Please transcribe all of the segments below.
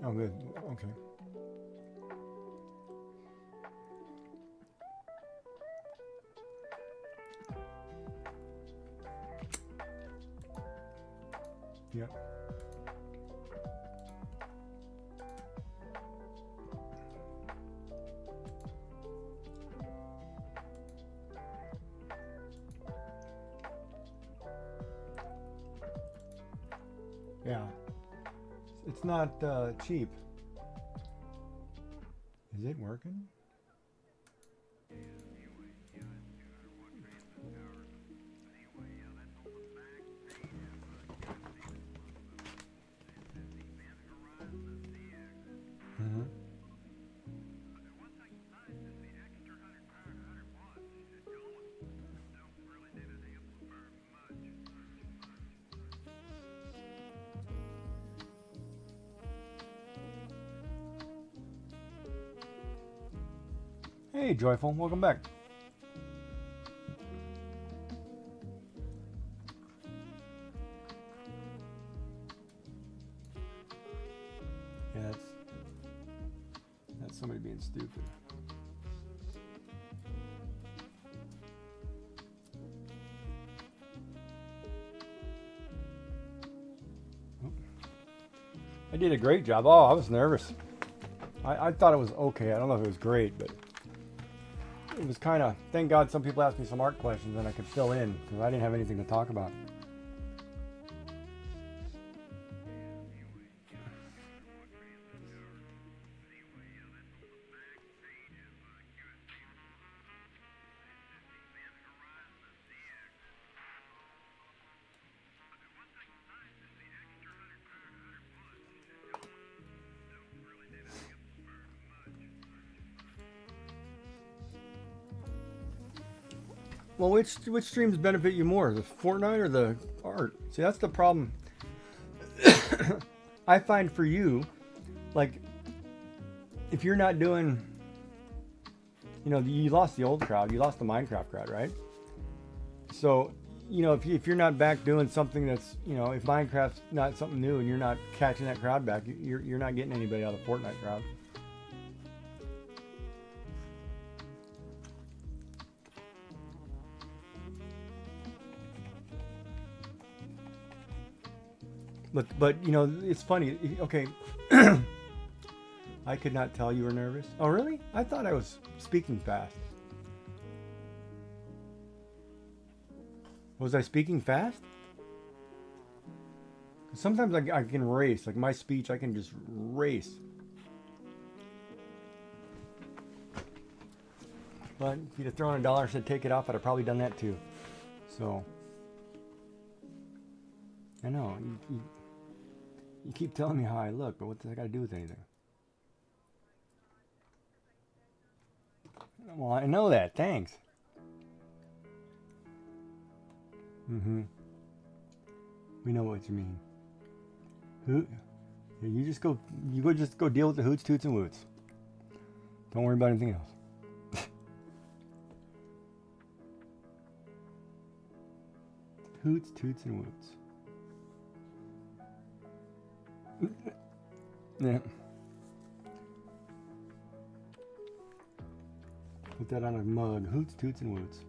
Oh, good. Okay. Yep. Yeah. It's not cheap. Is it working? Mm-hmm. Hey, Joyful, welcome back. Yeah, that's somebody being stupid. I did a great job. Oh, I was nervous. I thought it was okay. I don't know if it was great, but it was kind of, thank God some people asked me some art questions and I could fill in because I didn't have anything to talk about. Well, which streams benefit you more, the Fortnite or the art? See, that's the problem. I find for you, like, if you're not doing, you know, you lost the old crowd, you lost the Minecraft crowd, right? So, you know, if you're not back doing something that's, you know, if Minecraft's not something new and you're not catching that crowd back, you're not getting anybody out of the Fortnite crowd. But you know, it's funny. Okay, I could not tell you were nervous. Oh, really? I thought I was speaking fast. Was I speaking fast? Sometimes I can race. Like my speech, I can just race. But if you'd have thrown $1 and said take it off, I'd have probably done that too. So, I know. You keep telling me how I look, but what does that got to do with anything? Well, I know that. Thanks. Mm-hmm. We know what you mean. You just go deal with the hoots, toots, and woots. Don't worry about anything else. Hoots, toots, and woots. Yeah. Put that on a mug. Hoots, toots, and woots.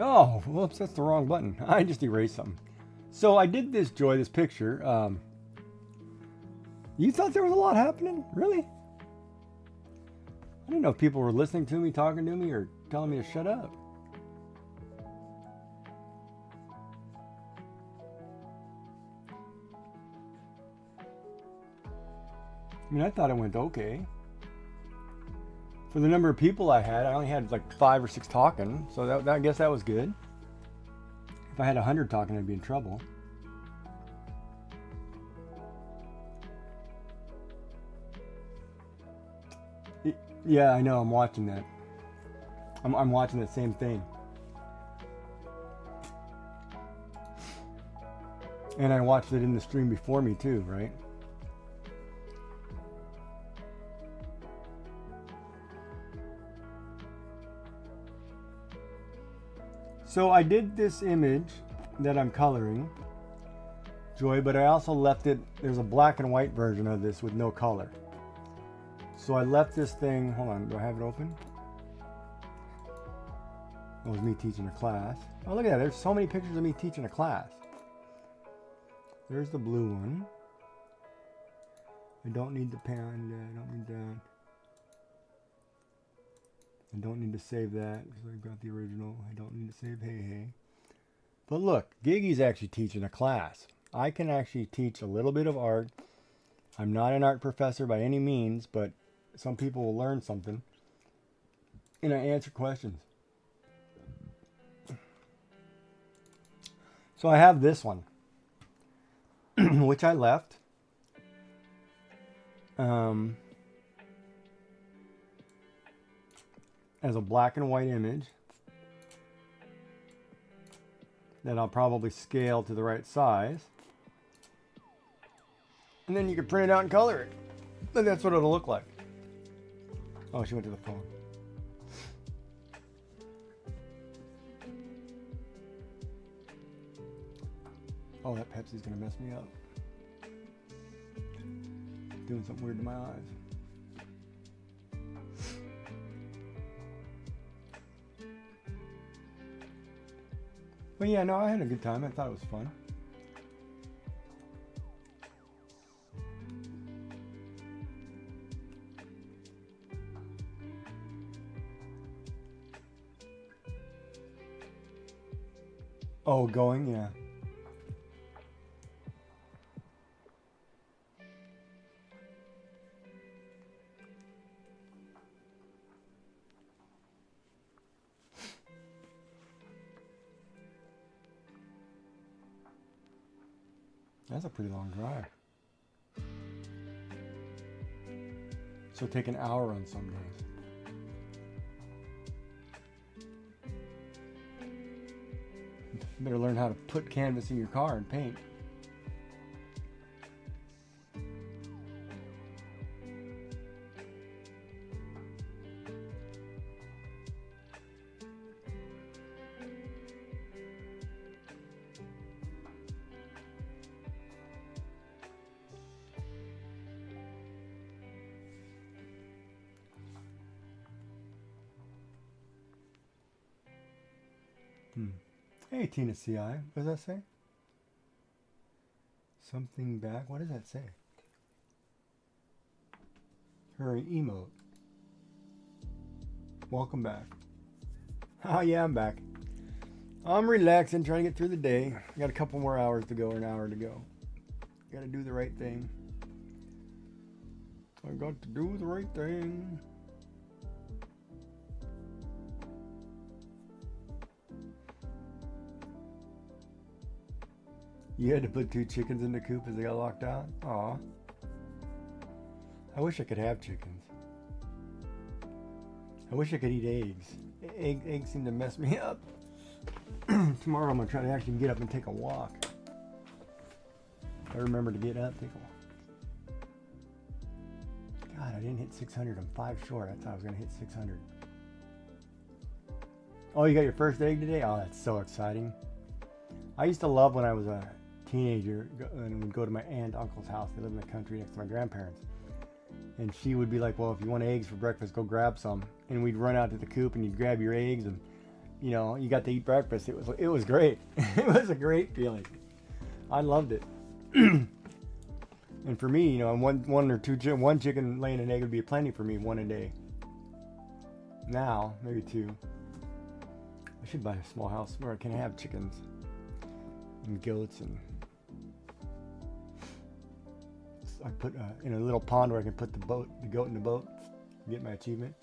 Oh, whoops, that's the wrong button. I just erased something. So I did this, Joy, this picture. You thought there was a lot happening? Really? I didn't know if people were listening to me, talking to me, or telling me to shut up. I mean, I thought it went okay. For the number of people I had, I only had like 5 or 6 talking, so I guess that was good. If I had 100 talking, I'd be in trouble. Yeah, I know. I'm watching that. I'm watching the same thing. And I watched it in the stream before me too, right? So I did this image that I'm coloring Joy, but I also left it, there's a black and white version of this with no color. So I left this thing, hold on, do I have it open? It was me teaching a class. Oh, look at that, there's so many pictures of me teaching a class. There's the blue one. I don't need the panda, I don't need that. I don't need to save that because I've got the original. I don't need to save Hey Hey. But look, Giggy's actually teaching a class. I can actually teach a little bit of art. I'm not an art professor by any means, but some people will learn something. And I answer questions. So I have this one, which I left. As a black and white image that I'll probably scale to the right size. And then you can print it out and color it. And that's what it'll look like. Oh, she went to the phone. Oh, that Pepsi's gonna mess me up. Doing something weird to my eyes. But yeah, no, I had a good time. I thought it was fun. Oh, going? Yeah. That's a pretty long drive. So take an hour on some days. You better learn how to put canvas in your car and paint. Hey, Tina CI. What does that say? Something back. What does that say? Her emote. Welcome back. Oh, yeah, I'm back. I'm relaxing, trying to get through the day. I got a couple more hours to go, or an hour to go. Got to do the right thing. I got to do the right thing. You had to put 2 chickens in the coop as they got locked out? Aw. I wish I could have chickens. I wish I could eat eggs. Eggs seem to mess me up. Tomorrow I'm going to try to actually get up and take a walk. I remember to get up, take a walk. God, I didn't hit 600. I'm 5 short. I thought I was going to hit 600. Oh, you got your first egg today? Oh, that's so exciting. I used to love when I was a teenager and would go to my aunt and uncle's house. They live in the country next to my grandparents. And she would be like, well, if you want eggs for breakfast, go grab some. And we'd run out to the coop and you'd grab your eggs and, you know, you got to eat breakfast. It was great. It was a great feeling. I loved it. And for me, you know, one chicken laying an egg would be plenty for me, 1 a day. Now, maybe 2. I should buy a small house where I can have chickens and goats, and I put in a little pond where I can put the goat in the boat, get my achievement.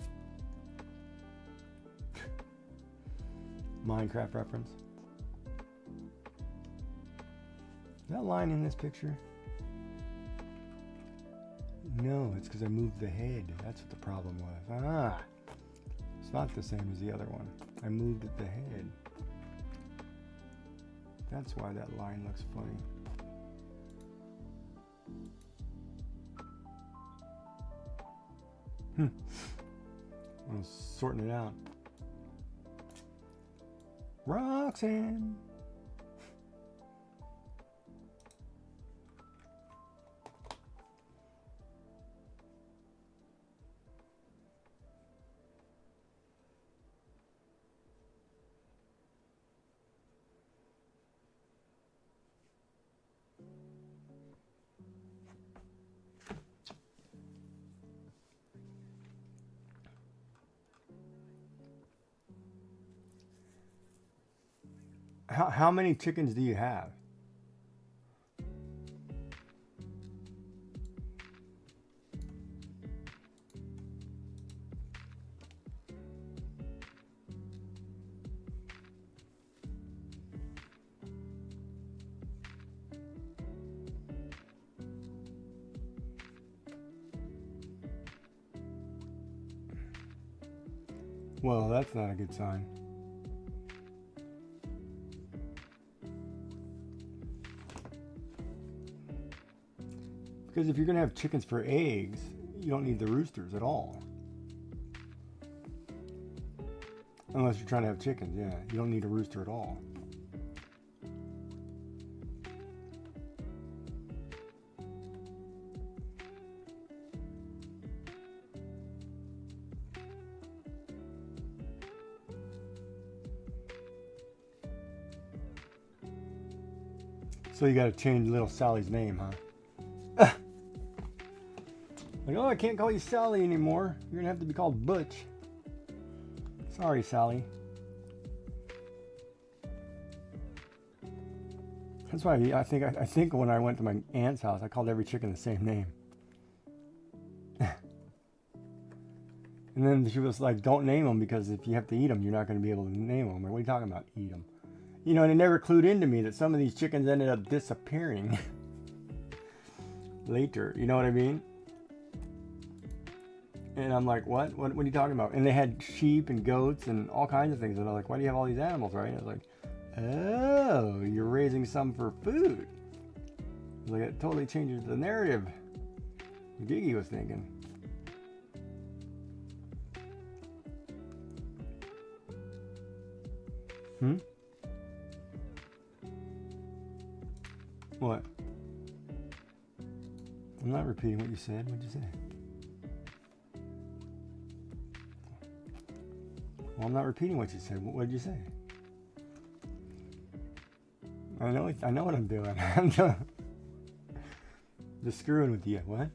Minecraft reference. Is that line in this picture? No, it's because I moved the head. That's what the problem was. Ah, it's not the same as the other one. I moved the head. That's why that line looks funny. I was sorting it out. Roxanne. how many chickens do you have? Well, that's not a good sign. Because if you're going to have chickens for eggs, you don't need the roosters at all. Unless you're trying to have chickens, yeah. You don't need a rooster at all. So you got to change little Sally's name, huh? Like, oh, I can't call you Sally anymore. You're gonna have to be called Butch. Sorry, Sally. That's why I think when I went to my aunt's house, I called every chicken the same name. And then she was like, "Don't name them because if you have to eat them, you're not going to be able to name them." Or what are you talking about? Eat them. You know, and it never clued into me that some of these chickens ended up disappearing later. You know what I mean? And I'm like, what? What are you talking about? And they had sheep and goats and all kinds of things. And I'm like, why do you have all these animals, right? And I was like, oh, you're raising some for food. I was like, it totally changes the narrative. Gigi was thinking. What? I'm not repeating what you said. What'd you say? Well, I'm not repeating what you said. What did you say? I know what I'm doing. I'm just screwing with you. What?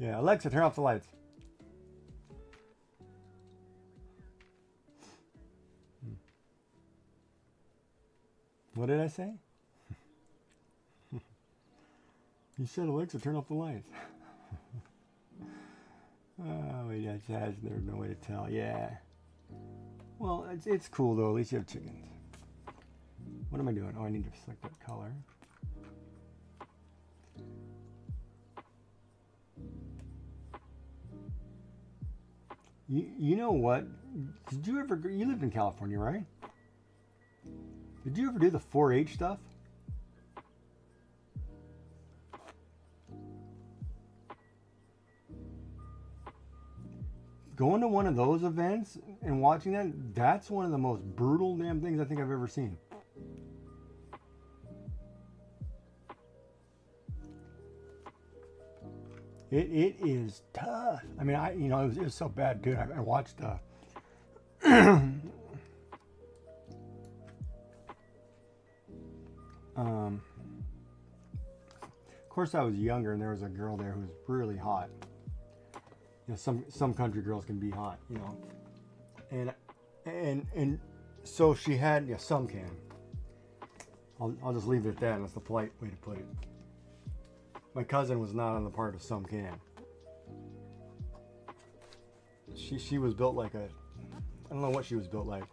Yeah, Alexa, turn off the lights. What did I say? You said, Alexa, turn off the lights. Oh, wait, there's no way to tell. Yeah. Well, it's cool, though. At least you have chickens. What am I doing? Oh, I need to select that color. You know what? Did you ever... You lived in California, right? Did you ever do the 4-H stuff? Going to one of those events and watching that's one of the most brutal damn things I think I've ever seen. It is tough. I mean, it was so bad, dude. I watched of course I was younger and there was a girl there who was really hot. You know, some country girls can be hot, you know, and so she had, yeah, some can. I'll just leave it at that. That's the polite way to put it. My cousin was not on the part of some can. She was built like I don't know what she was built like.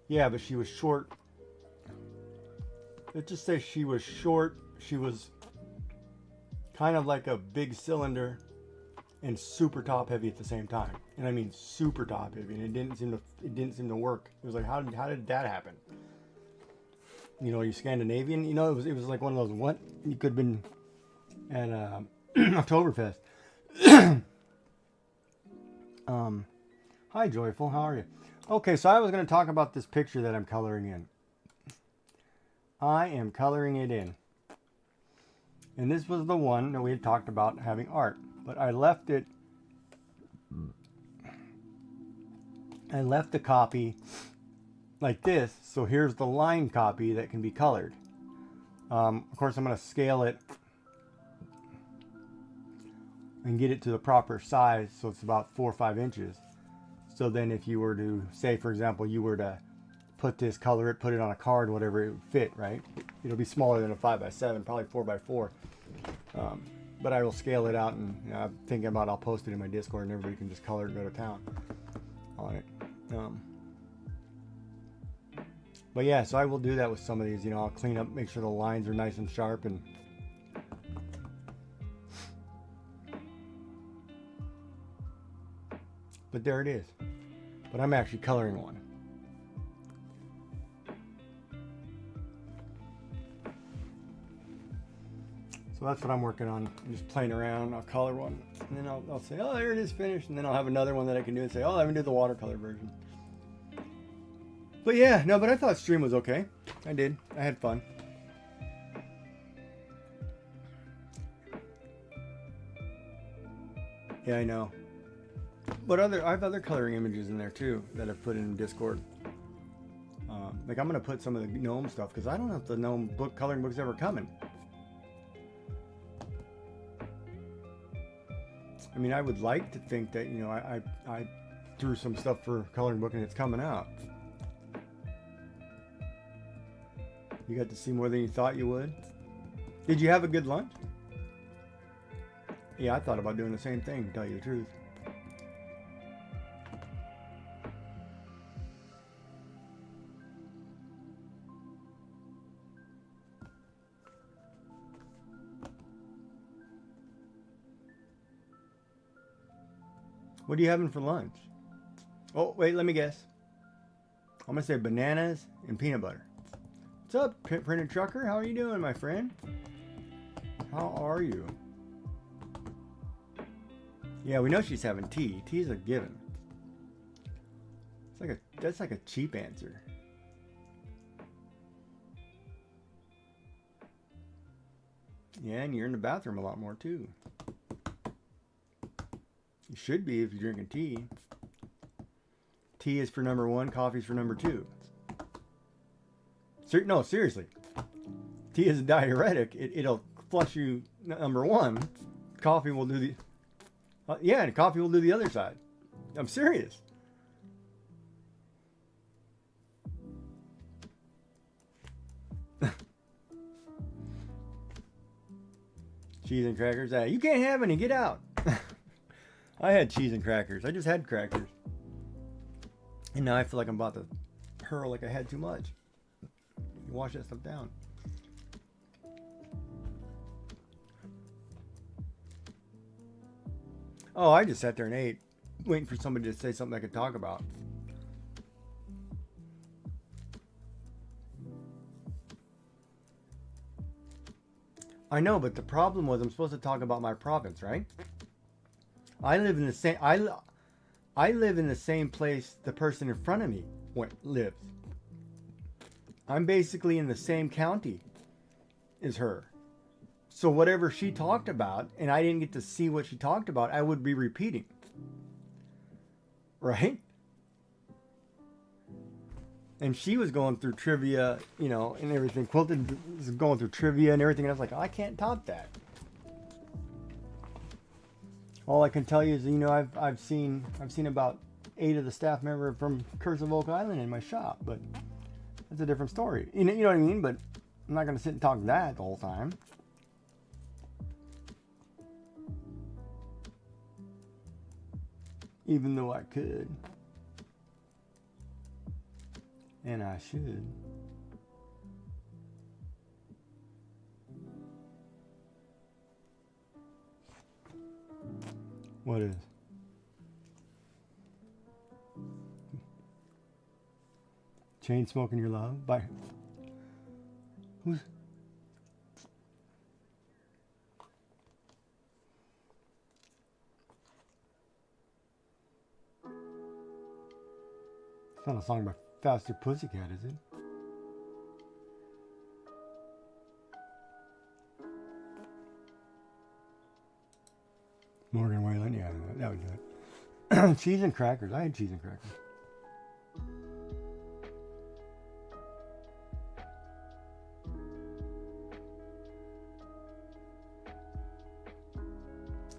Yeah, but she was short. Let's just say she was short. She was kind of like a big cylinder and super top heavy at the same time. And I mean super top heavy, and it didn't seem to work. It was like, how did that happen? You know, are you Scandinavian? You know, it was like one of those, what? You could have been at Oktoberfest. Hi Joyful, how are you? Okay, so I was going to talk about this picture that I'm coloring in. I am coloring it in. And this was the one that we had talked about having art. But I left the copy like this. So here's the line copy that can be colored. Of course, I'm going to scale it and get it to the proper size. So it's about 4 or 5 inches. So then if you were to say, for example, you were to put it on a card, whatever it would fit, right? It'll be smaller than a 5x7, probably 4x4. But I will scale it out, and I'm thinking about I'll post it in my Discord, and everybody can just color it and go to town on it. But yeah, so I will do that with some of these. You know, I'll clean up, make sure the lines are nice and sharp, and but there it is. But I'm actually coloring one. So that's what I'm working on. I'm just playing around. I'll color one, and then I'll say, oh, there it is, finished. And then I'll have another one that I can do and say, oh, I can do the watercolor version. But yeah, no, but I thought stream was okay. I did. I had fun. Yeah, I know. But I have other coloring images in there too that I've put in Discord. Like I'm gonna put some of the gnome stuff because I don't know if the gnome coloring book's ever coming. I mean, I would like to think that, you know, I threw some stuff for coloring book and it's coming out. You got to see more than you thought you would. Did you have a good lunch? Yeah, I thought about doing the same thing, to tell you the truth. What are you having for lunch? Oh, wait, let me guess. I'm going to say bananas and peanut butter. What's up, Printed Trucker? How are you doing, my friend? How are you? Yeah, we know she's having tea. Tea's a given. That's like a cheap answer. Yeah, and you're in the bathroom a lot more too. You should be if you're drinking tea. Tea is for number 1, coffee's for number 2. No, seriously. Tea is a diuretic. It'll flush you number 1. Coffee will do the... yeah, and coffee will do the other side. I'm serious. Cheese and crackers. You can't have any. Get out. I had cheese and crackers. I just had crackers. And now I feel like I'm about to hurl like I had too much. You wash that stuff down. Oh, I just sat there and ate, waiting for somebody to say something I could talk about. I know, but the problem was I'm supposed to talk about my province, right? I live in the same I live in the same place the person in front of me lives. I'm basically in the same county as her. So whatever she talked about, and I didn't get to see what she talked about, I would be repeating. Right? And she was going through trivia, you know, and everything. Quilted was going through trivia and everything. And I was like, I can't top that. All I can tell you is, you know, I've seen about 8 of the staff members from Curse of Oak Island in my shop, but that's a different story. You know what I mean? But I'm not going to sit and talk that the whole time. Even though I could. And I should. What is? Chain Smoking Your Love by who's? It's not a song by Faster Pussycat, is it? Morgan Whalen, yeah, that would do it. Cheese and crackers. I had cheese and crackers.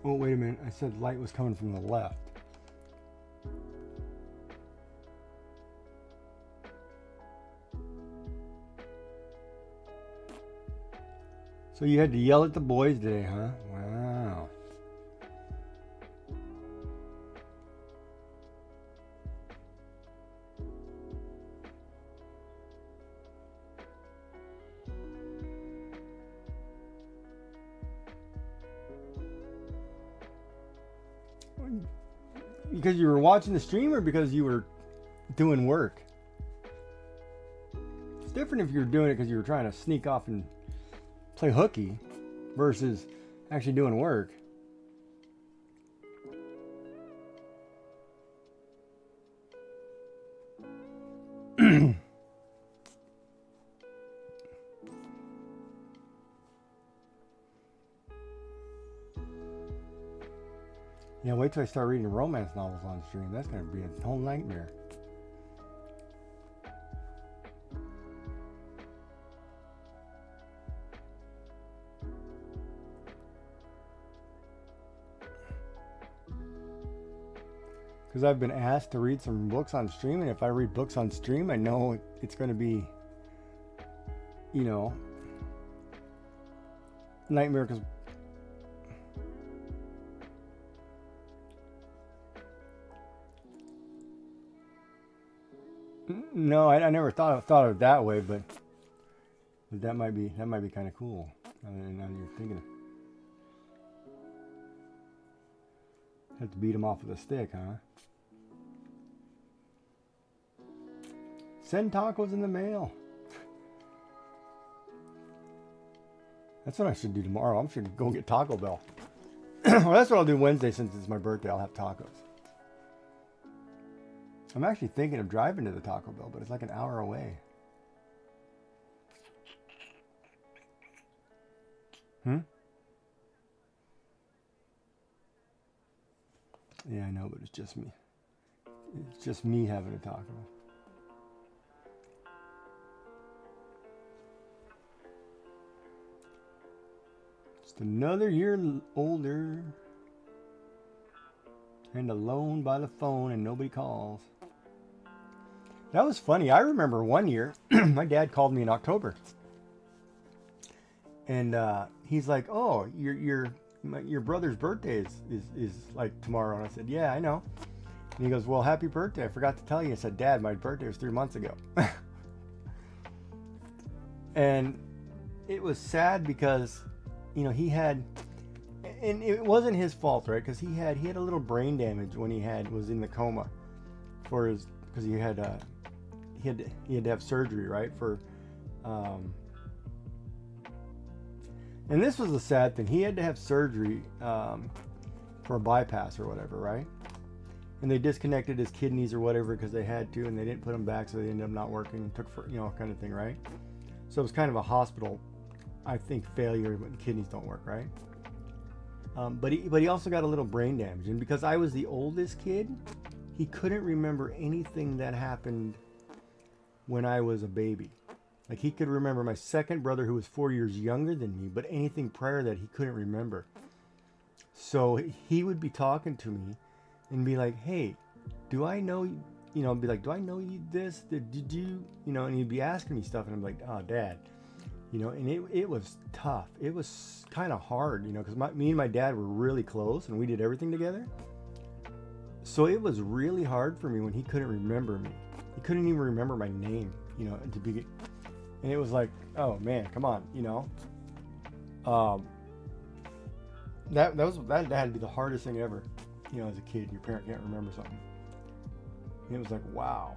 Oh, wait a minute. I said light was coming from the left. So you had to yell at the boys today, huh? Wow. Because you were watching the stream or because you were doing work? It's different if you're doing it because you were trying to sneak off and play hooky versus actually doing work. Yeah, wait till I start reading romance novels on stream. That's going to be a whole nightmare. Because I've been asked to read some books on stream, and if I read books on stream, I know it's going to be, you know, nightmare. Because no, I never thought of it that way, but that might be kind of cool. Now you're thinking, have to beat him off with a stick, huh? Send tacos in the mail. That's what I should do tomorrow. I'm sure go get Taco Bell. Well, that's what I'll do Wednesday since it's my birthday. I'll have tacos. I'm actually thinking of driving to the Taco Bell, but it's like an hour away. Yeah, I know, but it's just me. It's just me having a taco. Just another year older. And alone by the phone and nobody calls. That was funny. I remember one year, my dad called me in October. And he's like, oh, your brother's birthday is like tomorrow. And I said, yeah, I know. And he goes, well, happy birthday. I forgot to tell you. I said, Dad, my birthday was 3 months ago. And it was sad because, you know, he had, and it wasn't his fault, right? Because he had a little brain damage when he was in the coma for his, because he had to have surgery, right? And this was the sad thing. He had to have surgery for a bypass or whatever, right? And they disconnected his kidneys or whatever because they had to, and they didn't put them back, so they ended up not working. Took for, you know, kind of thing, right? So it was kind of a hospital, I think, failure when kidneys don't work, right? But he also got a little brain damage, and because I was the oldest kid, he couldn't remember anything that happened when I was a baby. Like, he could remember my second brother, who was 4 years younger than me, but anything prior to that he couldn't remember. So he would be talking to me and be like, hey, do I know, you know, be like, do I know you this? Did you, you know, and he'd be asking me stuff, and I'm like, oh, Dad. You know, and it was tough. It was kind of hard, you know, because me and my dad were really close, and we did everything together. So it was really hard for me when he couldn't remember me. He couldn't even remember my name, you know, and it was like, oh man, come on, you know. That had to be the hardest thing ever, you know, as a kid. Your parent can't remember something. And it was like, wow.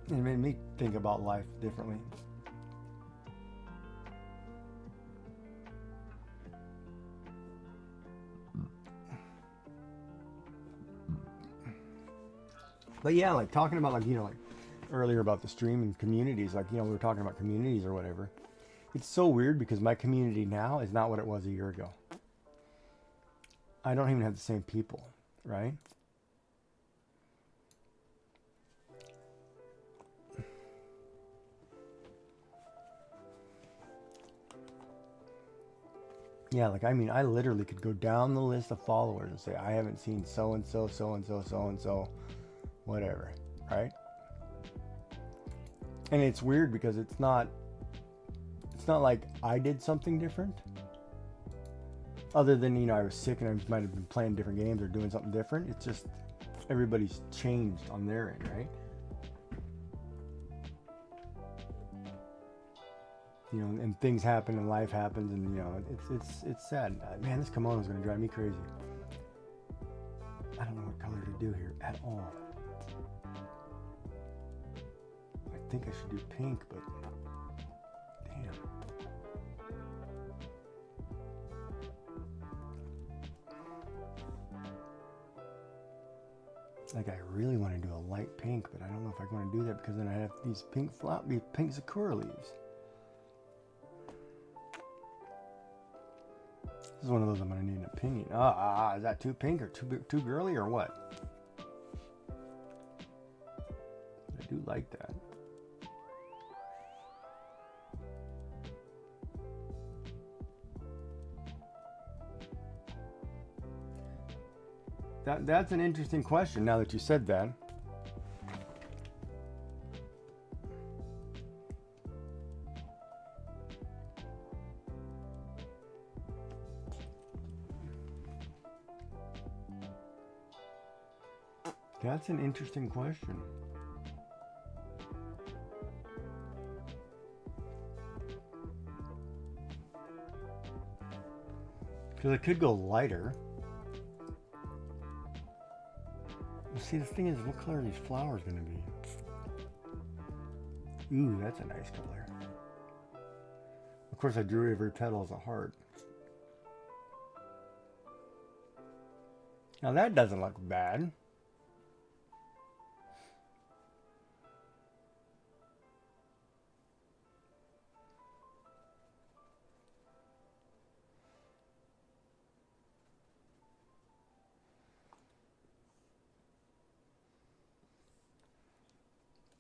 It made me think about life differently. But yeah, like talking about, like, you know, like earlier about the stream and communities, like, you know, we were talking about communities or whatever. It's so weird because my community now is not what it was a year ago. I don't even have the same people, right? Yeah, like, I mean, I literally could go down the list of followers and say, I haven't seen so-and-so, so-and-so, so-and-so, whatever, right? And it's weird because it's not like I did something different. Other than, you know, I was sick and I might have been playing different games or doing something different. It's just everybody's changed on their end, right? You know, and things happen and life happens, and you know, it's sad. Man, this kimono is going to drive me crazy. I don't know what color to do here at all. I think I should do pink, but damn. Like, I really want to do a light pink, but I don't know if I want to do that because then I have these pink sakura leaves. This is one of those I'm going to need an opinion. Is that too pink or too girly or what? I do like that. That's an interesting question now that you said that. That's an interesting question. Because it could go lighter. See, the thing is, what color are these flowers going to be? Ooh, that's a nice color. Of course, I drew every petal as a heart. Now that doesn't look bad.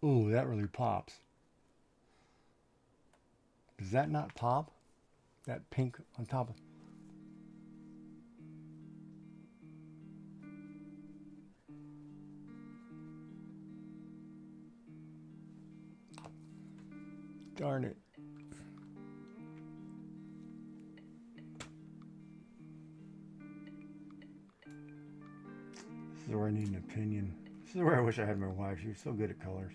Ooh, that really pops. Does that not pop? That pink on top of... Darn it. This is where I need an opinion. This is where I wish I had my wife. She was so good at colors.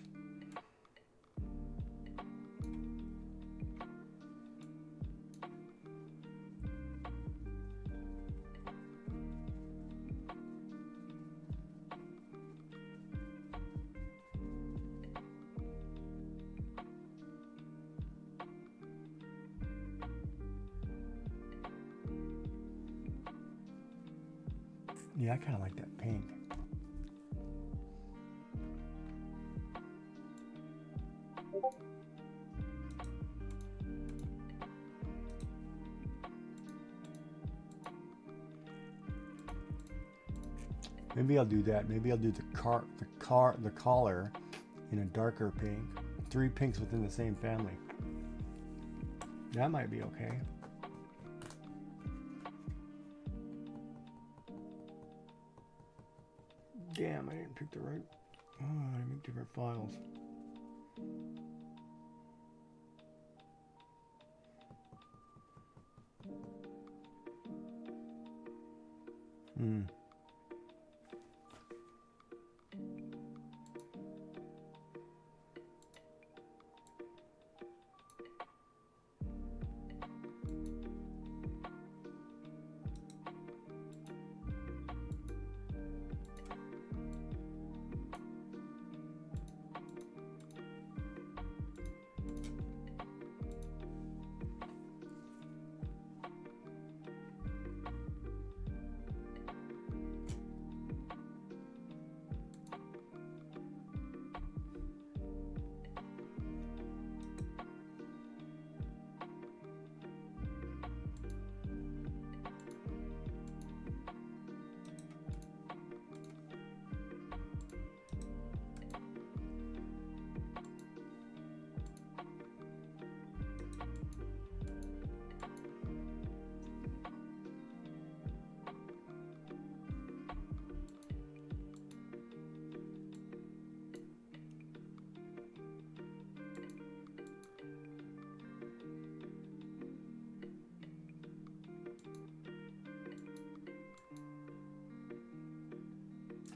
Yeah, I kind of like that pink. Maybe I'll do that. Maybe I'll do the collar in a darker pink. 3 pinks within the same family. That might be okay. Damn, I didn't pick the right... Oh, I make different files.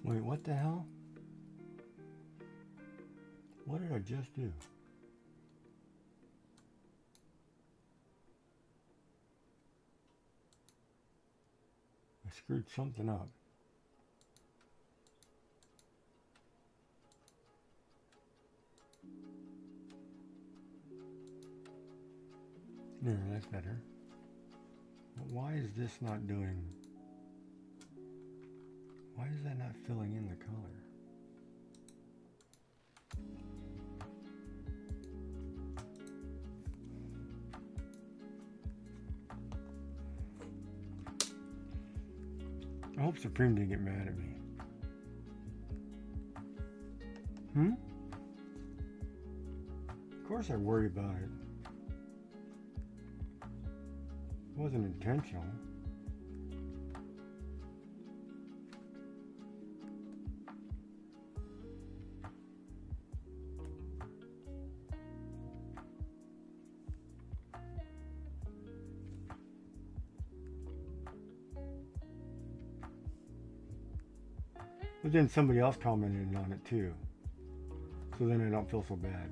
Wait, what the hell? What did I just do? I screwed something up. There, that's better. But why is this not doing... Why is that not filling in the color? I hope Supreme didn't get mad at me. Of course I worry about it. It wasn't intentional. But then somebody else commented on it too. So then I don't feel so bad.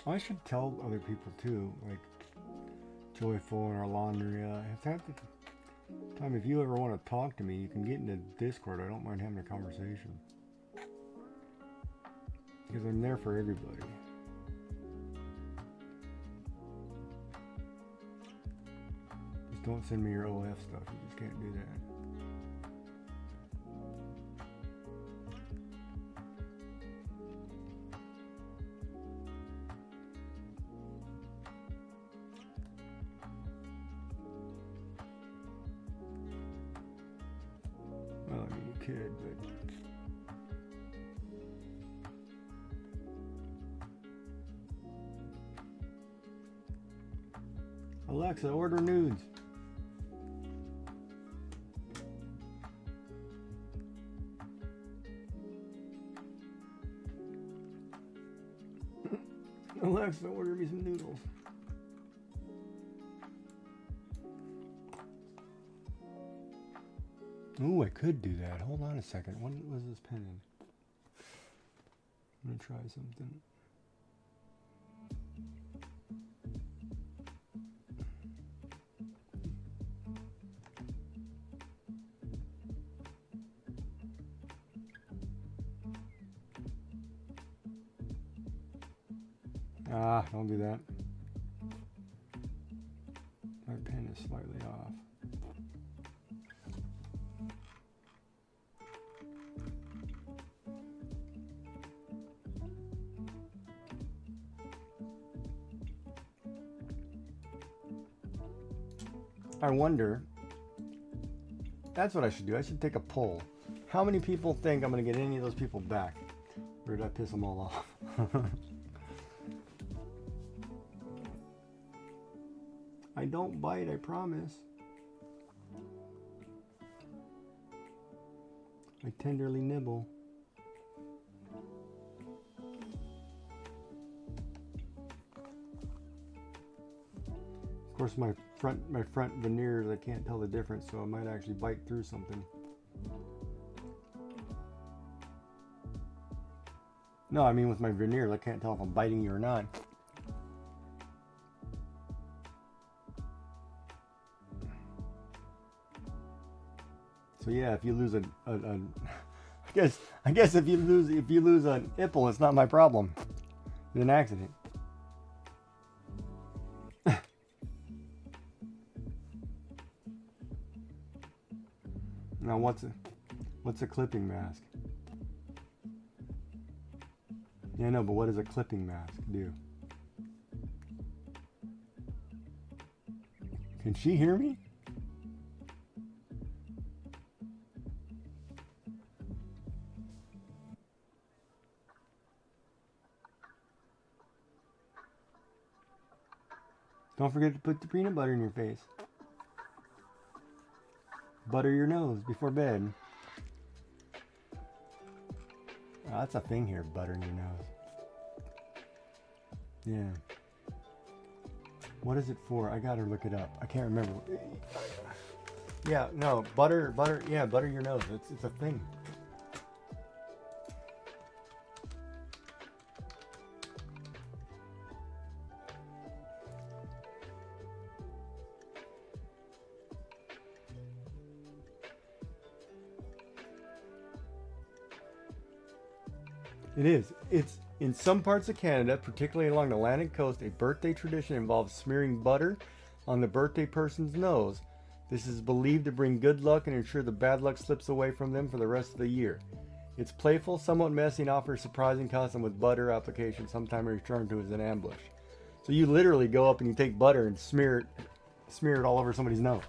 I should tell other people too, like Joyful or Laundria. If you ever want to talk to me, you can get into Discord. I don't mind having a conversation. Because I'm there for everybody. Just don't send me your OF stuff. You just can't do that. Well, I mean, you could, but... Alexa, order nudes. Alexa, order me some noodles. Ooh, I could do that. Hold on a second. What was this pen in? I'm gonna try something. Ah, don't do that. My pen is slightly off. I wonder, that's what I should do. I should take a poll. How many people think I'm going to get any of those people back? Or did I piss them all off? I don't bite, I promise. I tenderly nibble. Of course, my front veneers, I can't tell the difference, so I might actually bite through something. No, I mean with my veneers, I can't tell if I'm biting you or not. So yeah, if you lose I guess if you lose an ipple, it's not my problem. It's an accident. Now what's a clipping mask? Yeah, no, but what does a clipping mask do? Can she hear me? Don't forget to put the peanut butter in your face. Butter your nose before bed. Oh, that's a thing here, buttering your nose. Yeah. What is it for? I gotta look it up. I can't remember. Yeah, no, butter, yeah, butter your nose. It's a thing. It is. It's in some parts of Canada, particularly along the Atlantic coast, a birthday tradition involves smearing butter on the birthday person's nose. This is believed to bring good luck and ensure the bad luck slips away from them for the rest of the year. It's playful, somewhat messy, and offers surprising custom with butter application, sometimes referred to as an ambush. So you literally go up and you take butter and smear it all over somebody's nose.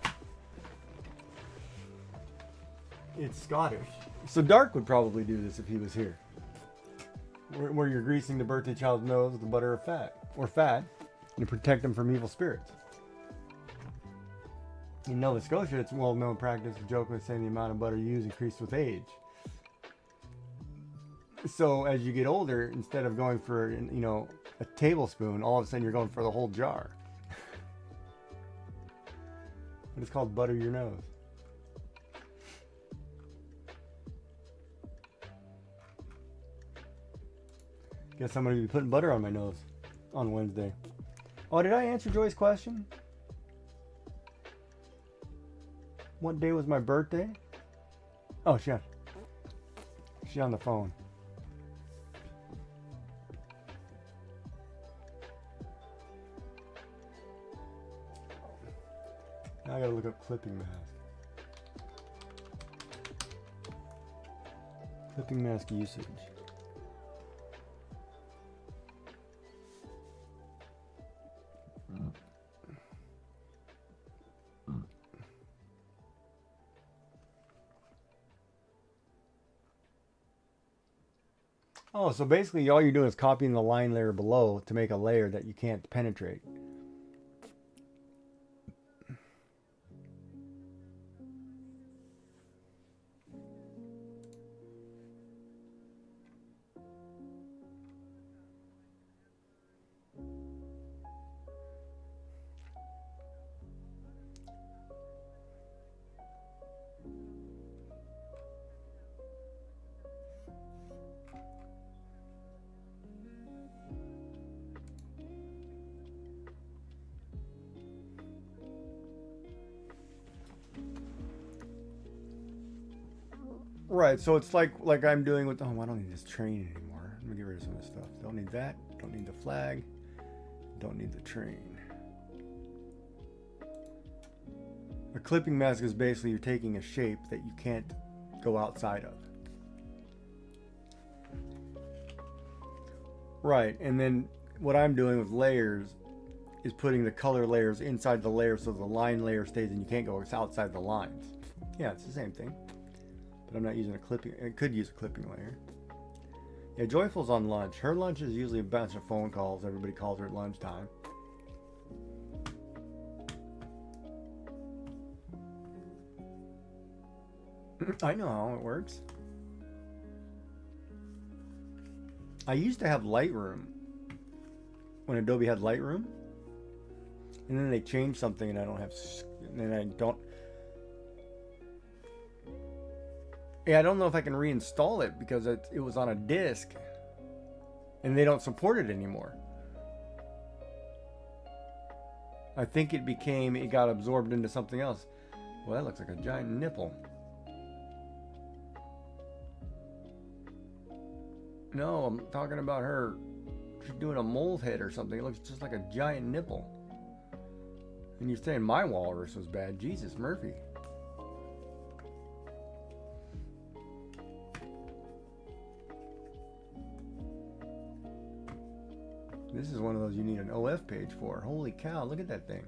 It's Scottish. So Dark would probably do this if he was here. Where you're greasing the birthday child's nose with the butter or fat to protect them from evil spirits. In Nova Scotia, it's a well-known practice to joke with saying the amount of butter you use increases with age. So as you get older, instead of going for a tablespoon, all of a sudden you're going for the whole jar. But it's called butter your nose. Guess I'm going to be putting butter on my nose on Wednesday. Oh, did I answer Joy's question? What day was my birthday? Oh, she's on the phone. Now I gotta look up clipping mask. Clipping mask usage. Oh, so basically all you're doing is copying the line layer below to make a layer that you can't penetrate. Right, so it's like I'm doing with, I don't need this train anymore. Let me get rid of some of this stuff. Don't need that, don't need the flag, don't need the train. A clipping mask is basically you're taking a shape that you can't go outside of. Right, and then what I'm doing with layers is putting the color layers inside the layer so the line layer stays and you can't go outside the lines. Yeah, it's the same thing. But I'm not using a clipping. I could use a clipping layer. Yeah, Joyful's on lunch. Her lunch is usually a bunch of phone calls. Everybody calls her at lunchtime. I know how it works. I used to have Lightroom when Adobe had Lightroom, and then they changed something, and I don't have. And then I don't. Yeah, I don't know if I can reinstall it because it was on a disk and they don't support it anymore. I think it got absorbed into something else. Well, that looks like a giant nipple. No, I'm talking about her. She's doing a mold head or something. It looks just like a giant nipple. And you're saying my walrus was bad. Jesus, Murphy. This is one of those you need an OF page for. Holy cow, look at that thing.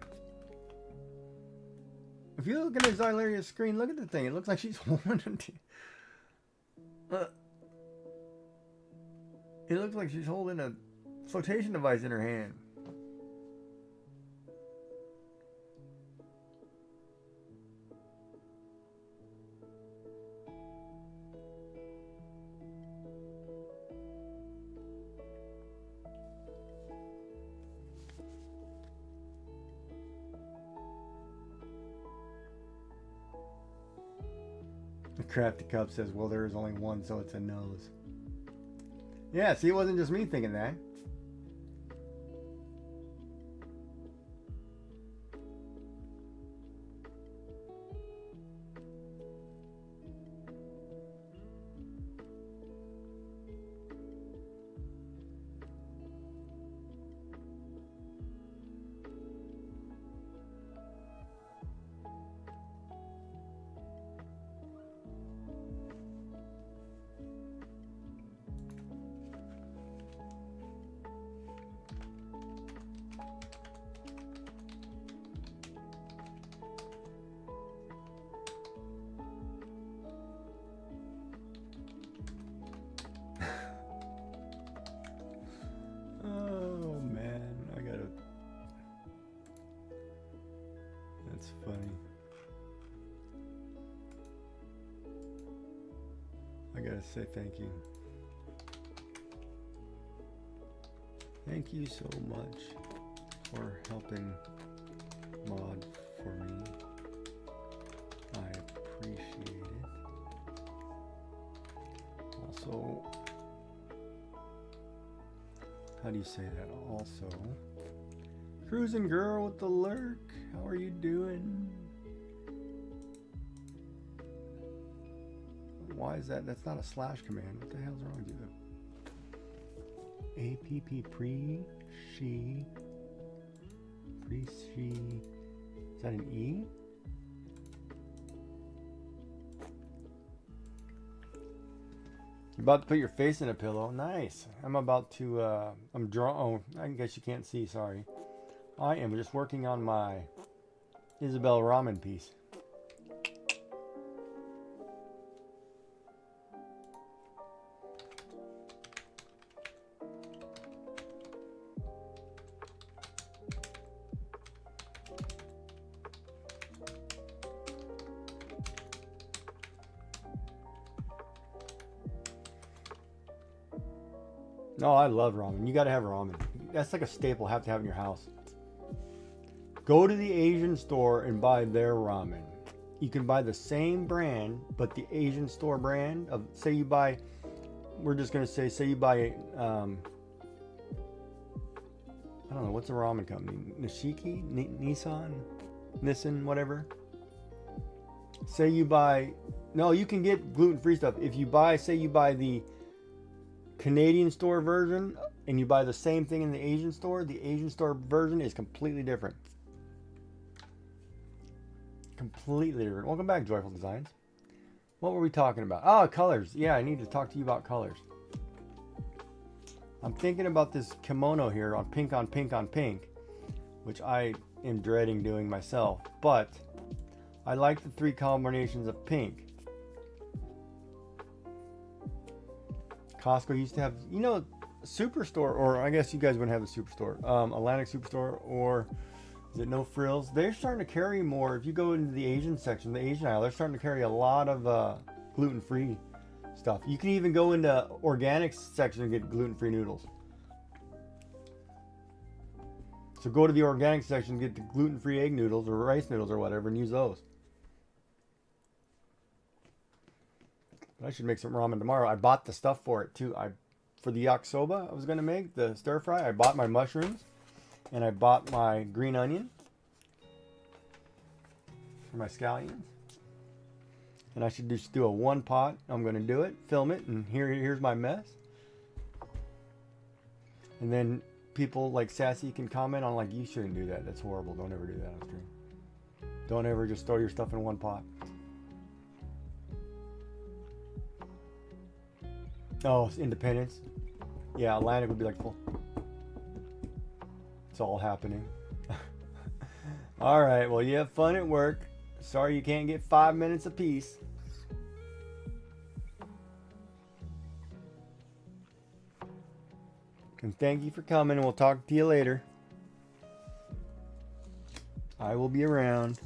If you look at his Xylaria's screen, look at the thing. It looks like she's holding it looks like she's holding a flotation device in her hand. The Crafty Cup says, well, there is only one, so it's a nose. Yeah, see, it wasn't just me thinking that. Oh man, that's funny. I gotta say thank you. Thank you so much for helping mod for me. I appreciate it. Also, how do you say that? Also, Cruising Girl with the lurk. How are you doing? Why is that? That's not a slash command. What the hell's wrong with you? APP pre-she. Pre-she. Is that an E? You're about to put your face in a pillow. Nice. I'm about to, I'm drawing. Oh, I guess you can't see. Sorry. I am just working on my Isabel ramen piece. No, I love ramen. You gotta have ramen. That's like a staple, have to have in your house. Go to the Asian store and buy their ramen. You can buy the same brand, but the Asian store brand of, say you buy, we're just gonna say you buy, I don't know, what's the ramen company? Nishiki? Nissan, whatever. Say you buy, no, you can get gluten-free stuff. If you buy, say you buy the Canadian store version and you buy the same thing in the Asian store version is completely different. Completely different. Welcome back, Joyful Designs. What were we talking about? Oh, colors. Yeah, I need to talk to you about colors. I'm thinking about this kimono here on pink on pink on pink, which I am dreading doing myself, but I like the 3 combinations of pink. Costco used to have, you know, Superstore, or I guess you guys wouldn't have the Superstore, Atlantic Superstore, or is it No Frills? They're starting to carry more. If you go into the Asian section, the Asian aisle, they're starting to carry a lot of gluten-free stuff. You can even go into organics section and get gluten-free noodles. So go to the organic section and get the gluten-free egg noodles or rice noodles or whatever and use those. I should make some ramen tomorrow. I bought the stuff for it too. For the yakisoba I was going to make, the stir fry, I bought my mushrooms and I bought my green onion for my scallions. And I should just do a 1 pot. I'm going to do it, film it, and here's my mess. And then people like Sassy can comment on like, you shouldn't do that. That's horrible. Don't ever do that on stream. Don't ever just throw your stuff in 1 pot. Oh, Independence. Yeah, Atlantic would be like full. It's all happening. All right, well, you have fun at work. Sorry you can't get 5 minutes apiece. And thank you for coming, and we'll talk to you later. I will be around.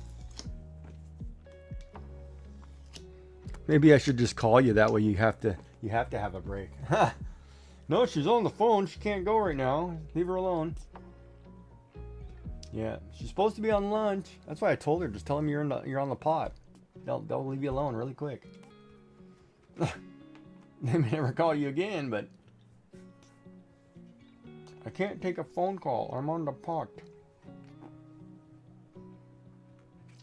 Maybe I should just call you, that way you have to have a break. No, she's on the phone. She can't go right now. Leave her alone. Yeah, she's supposed to be on lunch. That's why I told her. Just tell them you're on the pod. They'll leave you alone really quick. They may never call you again, but I can't take a phone call. I'm on the pot.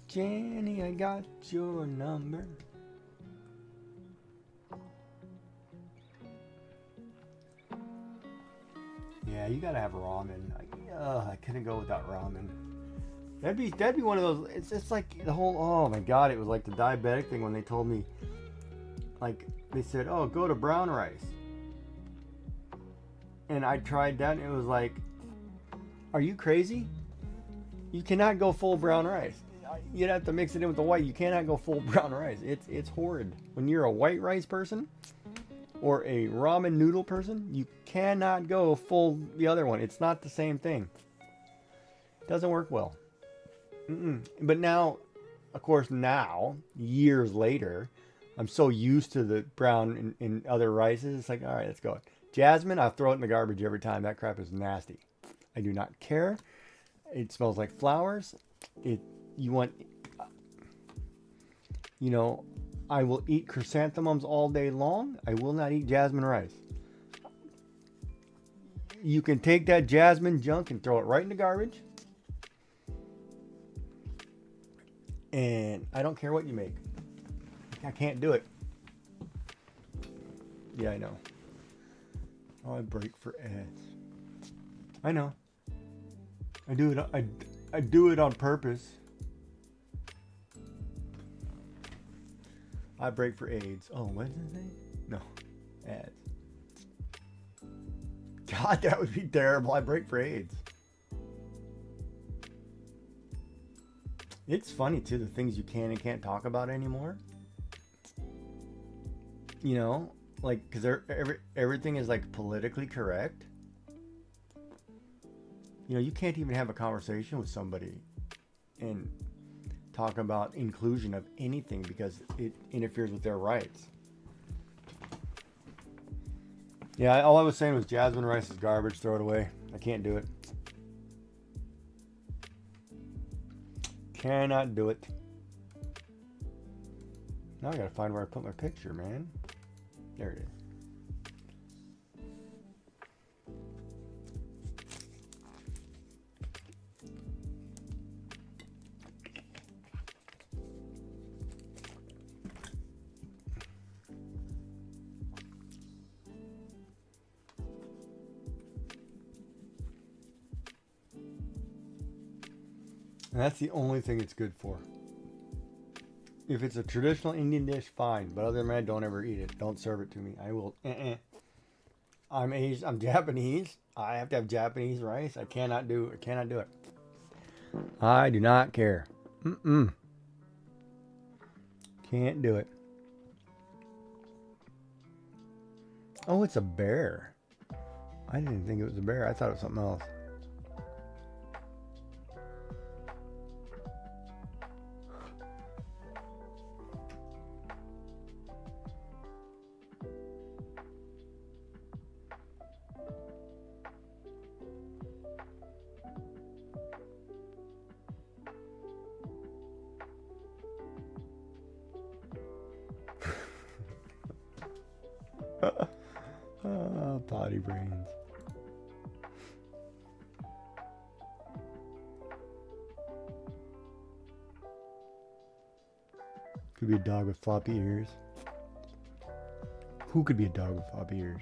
Jenny, I got your number. Yeah, you gotta have ramen. I couldn't go without ramen. That'd be one of those. It's just like the whole. Oh my god, it was like the diabetic thing when they told me, like they said, oh, go to brown rice. And I tried that, and it was like, are you crazy? You cannot go full brown rice. You'd have to mix it in with the white. You cannot go full brown rice. It's horrid. When you're a white rice person or a ramen noodle person, you cannot go full the other one. It's not the same thing. It doesn't work well. But now, of course, now, years later, I'm so used to the brown in other rices. It's like, all right, let's go. Jasmine, I'll throw it in the garbage every time. That crap is nasty. I do not care. It smells like flowers. I will eat chrysanthemums all day long. I will not eat jasmine rice. You can take that jasmine junk and throw it right in the garbage. And I don't care what you make. I can't do it. Yeah, I know. Oh, I break for ads. I know. I do it. I do it on purpose. I break for AIDS. Oh, what is his name? No, ads. God, that would be terrible. I break for AIDS. It's funny too, the things you can and can't talk about anymore. You know, like, because everything is like politically correct. You know, you can't even have a conversation with somebody and talk about inclusion of anything because it interferes with their rights. Yeah, all I was saying was jasmine rice is garbage. Throw it away. I can't do it. Cannot do it. Now I gotta find where I put my picture, man. There it is. And that's the only thing it's good for. If it's a traditional Indian dish, fine. But other than that, don't ever eat it. Don't serve it to me. I will. I'm Asian. I'm Japanese. I have to have Japanese rice. I cannot do it. I do not care. Can't do it. Oh, it's a bear. I didn't think it was a bear. I thought it was something else. Potty brains. Could be a dog with floppy ears. Who could be a dog with floppy ears?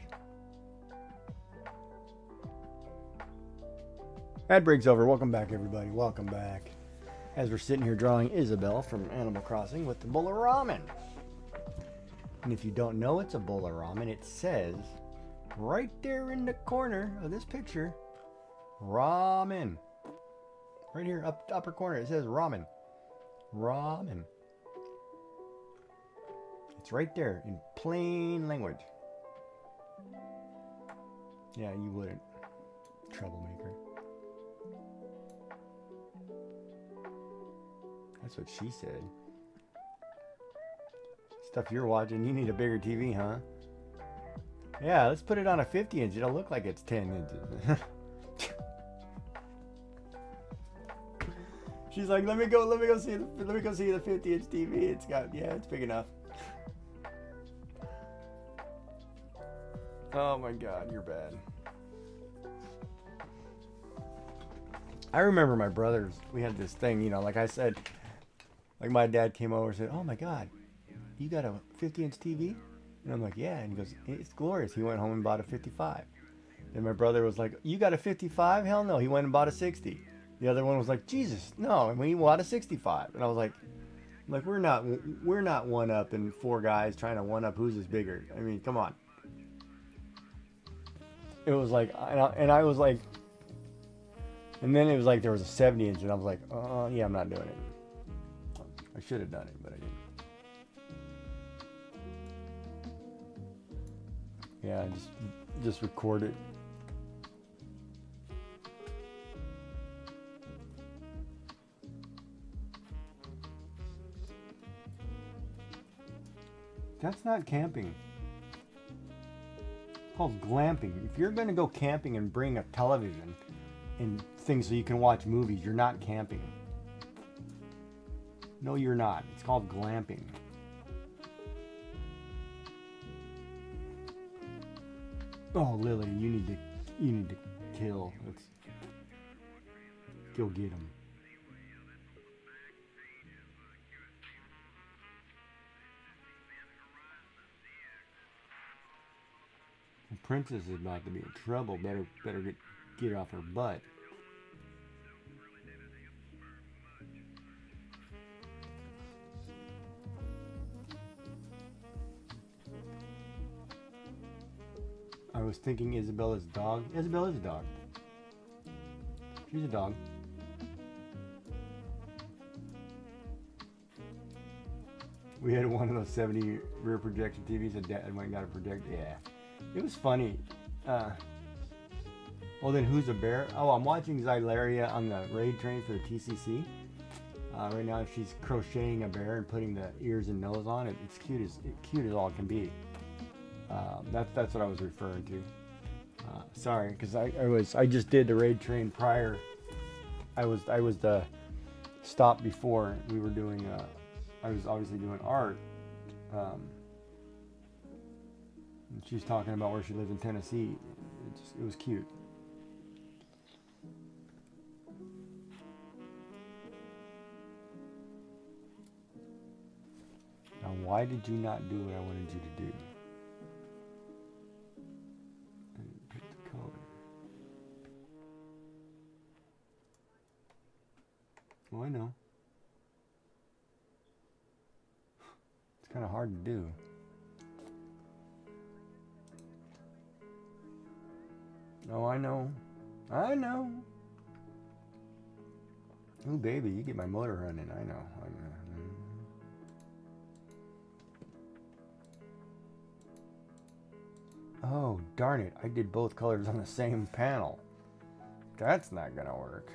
Ad break's over. Welcome back, everybody. Welcome back. As we're sitting here drawing Isabel from Animal Crossing with the bowl of ramen. And if you don't know it's a bowl of ramen, it says right there in the corner of this picture, ramen. Right here, upper corner, it says ramen. Ramen. It's right there in plain language. Yeah, you wouldn't. Troublemaker. That's what she said. Stuff you're watching, you need a bigger TV, huh? Yeah, let's put it on a 50 inch. It'll look like it's 10 inches. She's like, let me go see the 50 inch TV. It's big enough. Oh my God, you're bad. I remember my brothers, we had this thing, you know, like I said, like my dad came over and said, oh my God, you got a 50-inch TV? And I'm like, yeah. And he goes, it's glorious. He went home and bought a 55. And my brother was like, you got a 55? Hell no. He went and bought a 60. The other one was like, Jesus, no. And we bought a 65. And I was like, we're not one up and four guys trying to one up who's is bigger. I mean, come on. It was like, and I was like, and then it was like there was a 70-inch, and I was like, yeah, I'm not doing it. I should have done it, but I didn't. Yeah, just record it. That's not camping. It's called glamping. If you're going to go camping and bring a television and things so you can watch movies, you're not camping. No, you're not. It's called glamping. Oh, Lily, you need to kill. Let's go get him. The princess is about to be in trouble. Better get off her butt. I was thinking Isabella's dog. Isabella is a dog. She's a dog. We had one of those 70 rear projection TVs that Dad went and got a projector. Yeah. It was funny. Well, then who's a bear? Oh, I'm watching Zylaria on the raid train for the TCC. Right now she's crocheting a bear and putting the ears and nose on it. It's cute as all can be. That's what I was referring to. Sorry, because I just did the raid train prior. I was the stop before we were doing. I was obviously doing art. And she's talking about where she lives in Tennessee. It was cute. Now, why did you not do what I wanted you to do? I didn't pick the color. Oh, I know. It's kind of hard to do. Oh, I know. I know. Ooh, baby, you get my motor running. I know. Oh, darn it. I did both colors on the same panel. That's not going to work.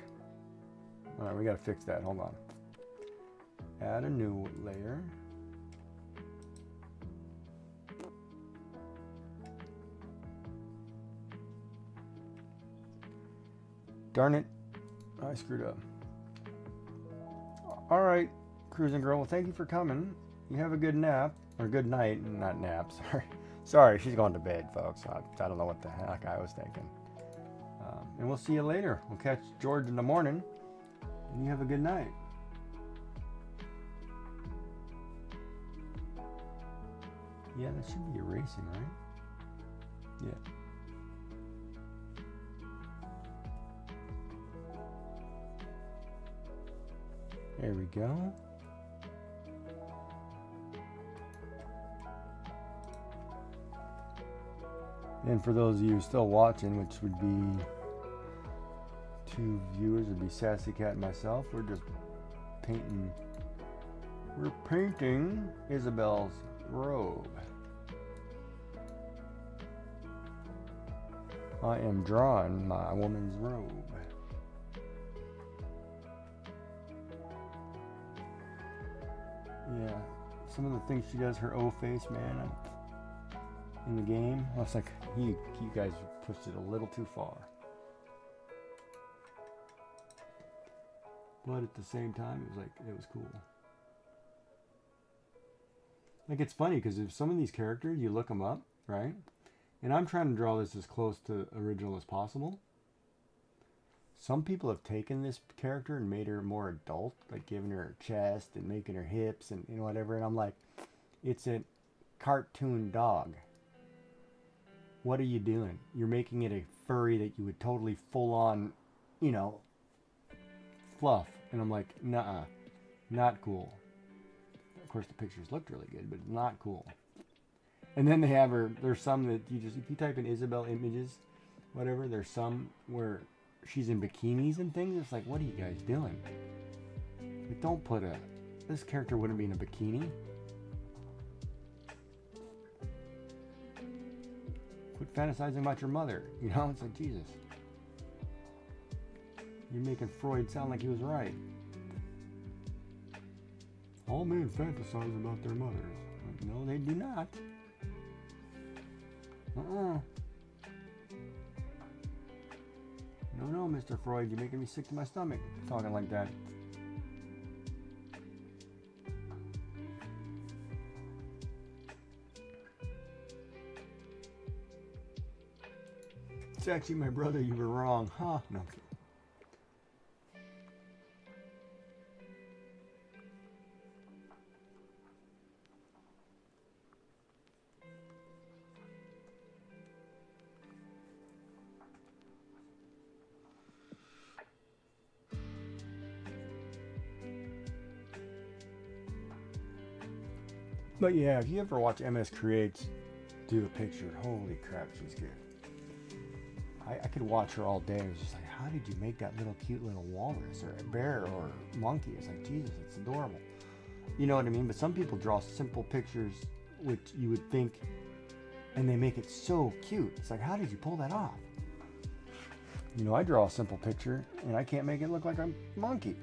All right, we got to fix that. Hold on. Add a new layer. Darn it. I screwed up. All right, Cruising Girl. Well, thank you for coming. You have a good nap. Or good night. Not nap, sorry. Sorry, she's going to bed, folks. I don't know what the heck I was thinking. And we'll see you later. We'll catch George in the morning. And you have a good night. Yeah, that should be erasing, right? Yeah. There we go. And for those of you still watching, which would be 2 viewers, would be Sassy Cat and myself. We're just painting. We're painting Isabel's robe. I am drawing my woman's robe. Yeah, some of the things she does, her O face, man, in the game, I was like, you guys pushed it a little too far. But at the same time, it was cool. Like, it's funny because if some of these characters, you look them up, right? And I'm trying to draw this as close to original as possible. Some people have taken this character and made her more adult, like giving her a chest and making her hips and whatever. And I'm like, it's a cartoon dog. What are you doing? You're making it a furry that you would totally full on, fluff. And I'm like, nah, not cool. Of course, the pictures looked really good, but not cool. And then they have her, there's some that if you type in Isabel images, whatever, there's some where she's in bikinis and things. It's like, what are you guys doing? Like, don't put this character wouldn't be in a bikini. Quit fantasizing about your mother. It's like, Jesus. You're making Freud sound like he was right. All men fantasize about their mothers. Like, no, they do not. No, Mr. Freud, you're making me sick to my stomach talking like that. It's actually my brother, you were wrong. Huh? No. But yeah, if you ever watch MS Creates do a picture, holy crap, she's good. I could watch her all day. It was just like, how did you make that little cute little walrus or a bear or a monkey? It's like, Jesus, it's adorable. You know what I mean? But some people draw simple pictures, which you would think, and they make it so cute. It's like, how did you pull that off? I draw a simple picture, and I can't make it look like a monkey.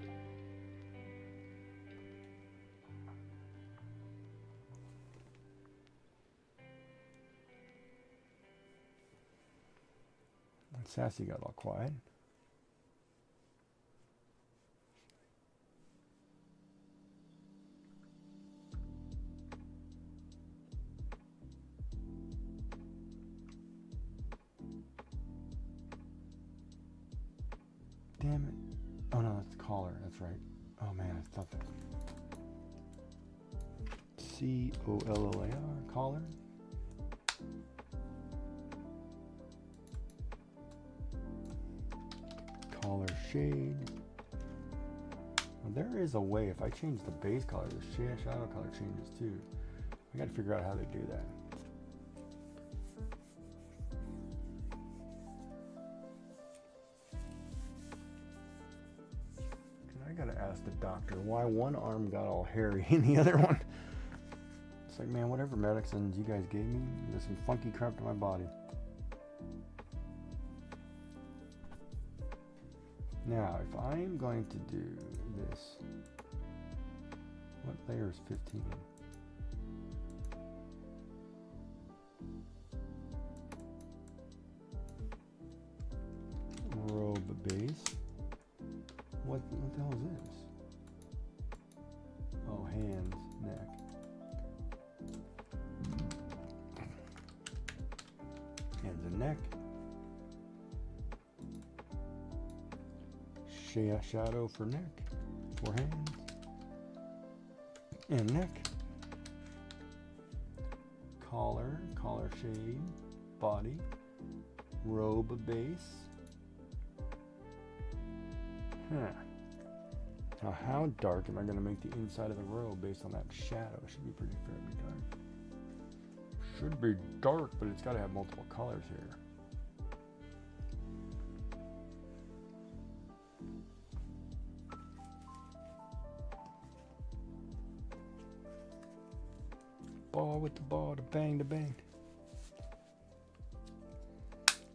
Sassy got all quiet. Damn it. Oh no, that's the collar. That's right. Oh man, I thought that. COLLAR, collar. Color shade. Well, there is a way. If I change the base color, the shadow color changes too. I got to figure out how they do that. And I got to ask the doctor why one arm got all hairy and the other one. It's like, man, whatever medicines you guys gave me, there's some funky crap to my body. Now, if I'm going to do this, what layer is 15? Robe base. What the hell is this? Oh, hands, neck. Hands and neck. Shadow for neck, for hands, and neck. Collar shade, body, robe base. Now how dark am I going to make the inside of the robe based on that shadow? It should be pretty fairly dark. Should be dark, but it's got to have multiple colors here. Ball with the ball, to bang, to bang.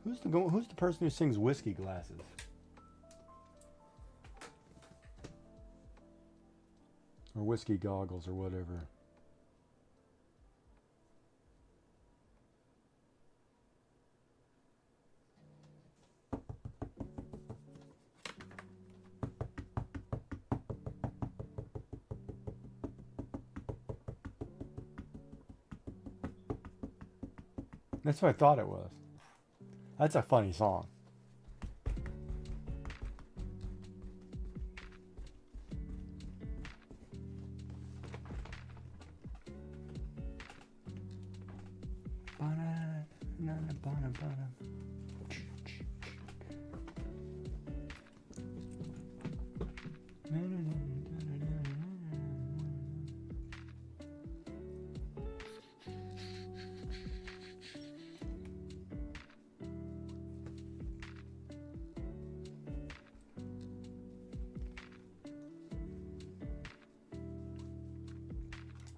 Who's the person who sings Whiskey Glasses? Or Whiskey Goggles or whatever. That's what I thought it was. That's a funny song.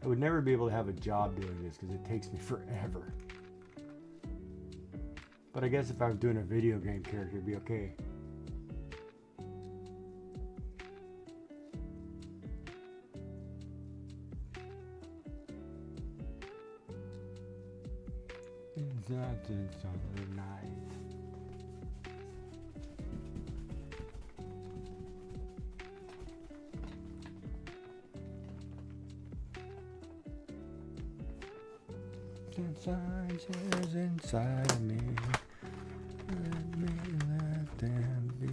I would never be able to have a job doing this because it takes me forever. But I guess if I was doing a video game character, it'd be okay. It's other night. Science inside of me. Let me let them be.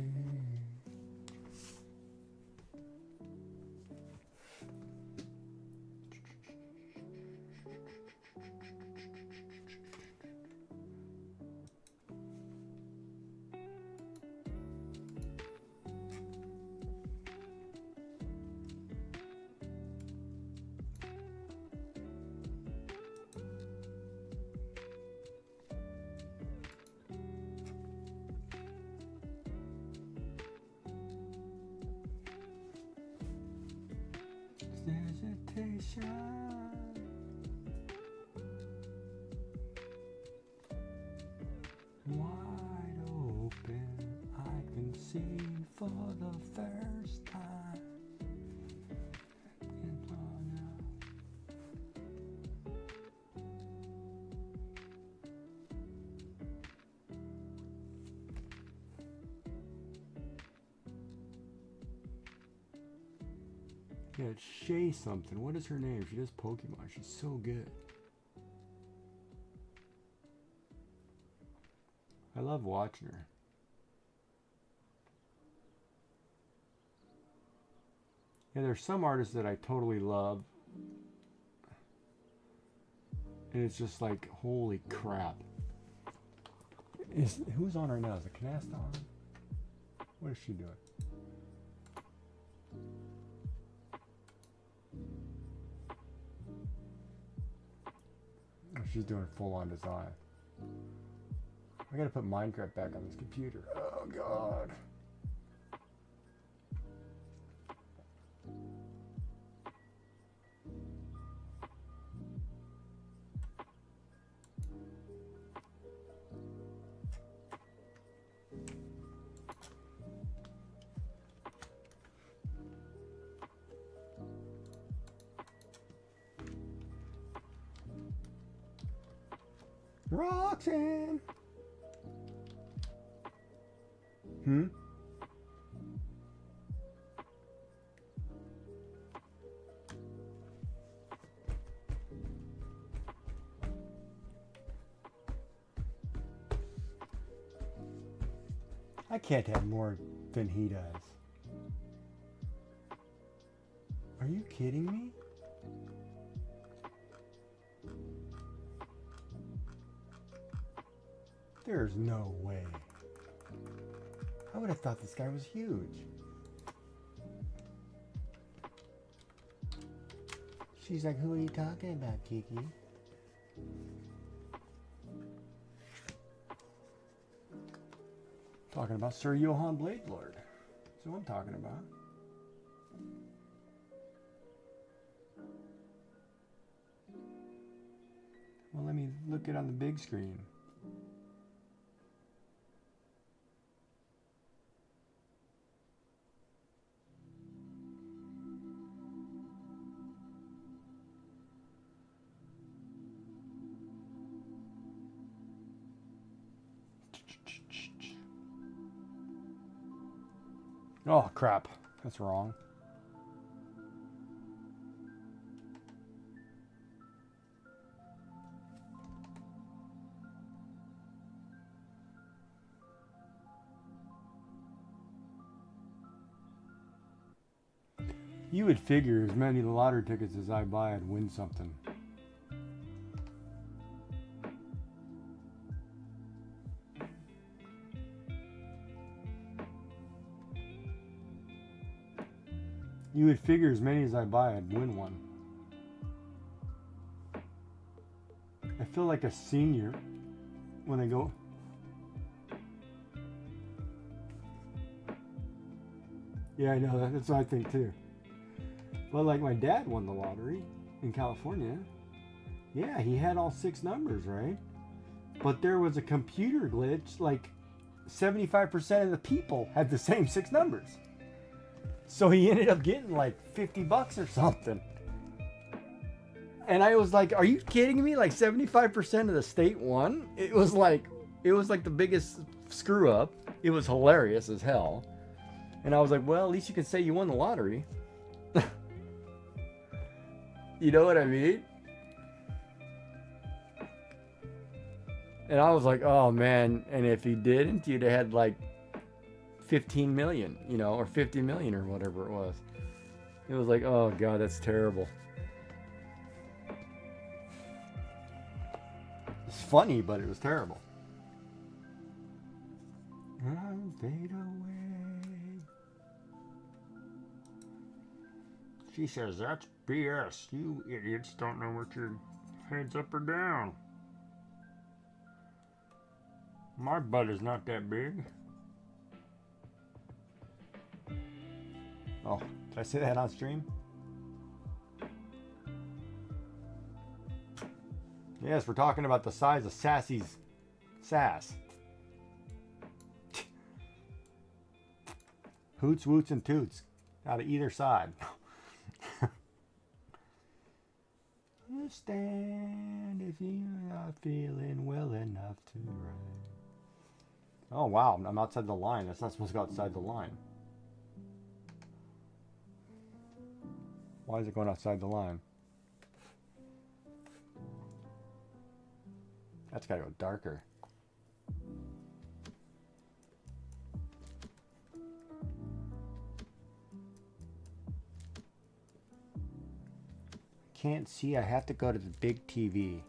Wide open, I can see for the first time. Yeah, it's Shay something. What is her name? She does Pokemon. She's so good. I love watching her. Yeah, there's some artists that I totally love. And it's just like, holy crap. Who's on right now? Is the Canasta on? What is she doing? Oh, she's doing full-on design. I gotta put Minecraft back on this computer. Oh god. Roxanne! I can't have more than he does. Are you kidding me? There's no way. I would have thought this guy was huge. She's like, who are you talking about, Kiki? Talking about Sir Johann Bladelord. That's what I'm talking about. Well, let me look it on the big screen. Oh, crap. That's wrong. You would figure as many lottery tickets as I buy, I'd win something. You would figure as many as I buy, I'd win one. I feel like a senior when I go. Yeah, I know. That's what I think too. But like my dad won the lottery in California. Yeah, he had all 6 numbers, right? But there was a computer glitch. Like 75% of the people had the same 6 numbers. So he ended up getting like $50 or something. And I was like, are you kidding me? Like 75% of the state won? It was like the biggest screw up. It was hilarious as hell. And I was like, well, at least you can say you won the lottery. You know what I mean? And I was like, oh man. And if he didn't, you'd have had like 15 million, you know, or 50 million or whatever it was. It was like, oh God, that's terrible. It's funny, but it was terrible. I'll fade away. She says, that's BS. You idiots don't know what your head's up or down. My butt is not that big. Oh, did I say that on stream? Yes, we're talking about the size of Sassy's sass. Hoots, woots, and toots out of either side. Stand if you're not feeling well enough to ride. Oh wow, I'm outside the line. That's not supposed to go outside the line. Why is it going outside the line? That's gotta go darker. Can't see, I have to go to the big TV.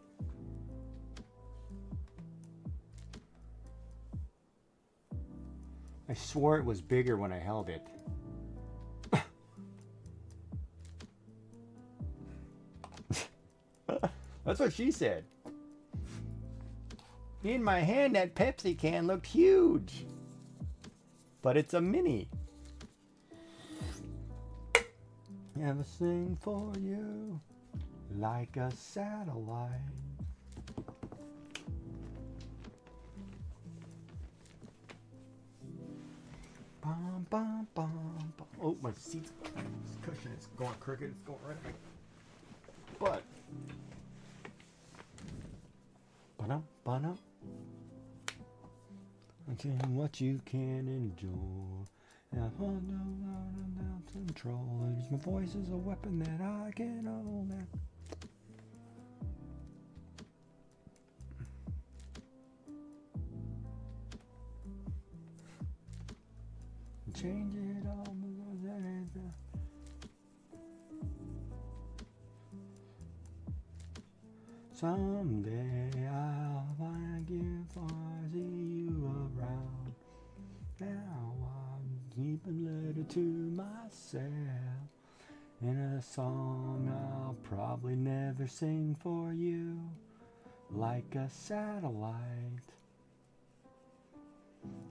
I swore it was bigger when I held it. That's what she said. In my hand, that Pepsi can looked huge. But it's a mini. Everything for you, like a satellite. Bum, bum, bum, bum. Oh, my seat's cushion is going crooked. It's going right at my butt. Ba-dum, ba-dum. What you can enjoy. Control. Use my voice as a weapon that I can hold now. Change it all. Someday I'll thank you for seeing you around. Now I'm keeping a letter to myself, and a song I'll probably never sing for you, like a satellite,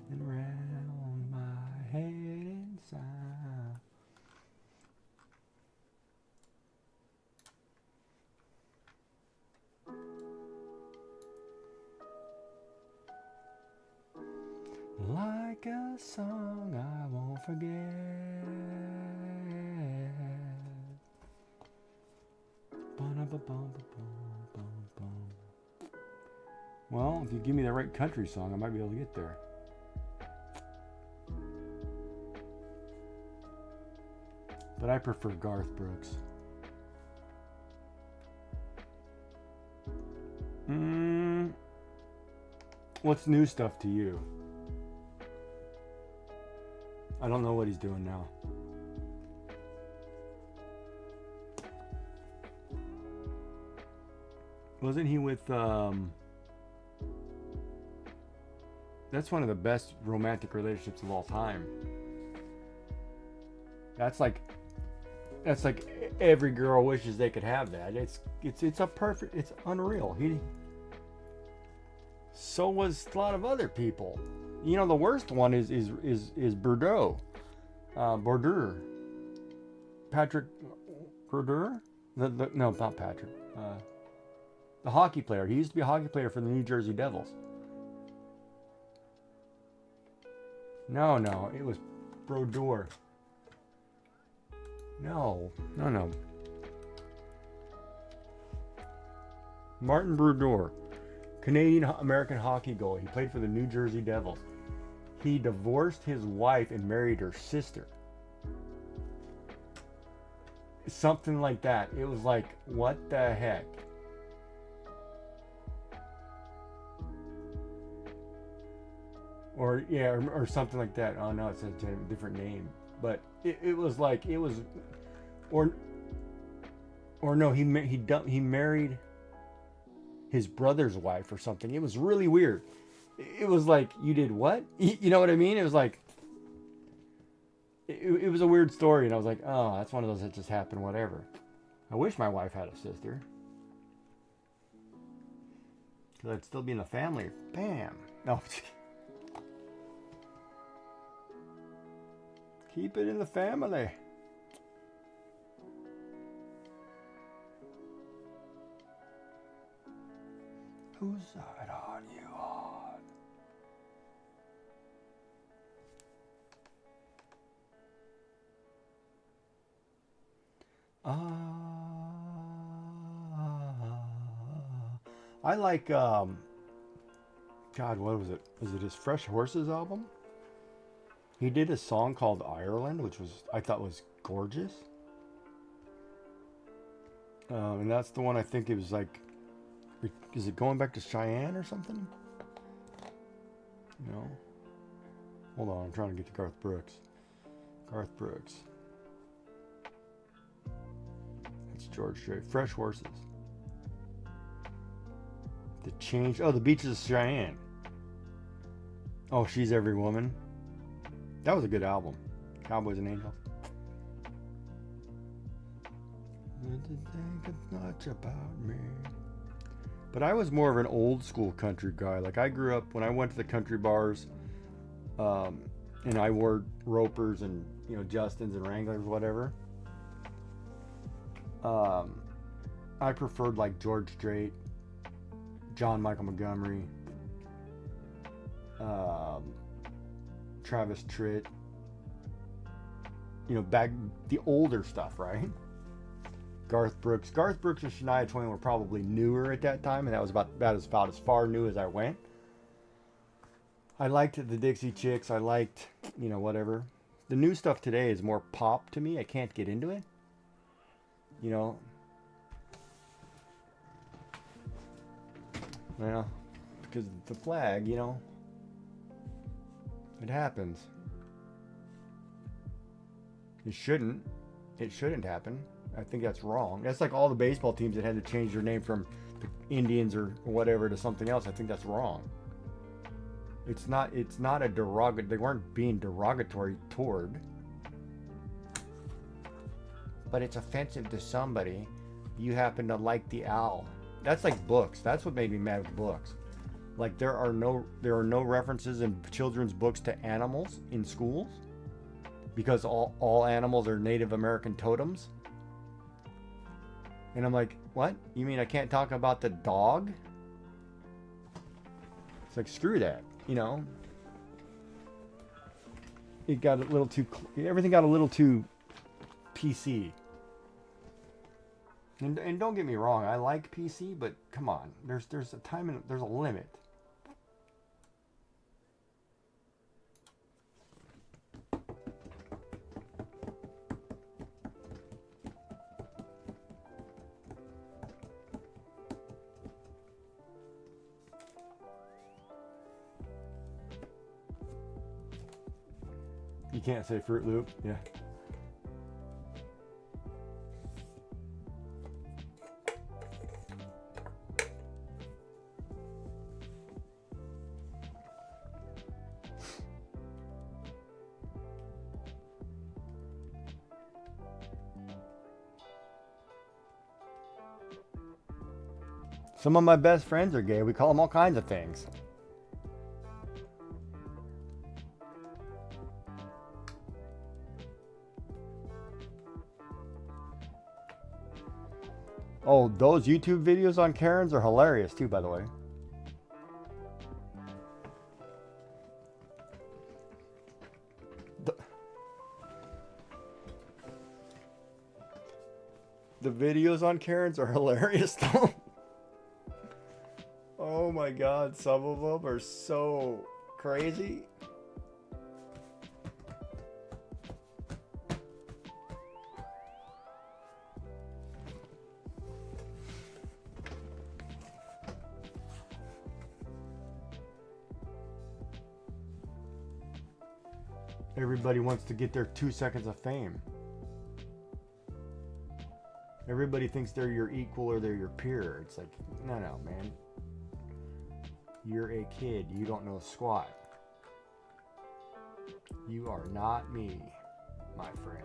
and round my head inside. Like a song I won't forget. Well, if you give me the right country song, I might be able to get there. But I prefer Garth Brooks. What's new stuff to you? I don't know what he's doing now. Wasn't he with that's one of the best romantic relationships of all time. That's like every girl wishes they could have that. It's a perfect, it's unreal. So was a lot of other people. You know, the worst one is Bordeaux. Patrick Brodeur? No, not Patrick. The hockey player. He used to be a hockey player for the New Jersey Devils. No, it was Brodeur. No. Martin Brodeur, Canadian-American hockey goalie. He played for the New Jersey Devils. He divorced his wife and married her sister. Something like that. It was like, what the heck? Or something like that. Oh no, it's a different name. But it was like, it was, or no, he married his brother's wife or something. It was really weird. It was like, you did what? You know what I mean? It was like, it was a weird story, and I was like, oh, that's one of those that just happened, whatever. I wish my wife had a sister. Because I'd still be in the family. Bam. No. Keep it in the family. Whose side are you on? I like, God, what was it? Was it his Fresh Horses album? He did a song called Ireland, which I thought was gorgeous. And that's the one I think it was like, is it going back to Cheyenne or something? No. Hold on, I'm trying to get to Garth Brooks. Garth Brooks. That's George Strait. Fresh Horses. The Change. Oh, The Beaches of Cheyenne. Oh, She's Every Woman. That was a good album. Cowboys and Angels. Think much about me. But I was more of an old school country guy. Like I grew up when I went to the country bars, and I wore Ropers and Justins and Wranglers, whatever. I preferred like George Strait, John Michael Montgomery, Travis Tritt. Back the older stuff, right? Garth Brooks and Shania Twain were probably newer at that time, and that was about as far new as I went. I liked the Dixie Chicks. I liked, whatever. The new stuff today is more pop to me. I can't get into it. Well, because the flag, it happens. It shouldn't happen. I think that's wrong. That's like all the baseball teams that had to change their name from the Indians or whatever to something else. I think that's wrong. It's not a derogatory. They weren't being derogatory toward. But it's offensive to somebody. You happen to like the owl. That's like books. That's what made me mad with books. Like there are no references in children's books to animals in schools because all animals are Native American totems. And I'm like, what? You mean I can't talk about the dog? It's like, screw that, It got a little too, everything got a little too PC. And don't get me wrong, I like PC, but come on, there's a time and there's a limit. You can't say Fruit Loop, yeah. Some of my best friends are gay. We call them all kinds of things. Oh, those YouTube videos on Karens are hilarious too, by the way. The videos on Karens are hilarious though. Oh my god, some of them are so crazy. Everybody wants to get their 2 seconds of fame. Everybody thinks they're your equal or they're your peer. It's like, no, man. You're a kid. You don't know squat. You are not me, my friend.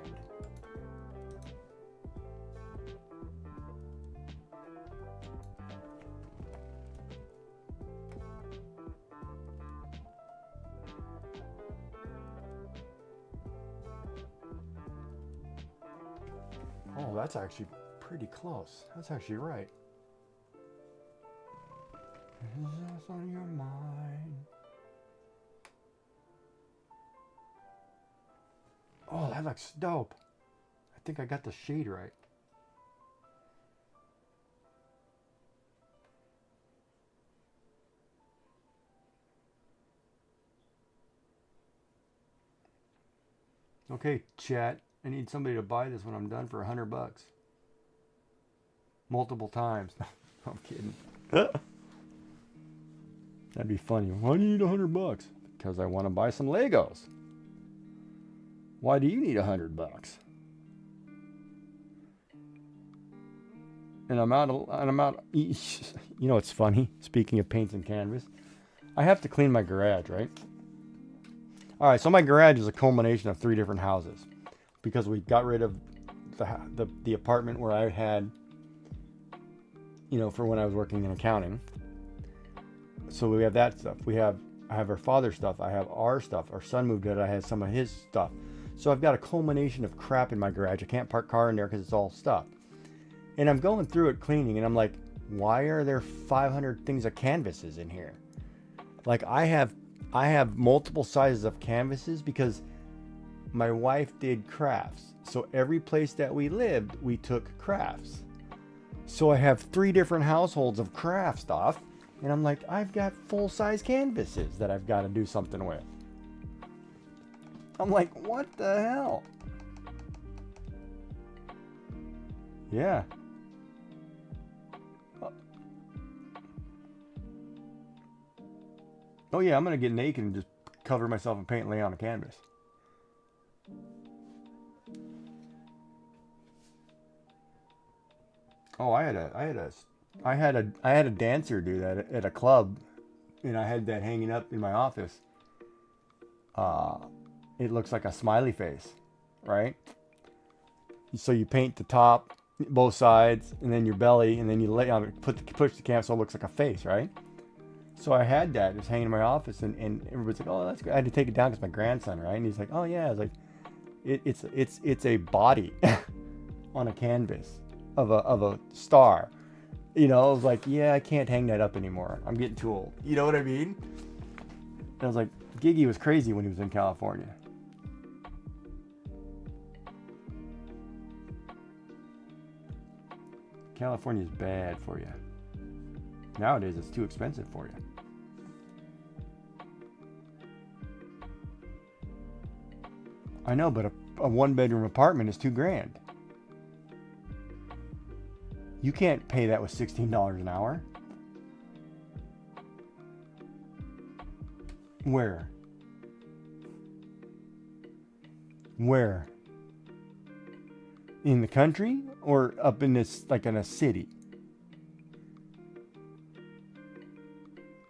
Oh, that's actually pretty close. That's actually right. What's on your mind? Oh, that looks dope. I think I got the shade right. Okay, chat. I need somebody to buy this when I'm done for $100. Multiple times. I'm kidding. That'd be funny. Why do you need $100? Because I want to buy some Legos. Why do you need $100? And I'm out. You know, it's funny. Speaking of paints and canvas, I have to clean my garage, right? All right, so my garage is a culmination of 3 different houses because we got rid of the apartment where I had, you know, for when I was working in accounting. So we have that stuff. I have our father's stuff. I have our stuff. Our son moved in. I had some of his stuff. So I've got a culmination of crap in my garage. I can't park car in there because it's all stuff. And I'm going through it cleaning, and I'm like, why are there 500 things of canvases in here? Like I have multiple sizes of canvases because my wife did crafts. So every place that we lived, we took crafts. So I have 3 different households of craft stuff. And I'm like, I've got full-size canvases that I've got to do something with. I'm like, what the hell? Yeah. Oh yeah, I'm going to get naked and just cover myself in paint and lay on a canvas. Oh, I had a dancer do that at a club, and I had that hanging up in my office. It looks like a smiley face, right? So you paint the top, both sides, and then your belly, and then you lay on it, push the canvas so it looks like a face, right? So I had that just hanging in my office, and everybody's like, "Oh, that's good." I had to take it down because my grandson, right? And he's like, "Oh yeah," I was like, "It's a body on a canvas of a star." You know, I was like, "Yeah, I can't hang that up anymore. I'm getting too old." You know what I mean? And I was like, Giggy was crazy when he was in California. California's bad for you. Nowadays, it's too expensive for you. I know, but a 1-bedroom apartment is $2,000. You can't pay that with $16 an hour. Where? Where? In the country or up in this, like in a city?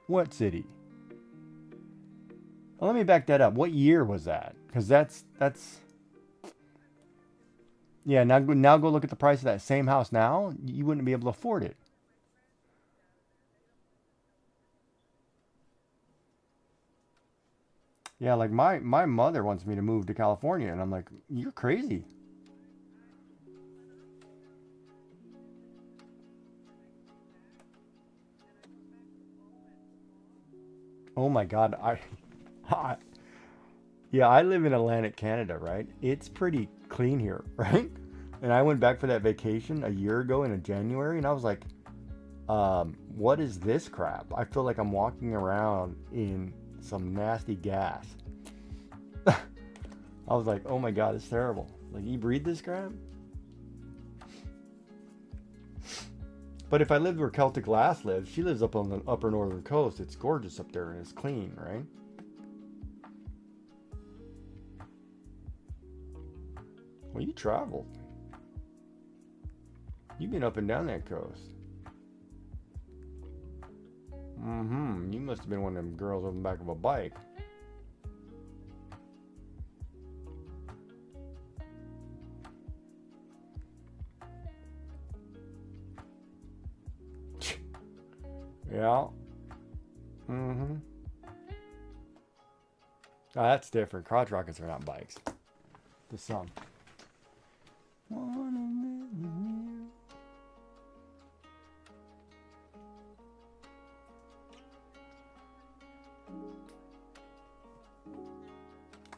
What city? Well, let me back that up. What year was that? Because that's yeah. Now go look at the price of that same house now. You wouldn't be able to afford it. Yeah, like my mother wants me to move to California, and I'm like, you're crazy. Oh my God, I yeah, I live in Atlantic Canada, right? It's pretty clean here, right? And I went back for that vacation a year ago in January, and I was like, what is this crap? I feel like I'm walking around in some nasty gas. I was like, oh my God, it's terrible. Like, you breathe this crap? But if I lived where Celtic Lass lives, she lives up on the upper northern coast. It's gorgeous up there and it's clean, right? Well, you traveled. You've been up and down that coast. Mm-hmm. You must have been one of them girls on the back of a bike. Yeah. Mm-hmm. Oh, that's different. Crotch rockets are not bikes. To some.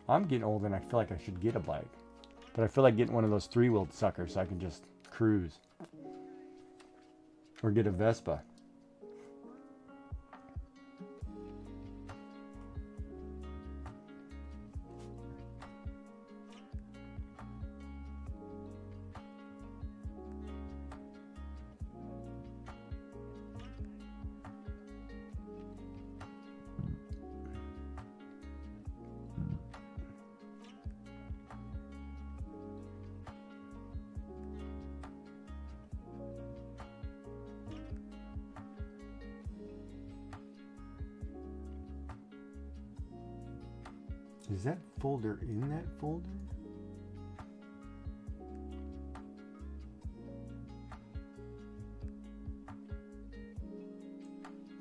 I'm getting old and I feel like I should get a bike. But I feel like getting one of those three-wheeled suckers so I can just cruise. Or get a Vespa. Is that folder in that folder?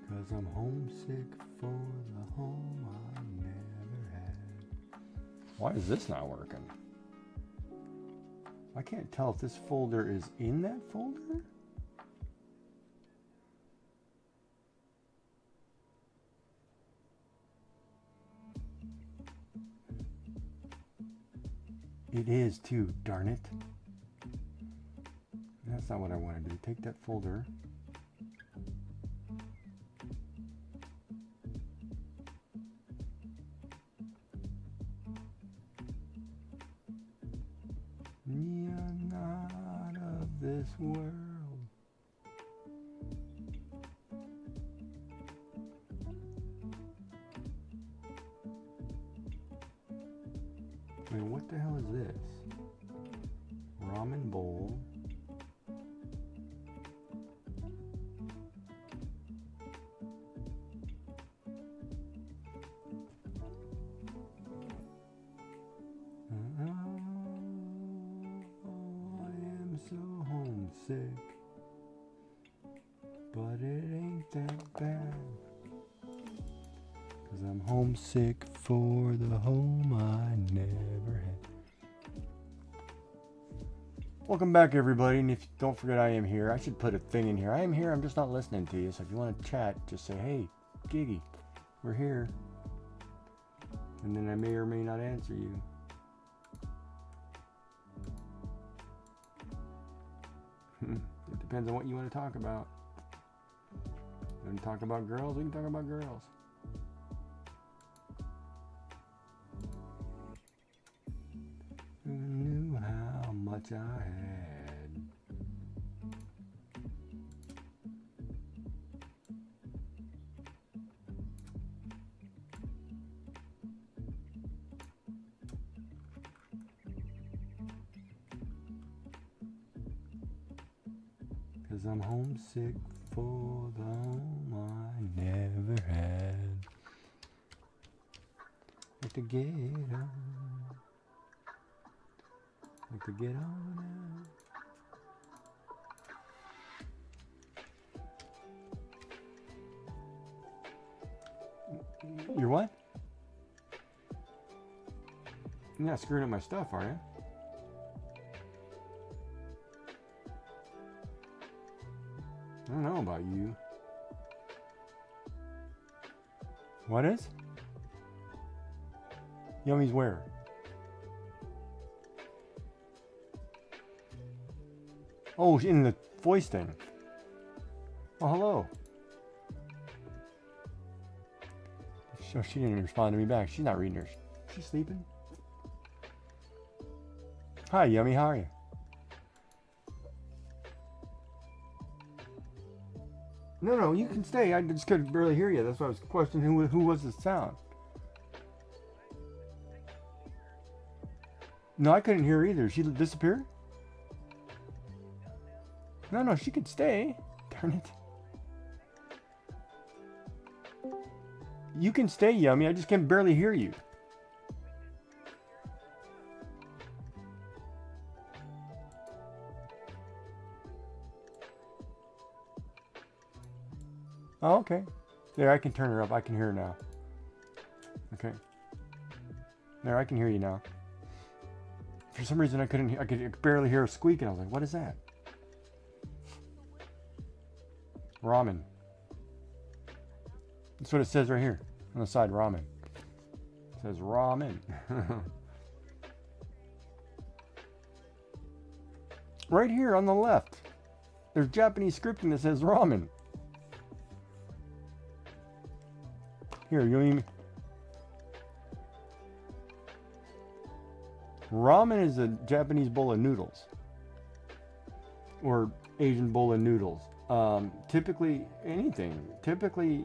Cause I'm homesick for the home I never had. Why is this not working? I can't tell if this folder is in that folder. It is too, darn it. That's not what I want to do. Take that folder. You're not of this world. Wait, what the hell is this? Ramen bowl. So homesick, but it ain't that bad, 'cause I'm homesick for the home I never had. Welcome back, everybody, and if you don't forget, I am here. I should put a thing in here. I am here, I'm just not listening to you, so if you want to chat, just say, hey, Giggy, we're here, and then I may or may not answer you. It depends on what you want to talk about. You want to talk about girls? We can talk about girls. Who knew how much I had? Cause I'm homesick for the home I never had. Like to get on. Like to get on now. You're what? You're not screwing up my stuff, are you? I don't know about you. What is? Yummy's where? Oh, in the voice thing. Oh, hello. So she didn't respond to me back. She's not reading her. She's sleeping. Hi, Yummy. How are you? No, you can stay. I just couldn't barely hear you. That's why I was questioning who was the sound. No, I couldn't hear her either. She disappeared? No, she could stay. Darn it. You can stay, Yummy. I just can barely hear you. Oh, okay. There, I can turn her up. I can hear her now. Okay. There, I can hear you now. For some reason, I could barely hear her squeak, and I was like, what is that? Ramen. That's what it says right here on the side, ramen. It says ramen. Right here on the left, there's Japanese scripting that says ramen. Here, you mean ramen is a Japanese bowl of noodles, or Asian bowl of noodles. Typically anything. Typically,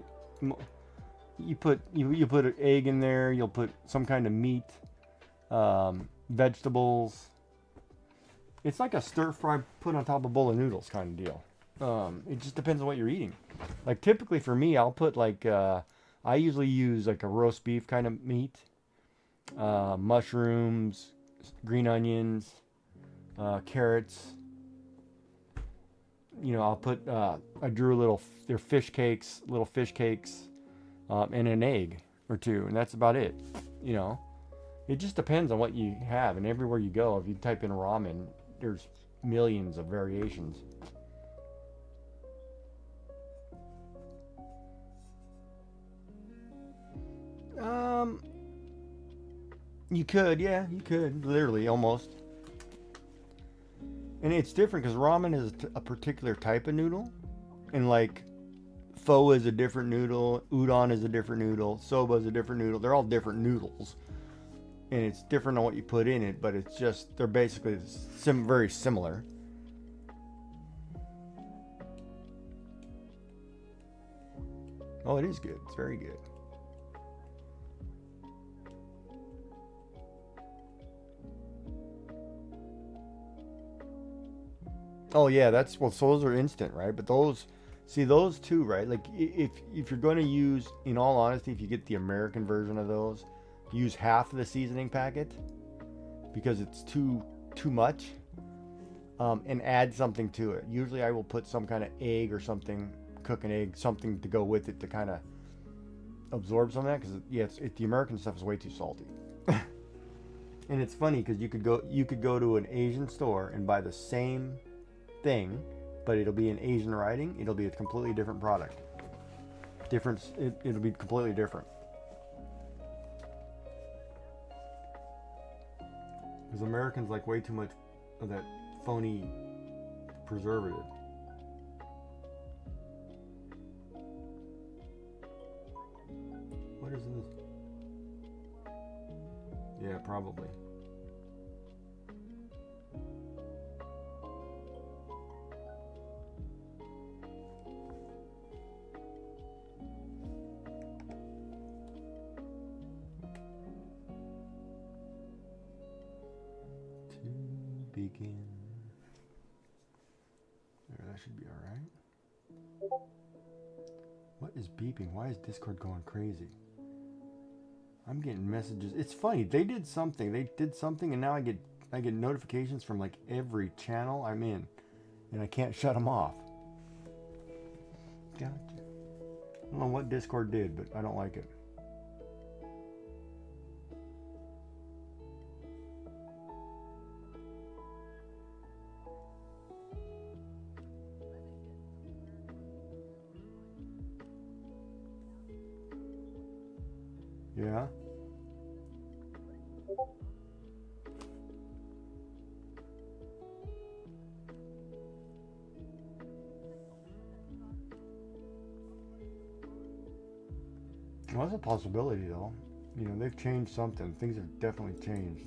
you put an egg in there. You'll put some kind of meat, vegetables. It's like a stir fry put on top of a bowl of noodles kind of deal. It just depends on what you're eating. Like typically for me, I'll put like I usually use like a roast beef kind of meat, mushrooms, green onions, carrots. You know, I'll put I drew they're fish cakes, little fish cakes, and an egg or two, and that's about it. You know, it just depends on what you have, and everywhere you go, if you type in ramen, there's millions of variations. You could, yeah, you could, literally, almost. And it's different because ramen is a particular type of noodle, and like pho is a different noodle, udon is a different noodle, soba is a different noodle. They're all different noodles, and it's different on what you put in it, but it's just they're basically very similar. Oh, it is good. It's very good. Oh yeah, so those are instant, right? But those two, right? Like if you're going to use, in all honesty, if you get the American version of those, use half of the seasoning packet because it's too much, and add something to it. Usually I will put some kind of egg or something, cook an egg, something to go with it to kind of absorb some of that, because yeah, the American stuff is way too salty. And it's funny because you could go to an Asian store and buy the same thing, but it'll be in Asian writing. It'll be a completely different product. It'll be completely different. Because Americans like way too much of that phony preservative. What is this? Yeah, probably. Begin. There, that should be all right. What is beeping? Why is Discord going crazy? I'm getting messages. It's funny. They did something, and now I get notifications from like every channel I'm in, and I can't shut them off. Gotcha. I don't know what Discord did, but I don't like it. Yeah. Well, that's a possibility, though. You know, they've changed something. Things have definitely changed.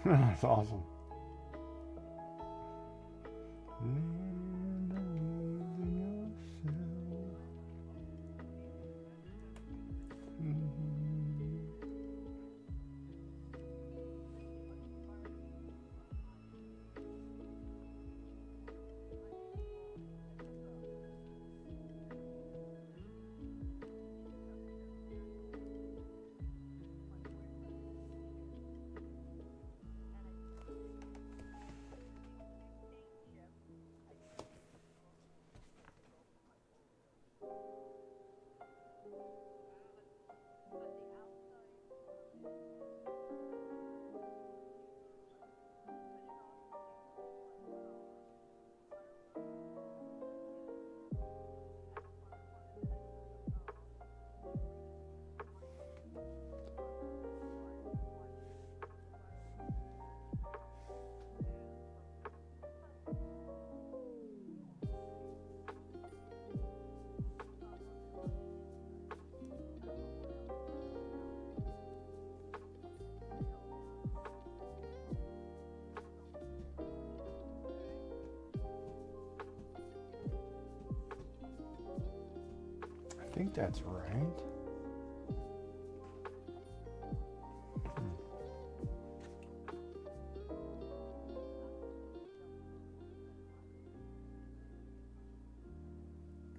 That's awesome. I think that's right.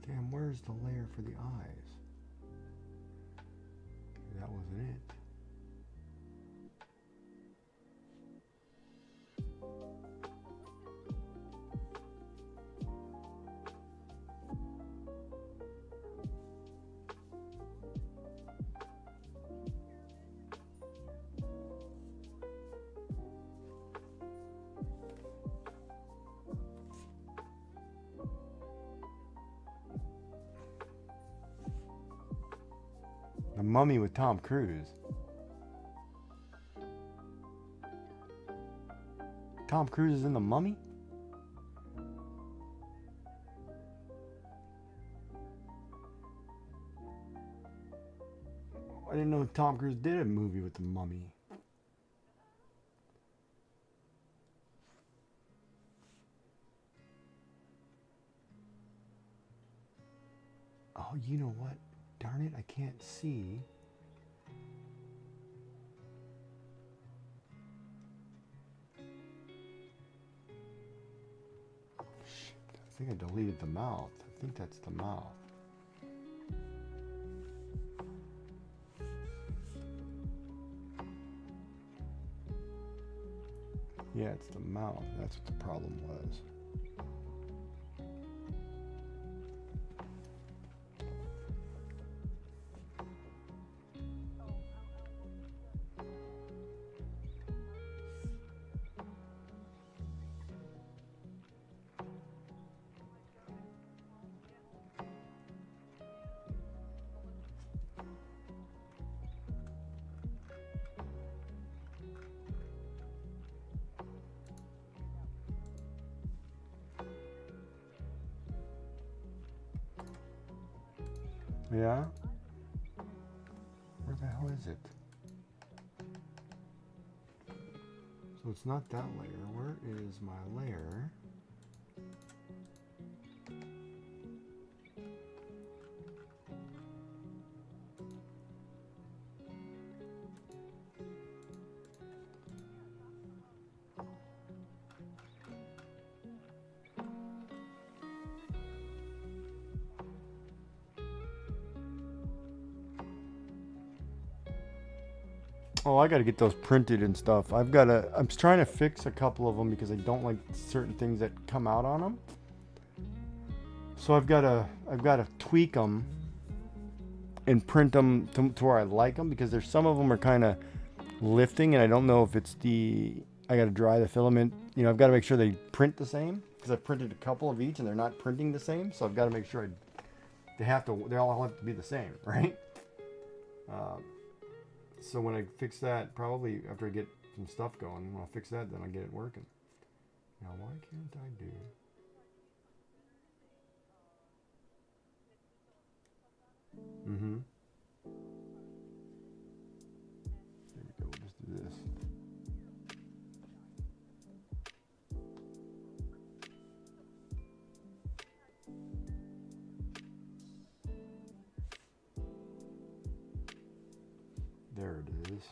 Damn, where's the layer for the eyes? That wasn't it. The Mummy with Tom Cruise. Tom Cruise is in The Mummy? I didn't know Tom Cruise did a movie with The Mummy. Oh, you know what? Darn it, I can't see. Shit, I think I deleted the mouth. I think that's the mouth. Yeah, it's the mouth. That's what the problem was. Yeah? Where the hell is it? So it's not that layer. Where is my layer? Oh, I got to get those printed and stuff. I'm trying to fix a couple of them because I don't like certain things that come out on them. So I've got to tweak them and print them to where I like them, because there's some of them are kind of lifting, and I don't know if it's I got to dry the filament. I've got to make sure they print the same, because I've printed a couple of each and they're not printing the same. So I've got to make sure they all have to be the same, right? So when I fix that, probably after I get some stuff going, when I fix that, then I'll get it working. Now, why can't I do? Mm-hmm. There we go. We'll just do this. There it is.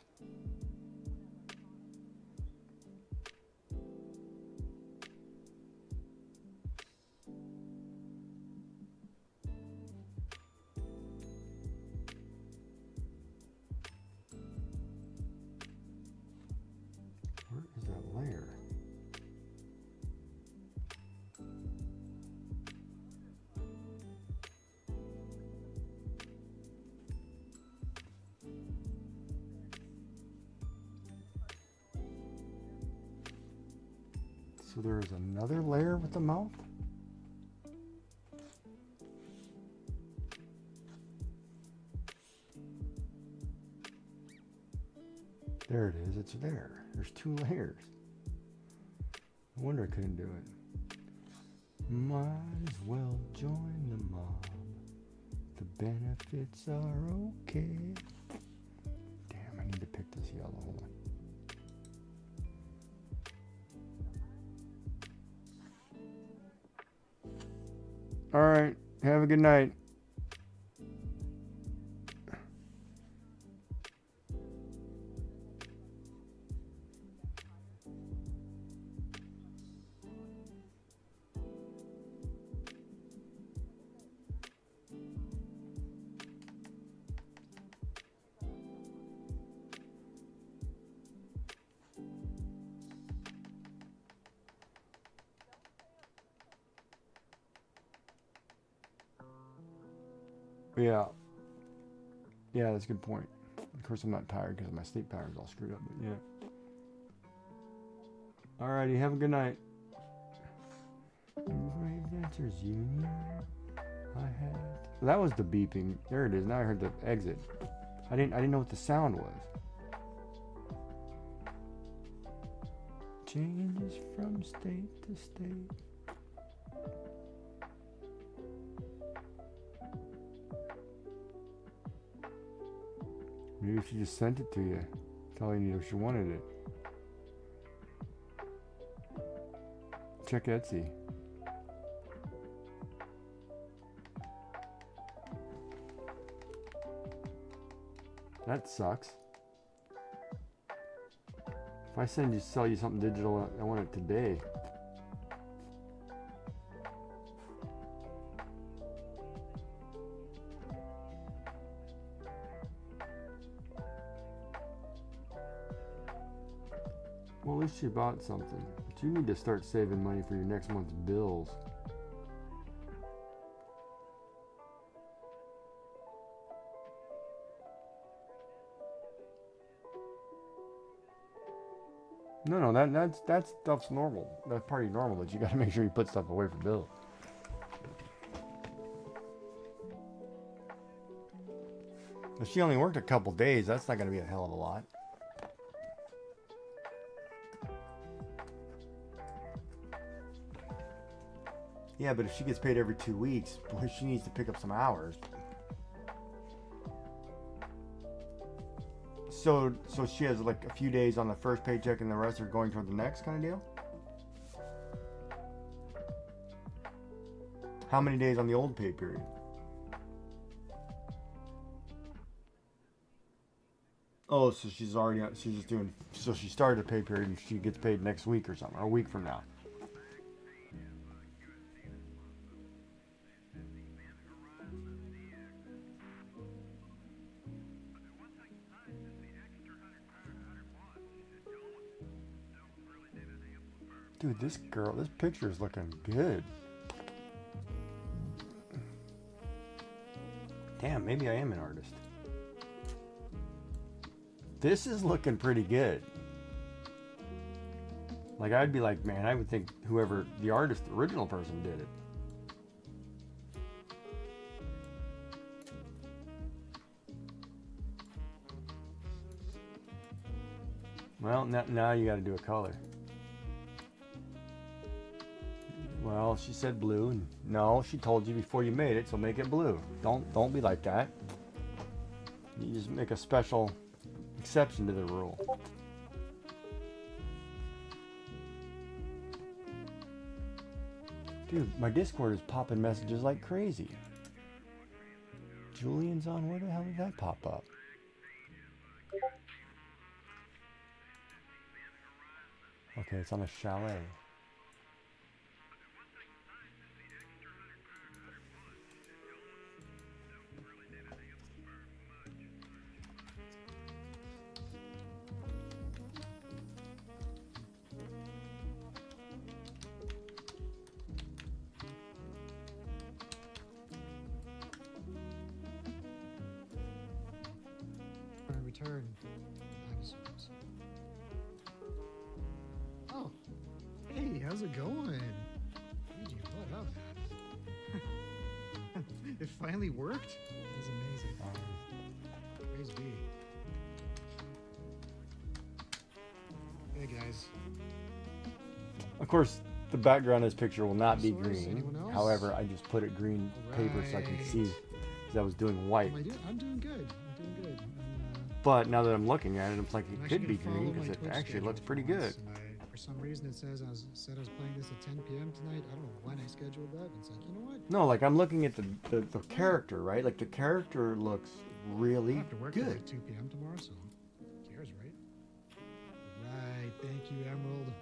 Where is that layer? So there is another layer with the mouth? There it is. It's there. There's 2 layers. No wonder I couldn't do it. Might as well join the mob. The benefits are okay. Damn, I need to pick this yellow. Hold on. All right. Have a good night. Yeah. Yeah, that's a good point. Of course, I'm not tired because my sleep pattern's all screwed up, but yeah. Alrighty, have a good night. Brave Dancers Union. That was the beeping. There it is. Now I heard the exit. I didn't know what the sound was. Changes from state to state. Maybe she just sent it to you, telling you if she wanted it. Check Etsy. That sucks. If I sell you something digital, I want it today. Well, at least she bought something. But you need to start saving money for your next month's bills. No, that stuff's normal. That's pretty normal, that you got to make sure you put stuff away for bills. If she only worked a couple days, that's not going to be a hell of a lot. Yeah, but if she gets paid every 2 weeks, boy, she needs to pick up some hours. So she has like a few days on the first paycheck and the rest are going toward the next kind of deal? How many days on the old pay period? Oh, so she's just doing, so she started a pay period and she gets paid next week or something, or a week from now. Dude, this picture is looking good. Damn, maybe I am an artist. This is looking pretty good. Like, I'd be like, man, I would think whoever the artist, the original person did it. Well, now you got to do a color. Well, she said blue, and no, she told you before you made it, so make it blue. Don't be like that. You just make a special exception to the rule. Dude, my Discord is popping messages like crazy. Julian's on. Where the hell did that pop up? Okay, it's on a chalet. Return dinosaurs. Oh, hey, how's it going? Hey, what up, man? It finally worked? That's amazing. Praise be. Hey, guys. Of course, the background of this picture will not be Dinosaurs? green. Anyone else? However, I just put it green paper so I can see, because I was doing white. I'm doing good. I'm doing good. But now that I'm looking at it, I'm like, I'm it could be actually gonna green follow because my it Twitch actually schedule looks pretty for good. once, and for some reason it says I was playing this at 10 p.m. tonight. I don't know when I scheduled that. It's like, you know what? No, like I'm looking at the character, right? Like the character looks I really have to work till good. like 2 p.m. tomorrow, so who cares, right? Right. Thank you, Emerald.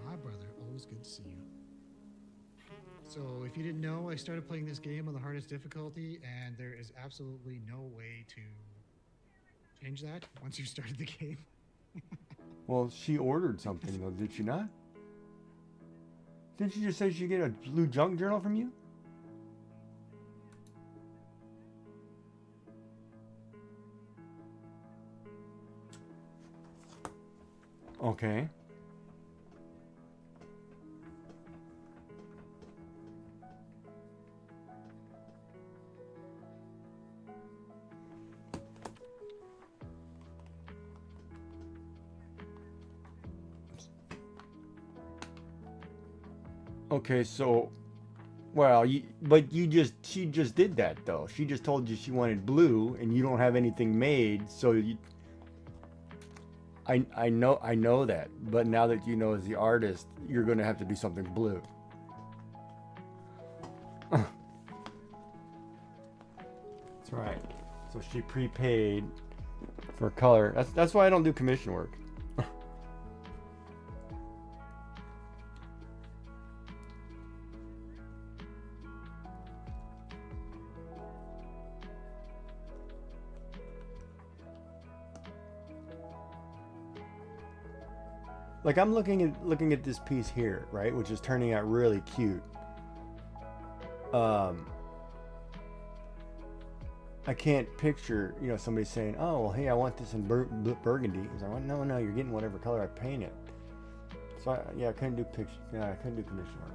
My brother, always good to see you. So, if you didn't know, I started playing this game on the hardest difficulty, and there is absolutely no way to change that once you started the game. Well, she ordered something though, did she not? Didn't she just say she'd get a blue junk journal from you? Okay. Okay, so, well, she just did that though. She just told you she wanted blue, and you don't have anything made, so you. I know that, but now that you know as the artist, you're going to have to do something blue. That's right. So she prepaid for color. That's why I don't do commission work. Like I'm looking at this piece here, right, which is turning out really cute. I can't picture, somebody saying, "Oh, well, hey, I want this in burgundy." Because I went, "No, you're getting whatever color I paint it." So I couldn't do picture. Yeah, I couldn't do commission work.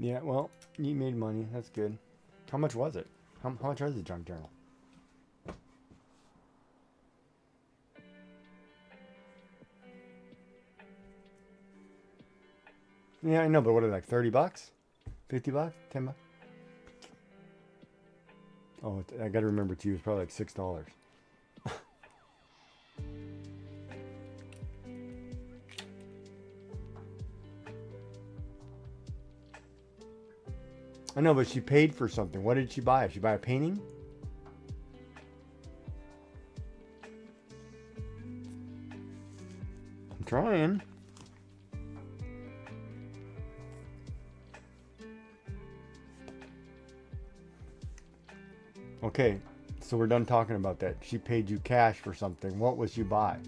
Yeah, well, you made money. That's good. How much was it? How much was the junk journal? Yeah, I know, but what are they, like $30? $50? $10? Oh, I got to remember too. It's probably like $6. I know, but she paid for something. What did she buy? Did she buy a painting? I'm trying. Okay, so we're done talking about that. She paid you cash for something. What was you buy?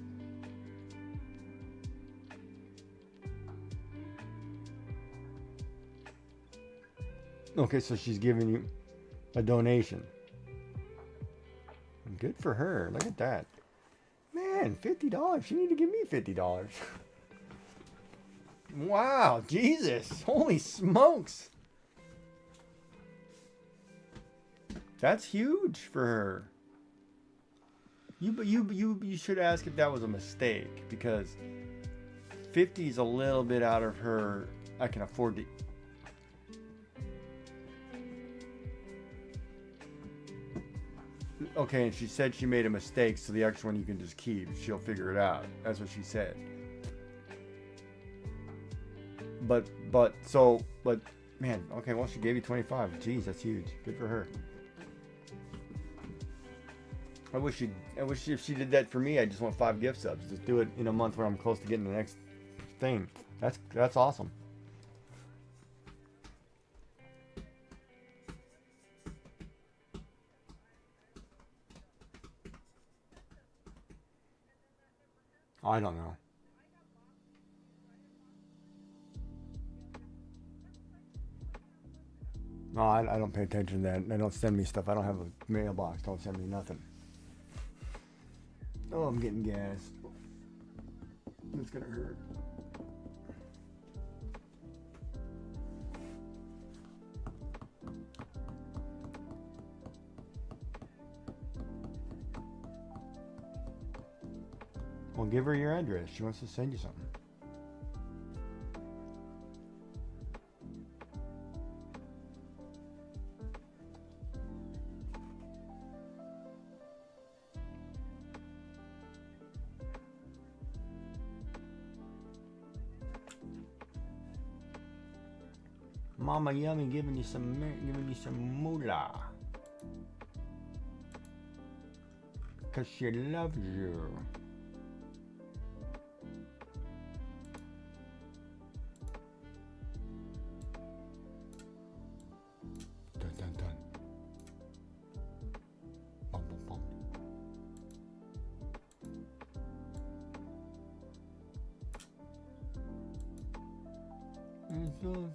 Okay, so she's giving you a donation. Good for her. Look at that. Man, $50. You need to give me $50. Wow, Jesus. Holy smokes. That's huge for her. You should ask if that was a mistake, because 50 is a little bit out of her. I can afford to. Okay, and she said she made a mistake, so the extra one you can just keep. She'll figure it out. That's what she said. But man, okay, well, she gave you 25. Jeez, that's huge. Good for her. I wish if she did that for me, I just want 5 gift subs. Just do it in a month where I'm close to getting the next thing. That's awesome. I don't know. No, I don't pay attention to that. They don't send me stuff. I don't have a mailbox. Don't send me nothing. Oh, I'm getting gas. It's gonna hurt. Well, give her your address. She wants to send you something. Mama Yummy giving you some moolah. 'Cause she loves you. Dun dun dun. Bum bum bum. It's so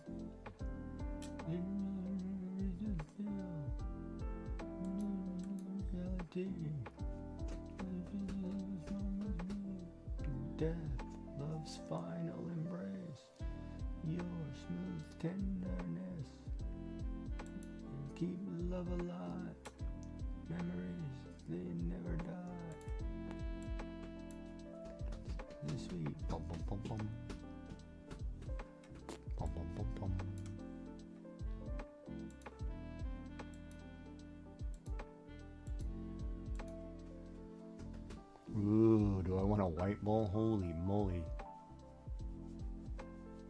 death, love's final embrace, your smooth tenderness, keep love alive, memories, they never die, the sweet bum bum bum bum, bum bum bum bum. Ooh, do I want a white ball? Holy moly.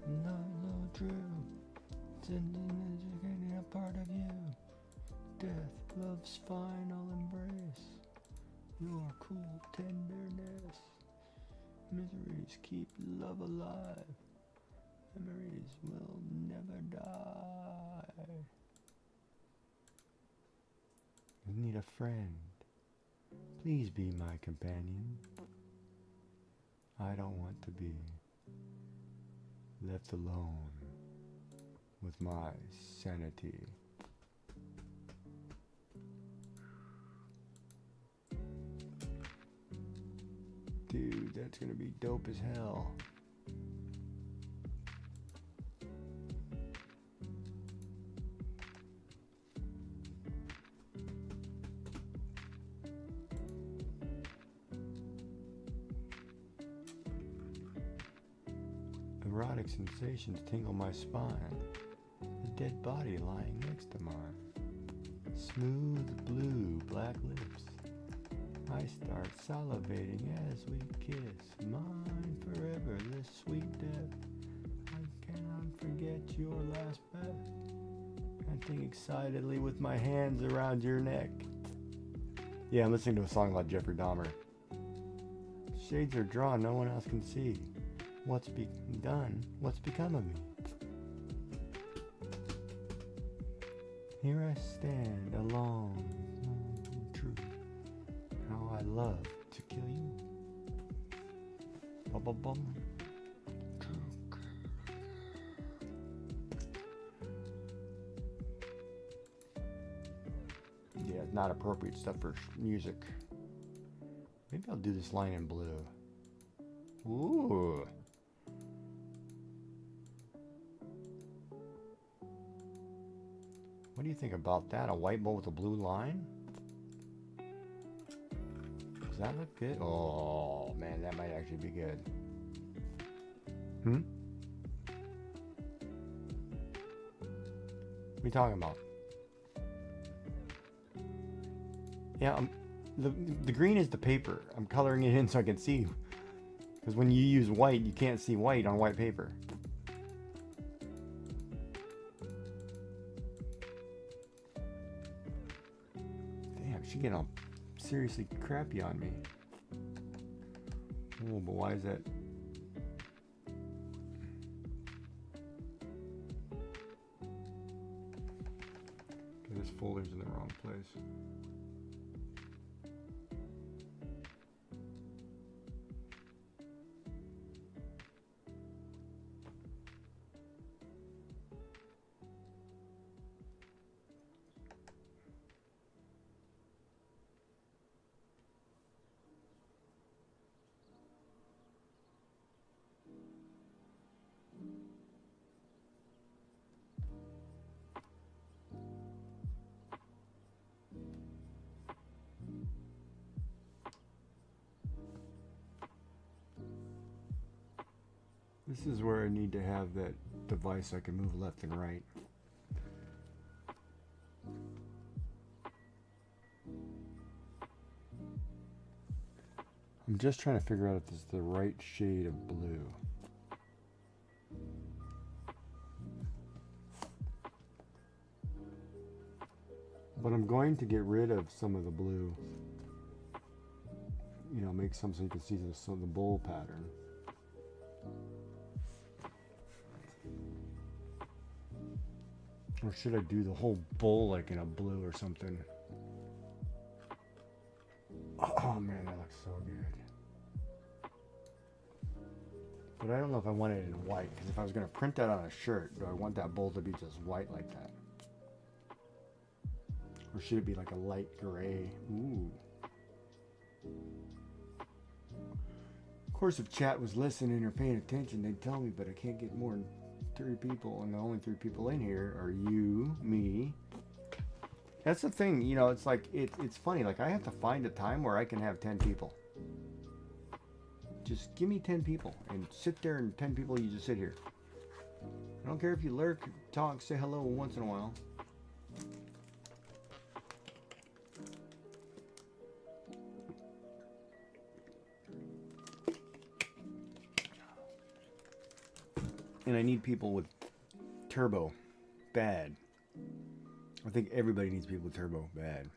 Not so true. Sending a part of you. Death, love's final embrace. Your cool tenderness. Miseries keep love alive. Memories will never die. You need a friend. Please be my companion. I don't want to be left alone with my sanity. Dude, that's gonna be dope as hell. Erotic sensations tingle my spine. A dead body lying next to mine. Smooth blue I start salivating as we kiss. Mine forever, this sweet death. I cannot forget your last breath. Panting excitedly with my hands around your neck. Yeah, I'm listening to a song about Jeffrey Dahmer. Shades are drawn, no one else can see. What's done? What's become of me? Here I stand alone, true. How I love to kill you. Bum, bum, bum. Yeah, it's not appropriate stuff for music. Maybe I'll do this line in blue. Ooh. What do you think about that? A white bowl with a blue line? Does that look good? Oh, man, that might actually be good. What are you talking about? Yeah, the green is the paper. I'm coloring it in so I can see. Because when you use white, you can't see white on white paper. Damn, she's getting all seriously crappy on me. Oh, but why is that? Okay, this folder's in the wrong place. This is where I need to have that device I can move left and right. I'm just trying to figure out if this is the right shade of blue. But I'm going to get rid of some of the blue. You know, make some so you can see the bowl pattern. Or should I do the whole bowl like in a blue or something? Oh man, that looks so good. But I don't know if I want it in white, because if I was going to print that on a shirt, do I want that bowl to be just white like that? Or should it be like a light gray? Ooh. Of course, if chat was listening or paying attention, they'd tell me, but I can't get more than 3 people, and the only 3 people in here are you, me. That's the thing, you know, it's like, it's funny, like I have to find a time where I can have 10 people. Just give me 10 people, and sit there and 10 people, you just sit here. I don't care if you lurk, talk, say hello once in a while. And I need people with turbo, bad. I think everybody needs people with turbo, bad.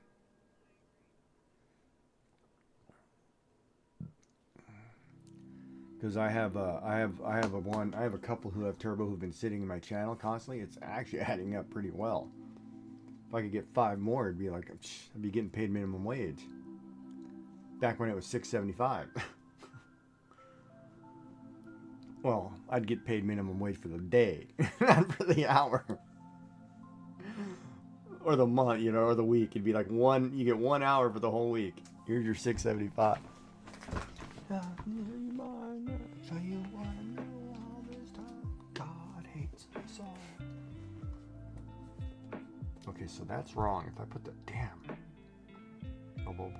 Because I have a couple who have turbo who've been sitting in my channel constantly. It's actually adding up pretty well. If I could get 5 more, it'd be like I'd be getting paid minimum wage. Back when it was $6.75. Well, I'd get paid minimum wage for the day, not for the hour. Or the month, you know, or the week. It'd be like you get 1 hour for the whole week. Here's your $6.75. So you wanna know all this time God hates us all. Okay, so that's wrong. If I put the damn. Oh, well.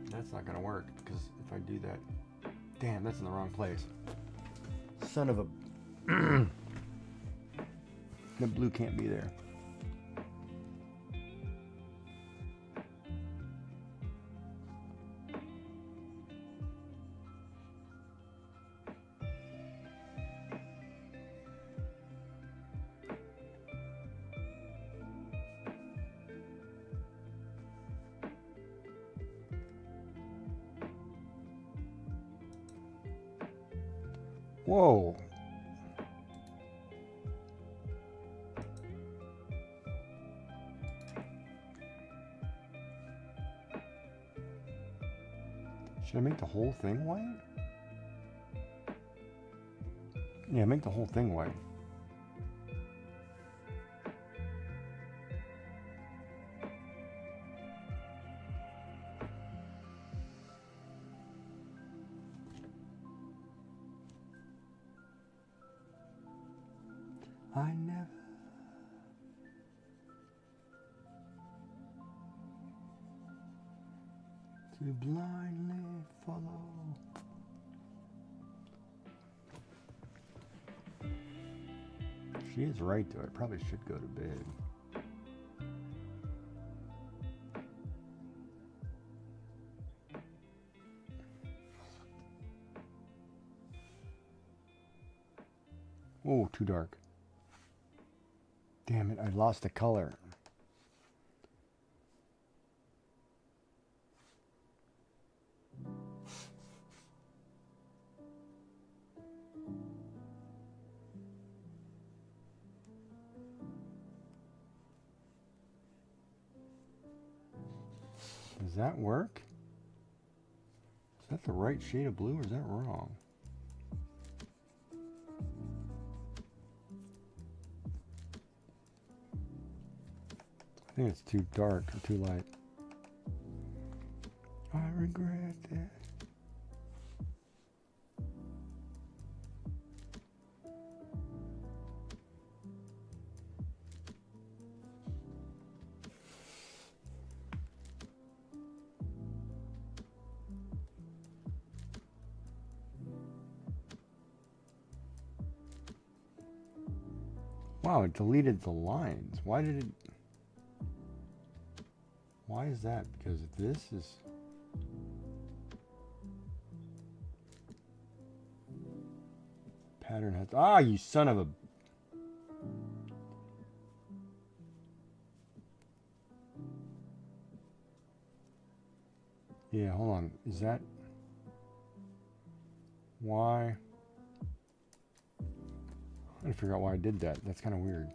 That's not gonna work because if I do that, damn, that's in the wrong place. son of a... The blue can't be there. Whoa. Should I make the whole thing white? Yeah, make the whole thing white. I never to blindly follow. She is right though. I probably should go to bed. Oh, too dark. Damn it, I lost the color. Does that work? Is that the right shade of blue or is that wrong? I think it's too dark or too light. I regret that. Wow, it deleted the lines. Why did it? Why is that? Because this is... Pattern has... Ah, you son of a... Yeah, hold on. Is that... Why? I'm trying to figure out why I did that. That's kind of weird.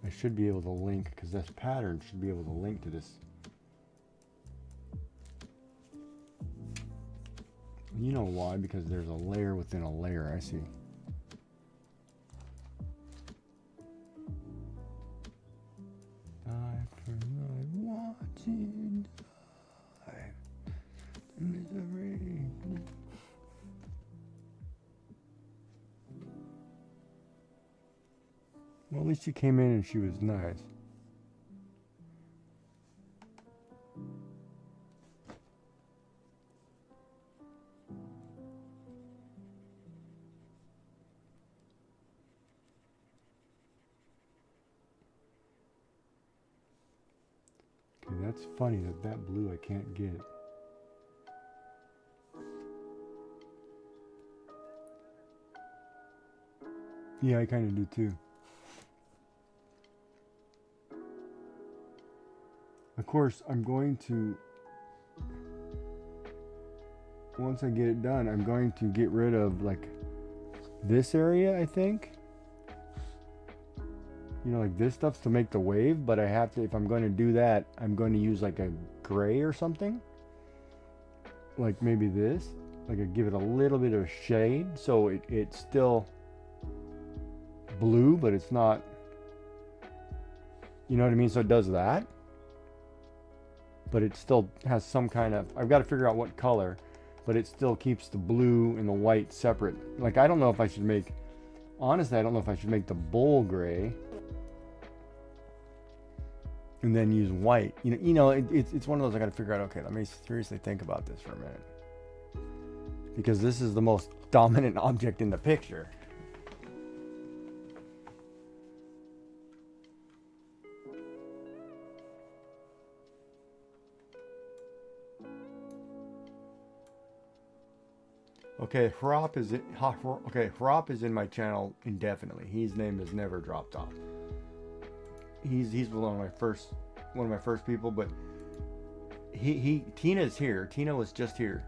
I should be able to link, because this pattern should be able to link to this. You know why? Because there's a layer within a layer. I see. Die for life, watching die. Misery. Well, at least she came in and she was nice. Okay, that's funny that blue I can't get. Yeah, I kind of do too. Of course, I'm going to, once I get it done, I'm going to get rid of like this area, I think. You know, like this stuff's to make the wave, but I have to, if I'm going to do that, I'm going to use like a gray or something. Like maybe this, like I give it a little bit of shade so it's still blue, but it's not, you know what I mean? So it does that. But it still has some kind of, I've got to figure out what color, but it still keeps the blue and the white separate. Like, I don't know if I should make, honestly, I don't know if I should make the bull gray and then use white. It's one of those I got to figure out, okay, let me seriously think about this for a minute. because this is the most dominant object in the picture. Okay, Hrop is in my channel indefinitely. His name has never dropped off. He's one of my first people, but Tina's here. Tina was just here.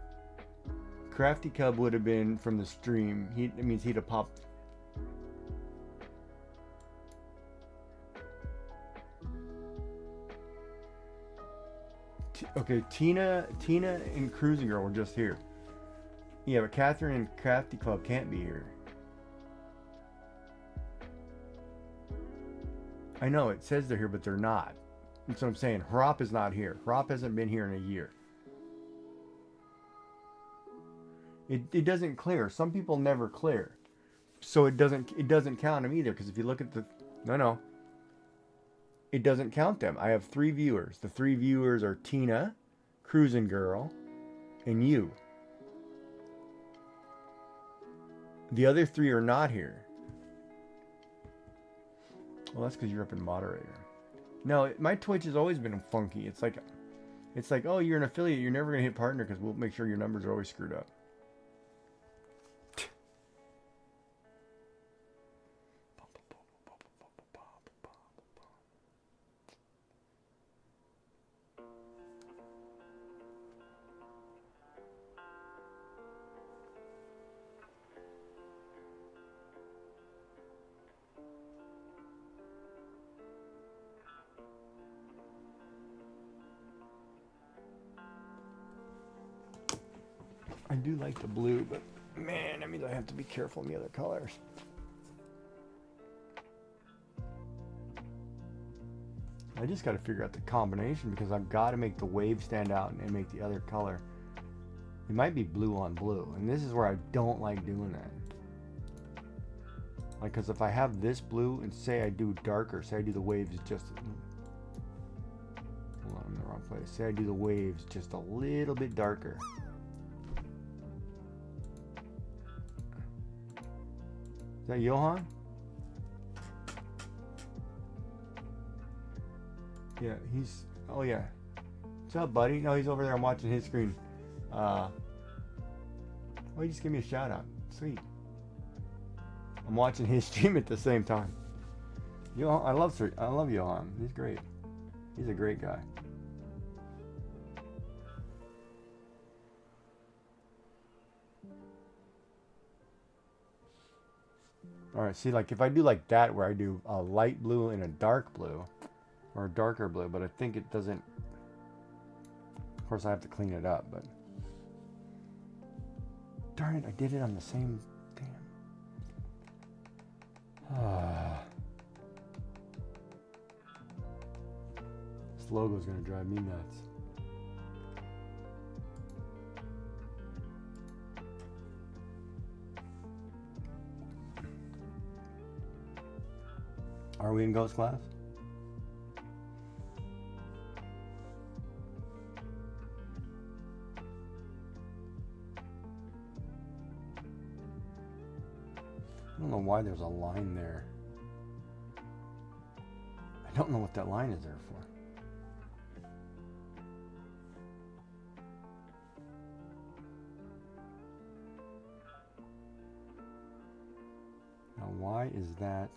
Crafty Cub would have been from the stream. It means he'd have popped. Okay, Tina and Cruising Girl were just here. Yeah, but Catherine and Crafty Club can't be here. I know, it says they're here, but they're not. That's what I'm saying. Hrop is not here. Hrop hasn't been here in a year. It doesn't clear. Some people never clear. So it doesn't count them either, because if you look at the... No. It doesn't count them. I have 3 viewers. The 3 viewers are Tina, Cruising Girl, and you. The other 3 are not here. Well, that's because you're up in moderator. No, my Twitch has always been funky. It's like, oh, you're an affiliate. You're never going to hit partner because we'll make sure your numbers are always screwed up. I do like the blue, but man, that means I have to be careful in the other colors. I just got to figure out the combination because I've got to make the wave stand out and make the other color. It might be blue on blue, and this is where I don't like doing that. Like, because if I have this blue and say I do darker, say I do the waves just... Hold on, I'm in the wrong place. Say I do the waves just a little bit darker. Is that Johan? Yeah, he's... Oh, yeah. What's up, buddy? No, he's over there. I'm watching his screen. Oh, he just gave me a shout out. Sweet. I'm watching his stream at the same time. Johan, I love Johan. He's great. He's a great guy. All right, see, like if I do like that, where I do a light blue and a dark blue, or a darker blue, but I think it doesn't. Of course, I have to clean it up, but darn it, I did it on the same. Damn. This logo is gonna drive me nuts. Are we in Ghost class? I don't know why there's a line there. I don't know what that line is there for. Now, why is that?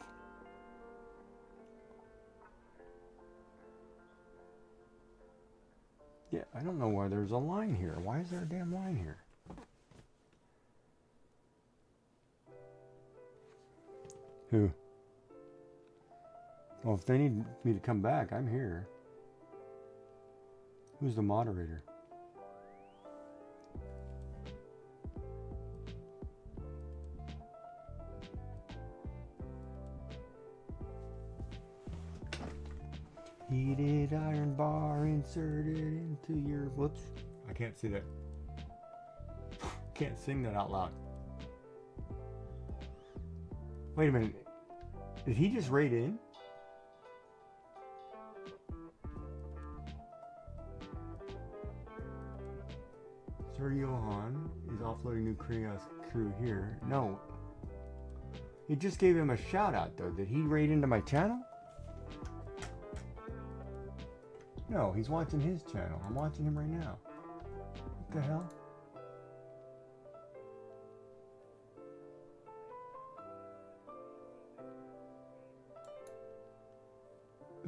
Yeah, I don't know why there's a line here. Why is there a damn line here? Who? Well, if they need me to come back, I'm here. Who's the moderator? Heated iron bar inserted into your... Whoops. I can't see that. Can't sing that out loud. Wait a minute. Did he just raid in? Sir Johan is offloading new Krios crew here. No. He just gave him a shout out though. Did he raid into my channel? No, he's watching his channel. I'm watching him right now. What the hell?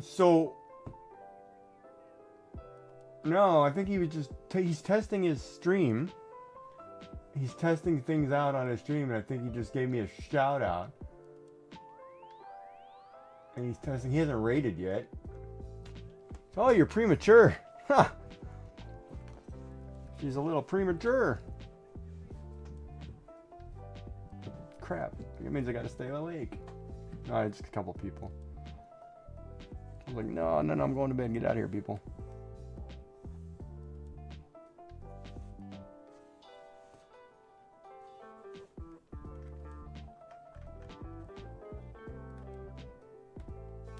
So, no, I think he was just, he's testing his stream. He's testing things out on his stream, and I think he just gave me a shout out. And he's testing, he hasn't rated yet. Oh, you're premature. Huh. She's a little premature. Crap, it means I gotta stay awake. No, just a couple people. I was like, no, I'm going to bed. Get out of here, people.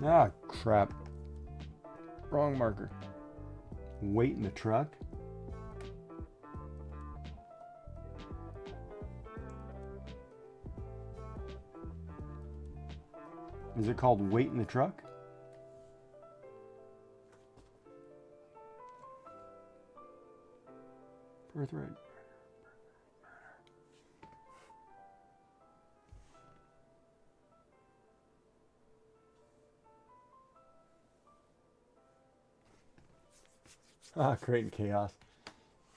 Ah, crap. Wrong marker. Wait in the truck. Is it called wait in the truck? Birthright. Ah, creating chaos.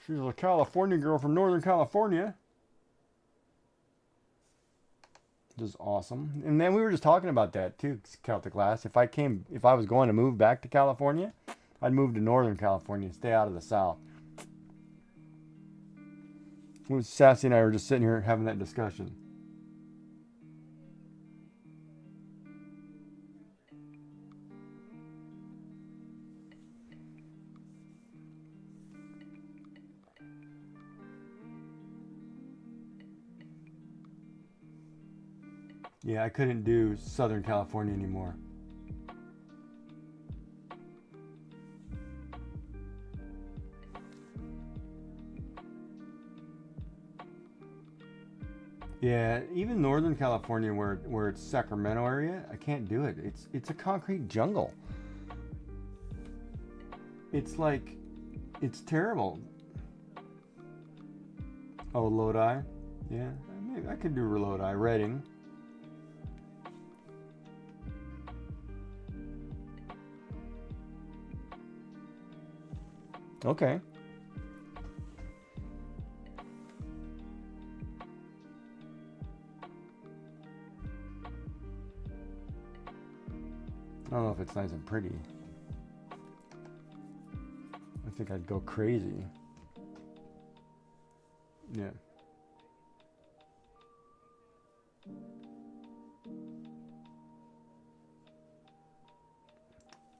She's a California girl from Northern California. Which is awesome. And then we were just talking about that too, Celtic Lass. If I was going to move back to California, I'd move to Northern California, stay out of the South. Sassy and I were just sitting here having that discussion. Yeah, I couldn't do Southern California anymore. Yeah, even Northern California, where it's Sacramento area, I can't do it. It's a concrete jungle. It's like, it's terrible. Oh, Lodi, yeah, maybe I could do Lodi, Redding. Okay. I don't know if it's nice and pretty. I think I'd go crazy. Yeah.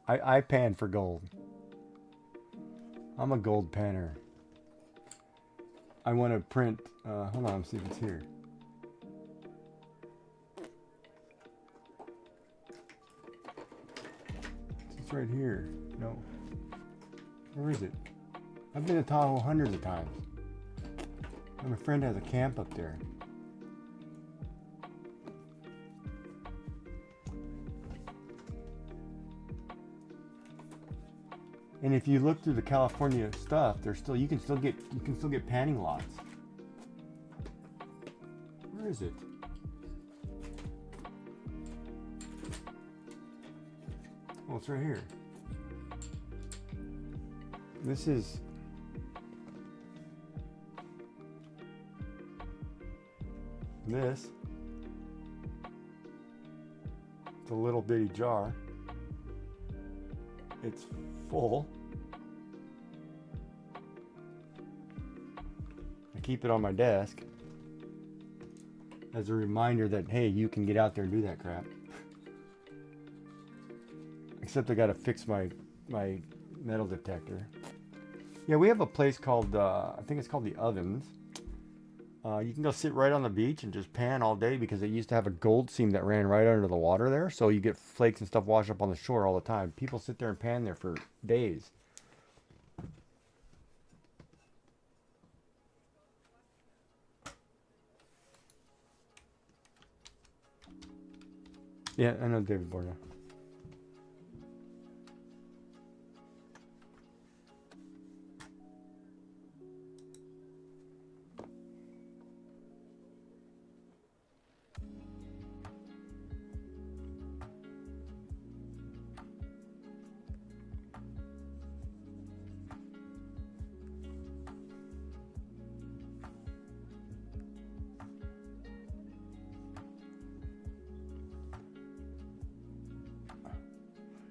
I pan for gold. I'm a gold panner. I want to print, hold on, let's see if it's here. It's right here. No. Where is it? I've been to Tahoe hundreds of times. And my friend has a camp up there. And if you look through the California stuff, there's still you can still get panning lots. Where is it? Oh, it's right here. This is this. It's a little bitty jar. It's full. I keep it on my desk as a reminder that, hey, you can get out there and do that crap. Except I gotta fix my metal detector. Yeah, we have a place called, I think it's called the Ovens. You can go sit right on the beach and just pan all day because it used to have a gold seam that ran right under the water there. So you get flakes and stuff washed up on the shore all the time. People sit there and pan there for days. Yeah, I know David Boreanaz.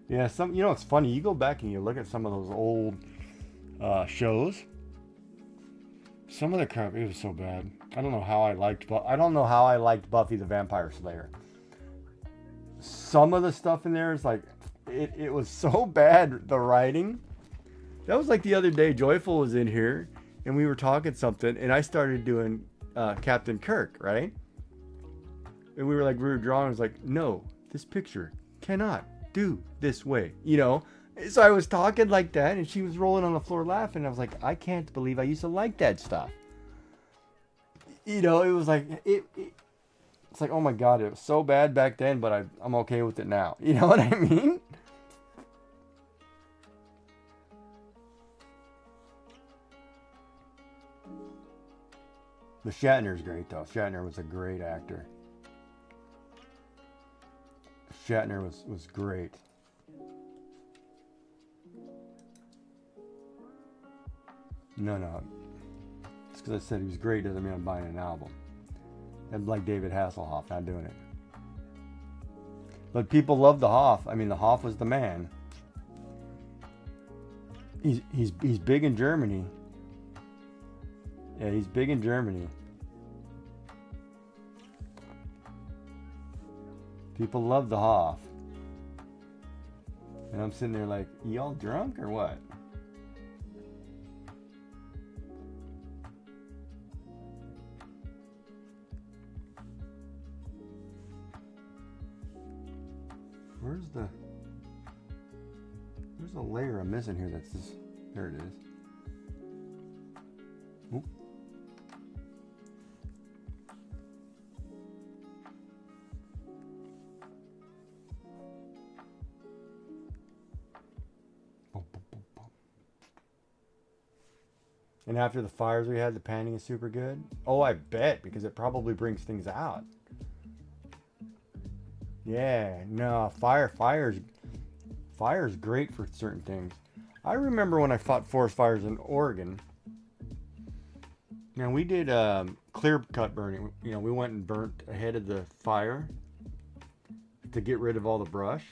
Yeah, some, it's funny. You go back and you look at some of those old shows. Some of the crap, it was so bad. I don't know how I liked Buffy the Vampire Slayer. Some of the stuff in there is like, it was so bad, the writing. That was like the other day, Joyful was in here, and we were talking something, and I started doing Captain Kirk, right? And we were drawing, I was like, no, this picture cannot do this way, So I was talking like that, and she was rolling on the floor laughing. I was like, I can't believe I used to like that stuff. It was like, it's like, oh my God, it was so bad back then, but I'm okay with it now. You know what I mean? But Shatner's great, though. Shatner was a great actor. Shatner was great. No. Just because I said he was great doesn't mean I'm buying an album. And like David Hasselhoff, not doing it. But people love the Hoff. I mean, the Hoff was the man. He's big in Germany. Yeah, he's big in Germany. People love the Hoff. And I'm sitting there like, y'all drunk or what? There's a layer I'm missing here that's this. There it is. Oop. And after the fires we had, the panning is super good. Oh, I bet, because it probably brings things out. Yeah, no, fire's great for certain things. I remember when I fought forest fires in Oregon. Man, we did clear cut burning. We went and burnt ahead of the fire to get rid of all the brush.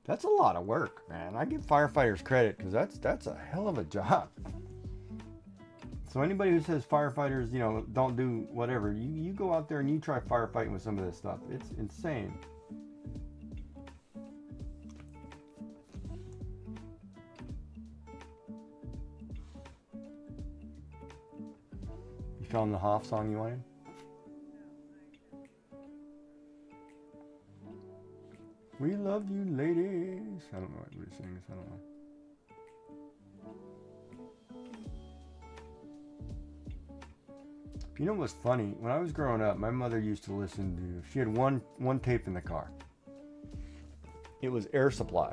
That's a lot of work, man. I give firefighters credit because that's a hell of a job. So anybody who says firefighters, don't do whatever, you go out there and you try firefighting with some of this stuff. It's insane. You found the Hoff song you wanted? We love you, ladies. I don't know what we're singing. I don't know. You know what's funny? When I was growing up, my mother used to listen to. She had one tape in the car. It was Air Supply,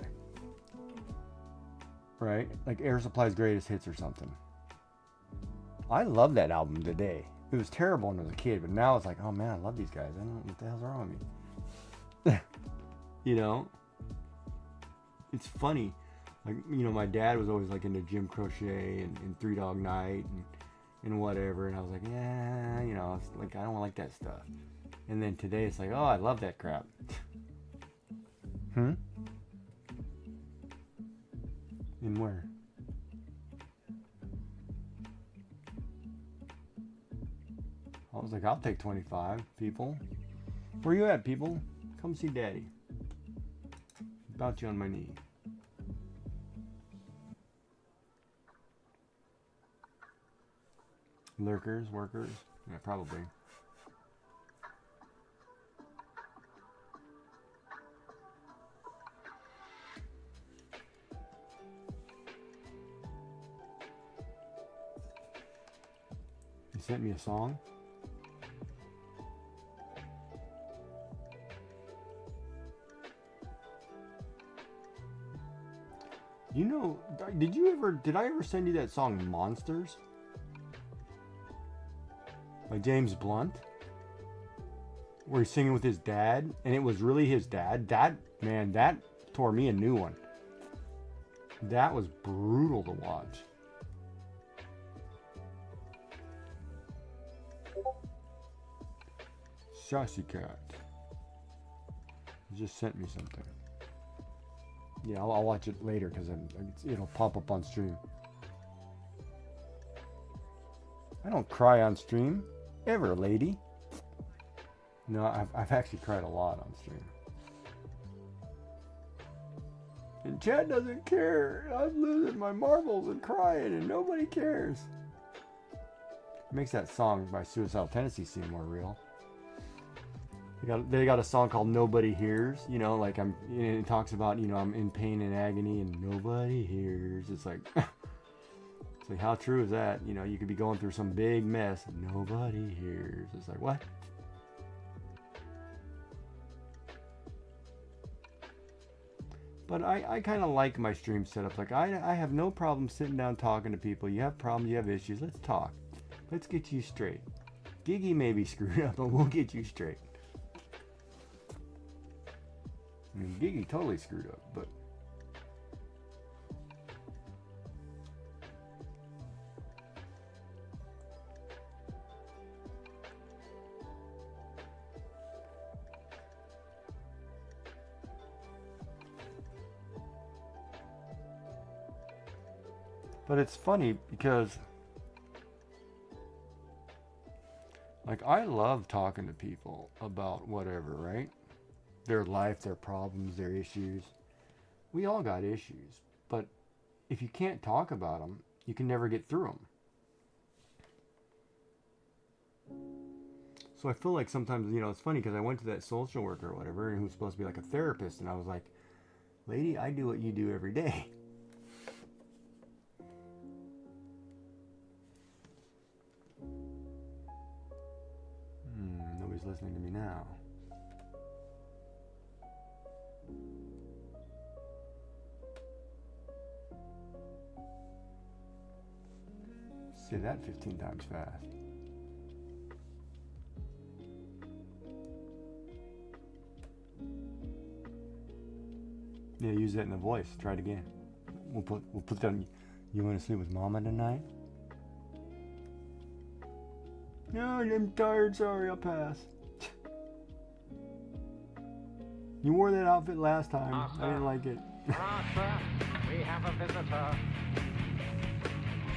right? Like Air Supply's Greatest Hits or something. I love that album today. It was terrible when I was a kid, but now it's like, oh man, I love these guys. I don't know what the hell's wrong with me. It's funny. Like, my dad was always like into Jim Croce and Three Dog Night and whatever, and I was like, yeah, it's like, I don't like that stuff. And then today it's like, oh, I love that crap. In where? I was like, I'll take 25 people. Where you at, people? Come see Daddy. About you on my knee. Lurkers, workers? Yeah, probably. You sent me a song? You know, did I ever send you that song Monsters? By James Blunt? Where he's singing with his dad, and it was really his dad. That tore me a new one. That was brutal to watch. Sassy Cat. He just sent me something. Yeah, I'll watch it later because it'll pop up on stream. I don't cry on stream. Ever, lady. No, I've actually cried a lot on stream. And Chad doesn't care. I'm losing my marbles and crying and nobody cares. It makes that song by Suicidal Tendencies seem more real. They got a song called Nobody Hears, you know, like it talks about, you know, I'm in pain and agony and nobody hears. It's like, it's like, how true is that? You know, you could be going through some big mess and nobody hears. It's like, what? But I kind of like my stream setup. Like, I have no problem sitting down talking to people. You have problems, you have issues. Let's talk. Let's get you straight. Giggy may be screwed up, but we'll get you straight. I mean, Giggy totally screwed up, but... But it's funny because... Like, I love talking to people about whatever, right? Their life, their problems, their issues. We all got issues. But if you can't talk about them, you can never get through them. So I feel like sometimes, you know, it's funny because I went to that social worker or whatever, and who's supposed to be like a therapist, and I was like, lady, I do what you do every day. Nobody's listening to me now. Say that 15 times fast. Yeah, use that in the voice. Try it again. We'll put that on. You want to sleep with Mama tonight? No, I'm tired. Sorry, I'll pass. You wore that outfit last time. I didn't like it. We have a visitor.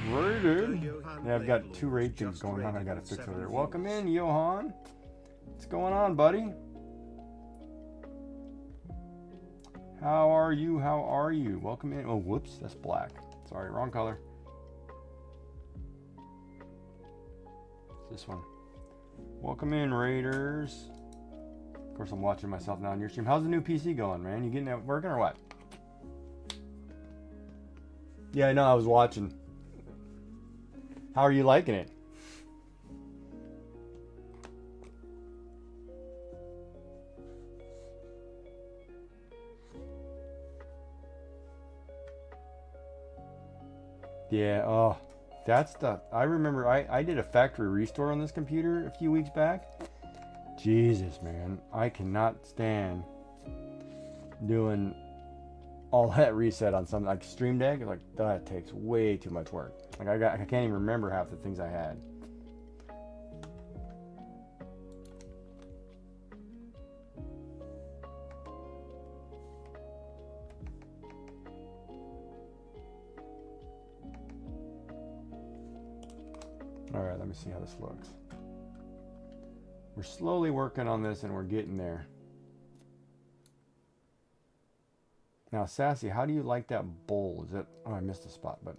Rated. Yeah, I've got 2 raid things going on. I gotta fix over there. Welcome in, Johan. What's going on, buddy? How are you? How are you? Welcome in. Oh, whoops, that's black. Sorry, wrong color. It's this one. Welcome in, Raiders. Of course, I'm watching myself now on your stream. How's the new PC going, man? You getting that working or what? Yeah, I know. I was watching. How are you liking it? Yeah, oh, that's the... I remember I did a factory restore on this computer a few weeks back. Jesus, man. I cannot stand doing all that reset on something like Stream Deck. Like, that takes way too much work. Like, I can't even remember half the things I had. Alright, let me see how this looks. We're slowly working on this and we're getting there. Now, Sassy, how do you like that bowl? Is it... Oh, I missed a spot, but...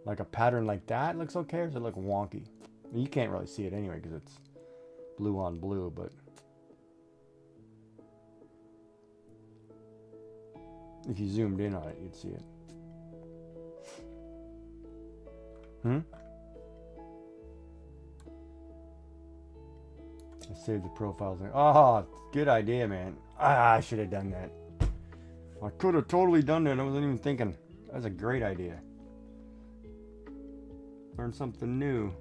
Like a pattern like that looks okay, or does it look wonky? You can't really see it anyway because it's blue on blue, but... If you zoomed in on it, you'd see it. I saved the profiles. Oh, good idea, man. I should have done that. I could have totally done that. I wasn't even thinking. That's a great idea. Learn something new.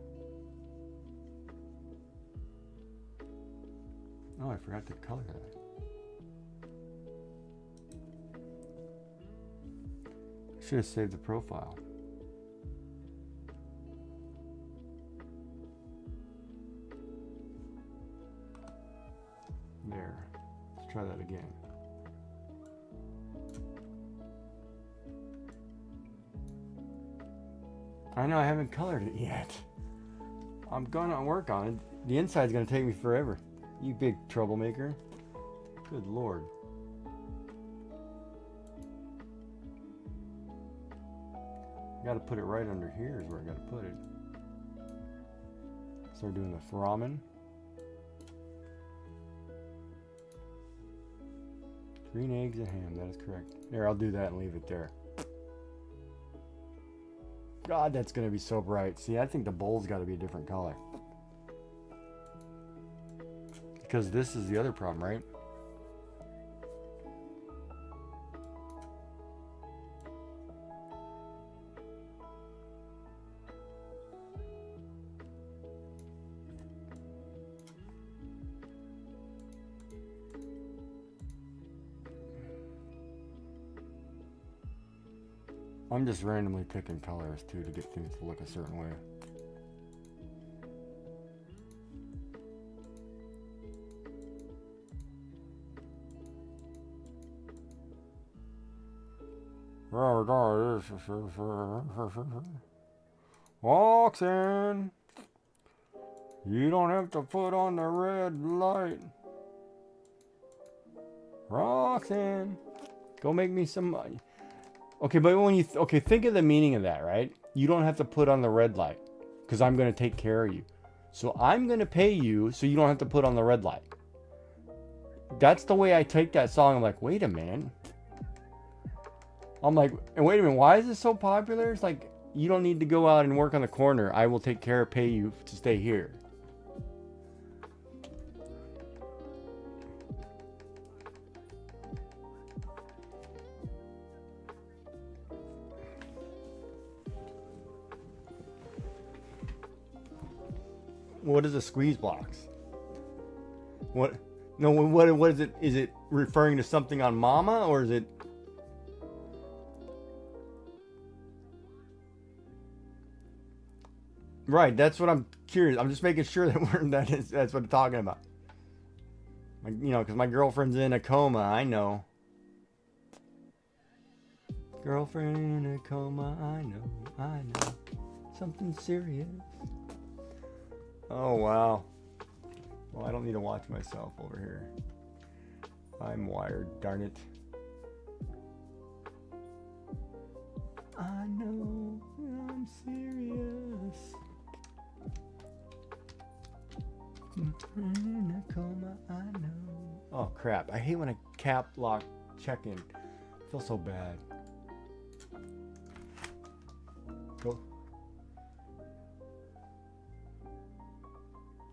Oh, I forgot to color that. Should have saved the profile. There. Let's try that again. I know I haven't colored it yet. I'm gonna work on it. The inside's gonna take me forever. You big troublemaker. Good Lord. I gotta put it right under here is where I gotta put it. Start doing the ramen. Green eggs and ham, that is correct. There, I'll do that and leave it there. God, that's gonna be so bright. See, I think the bowl's gotta be a different color. Because this is the other problem, right? I'm just randomly picking colors too to get things to look a certain way. Roxanne, you don't have to put on the red light. Roxanne, go make me some money. Okay, but when you think of the meaning of that, right? You don't have to put on the red light because I'm going to take care of you. So I'm going to pay you so you don't have to put on the red light. That's the way I take that song. I'm like, wait a minute. I'm like, and wait a minute, why is this so popular? It's like, you don't need to go out and work on the corner. I will take care of, pay you to stay here. What is a squeeze box? What? No, what is it? Is it referring to something on Mama, or is it? Right, that's what I'm curious. I'm just making sure that that's what I'm talking about. Like, you know, because my girlfriend's in a coma. I know. Girlfriend in a coma. I know. Something serious. Oh, wow. Well, I don't need to watch myself over here. I'm wired, darn it. I know I'm serious. In a coma, I know. Oh, crap. I hate when I cap lock check in. I feel so bad. Go.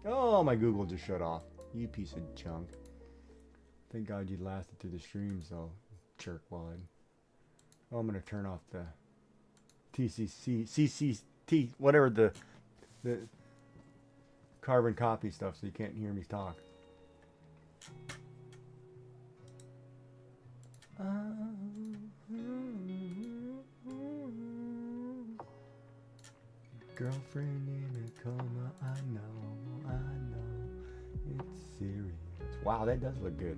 Oh, my Google just shut off. You piece of junk. Thank God you lasted through the stream, so jerkwad. Oh, I'm gonna turn off the TCC, CCT, whatever the carbon copy stuff, so you can't hear me talk. Girlfriend in a coma, I know. It's serious. Wow, that does look good.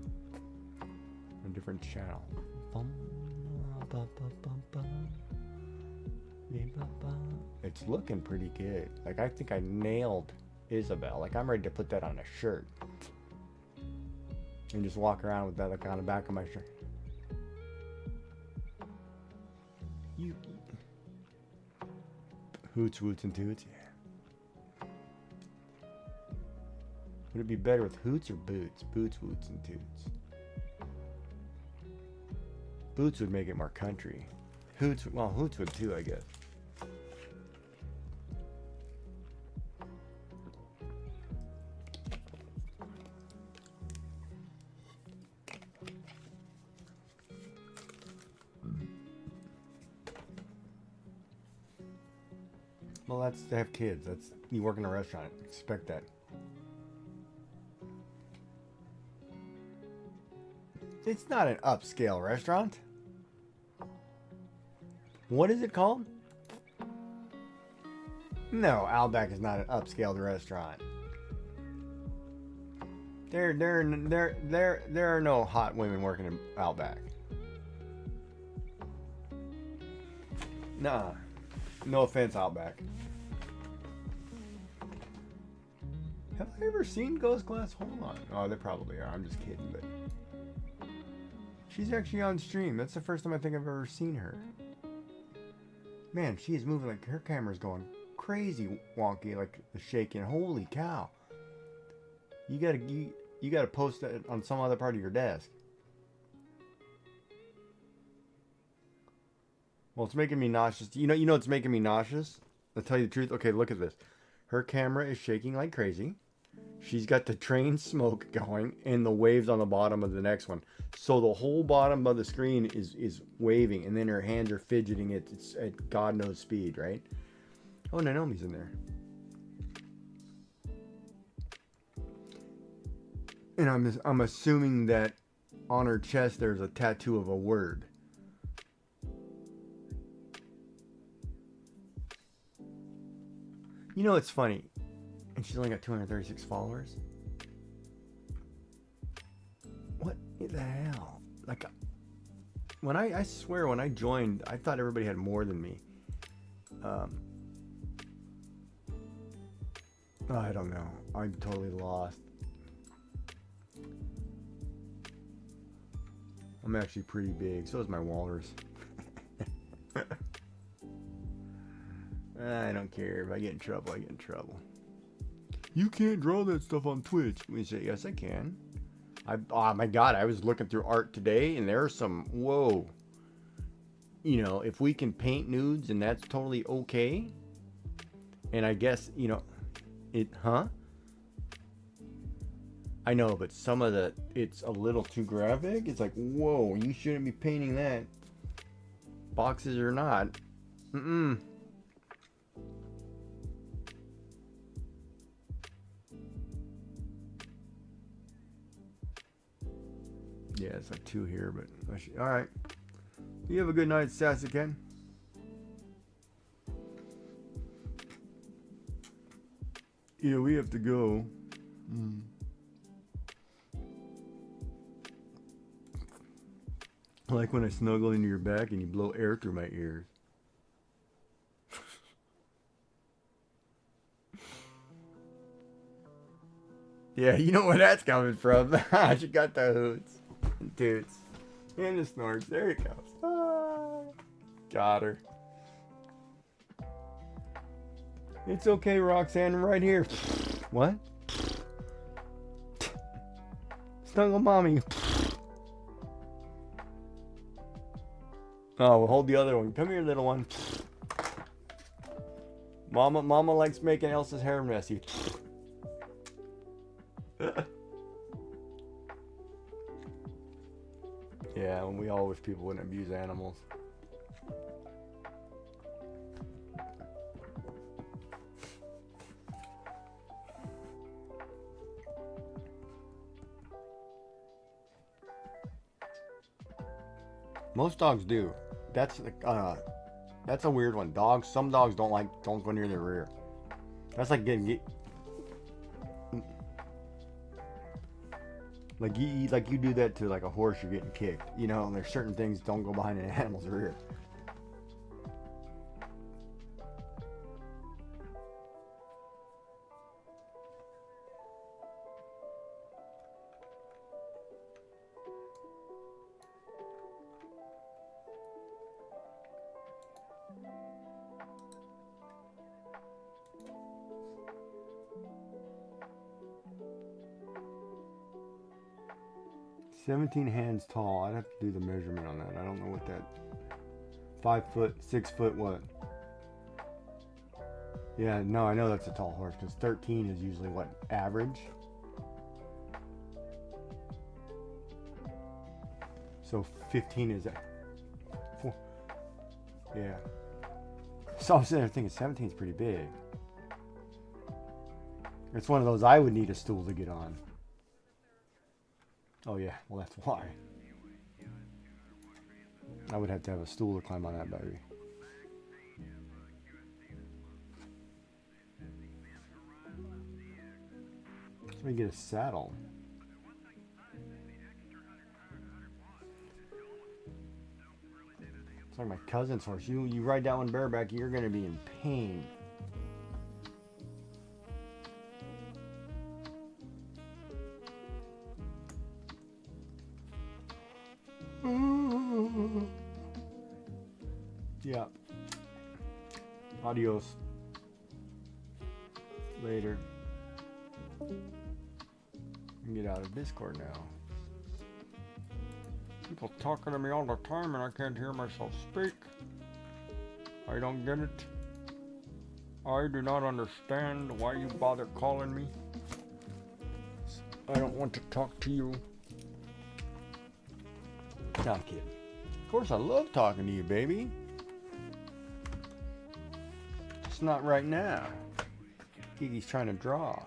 A different channel. It's looking pretty good. Like, I think I nailed Isabel. Like, I'm ready to put that on a shirt. And just walk around with that like on the back of my shirt. You hoots, woots, and toots, yeah. Would it be better with hoots or boots? Boots, woots, and toots. Boots would make it more country. Hoots, well, hoots would too, I guess. Well, that's to have kids. That's you work in a restaurant. Expect that. It's not an upscale restaurant. What is it called? No, Outback is not an upscale restaurant. There are no hot women working in Outback. Nah. No offense, Outback. Have I ever seen Ghost Glass? Hold on. Oh, they probably are. I'm just kidding, but she's actually on stream. That's the first time I think I've ever seen her. Man, she is moving like her camera's going crazy wonky, like shaking. Holy cow! You gotta post that on some other part of your desk. Well, it's making me nauseous. You know it's making me nauseous? I'll tell you the truth. Okay, look at this. Her camera is shaking like crazy. She's got the train smoke going and the waves on the bottom of the next one. So the whole bottom of the screen is waving, and then her hands are fidgeting. It's at God knows speed, right? Oh, Nanomi's in there. And I'm assuming that on her chest there's a tattoo of a word. You know, it's funny. And she's only got 236 followers. What the hell? Like, when I swear, when I joined, I thought everybody had more than me. I don't know. I'm totally lost. I'm actually pretty big. So is my walrus. I don't care. If I get in trouble, I get in trouble. You can't draw that stuff on Twitch. We say, yes, I can. Oh my God, I was looking through art today, and there's some, whoa. You know, if we can paint nudes and that's totally okay. And I guess, you know, I know, but some of it's a little too graphic. It's like, whoa, you shouldn't be painting that. Boxes or not. Yeah, it's like 2 here, but all right. You have a good night, Sassican. Yeah, we have to go. I like when I snuggle into your back and you blow air through my ears. Yeah, you know where that's coming from. She got the hoots and toots and the snorts. There it goes. Got her. It's okay, Roxanne. I'm right here. What? Snuggle mommy. Oh, we'll hold the other one. Come here, little one. Mama likes making Elsa's hair messy. Yeah, and we all wish people wouldn't abuse animals. Most dogs do. That's a weird one. Some dogs don't go near their rear. That's like like you do that to like a horse, you're getting kicked. You know, and there's certain things don't go behind an animal's rear. "17 hands tall." I'd have to do the measurement on that. I don't know what that. 5 foot, 6 foot, what? Yeah, no, I know that's a tall horse because 13 is usually what, average. So 15 is that. Yeah. So I'm sitting there thinking 17 is pretty big. It's one of those I would need a stool to get on. Oh yeah, well that's why. I would have to have a stool to climb on that baby. So we get a saddle. It's like my cousin's horse. You ride that one bareback, you're gonna be in pain. Yeah. Adios. Later. Get out of Discord now. People talking to me all the time and I can't hear myself speak. I don't get it. I do not understand why you bother calling me. I don't want to talk to you. No, I'm kidding. Of course I love talking to you, baby. It's not right now. Kiki's trying to draw.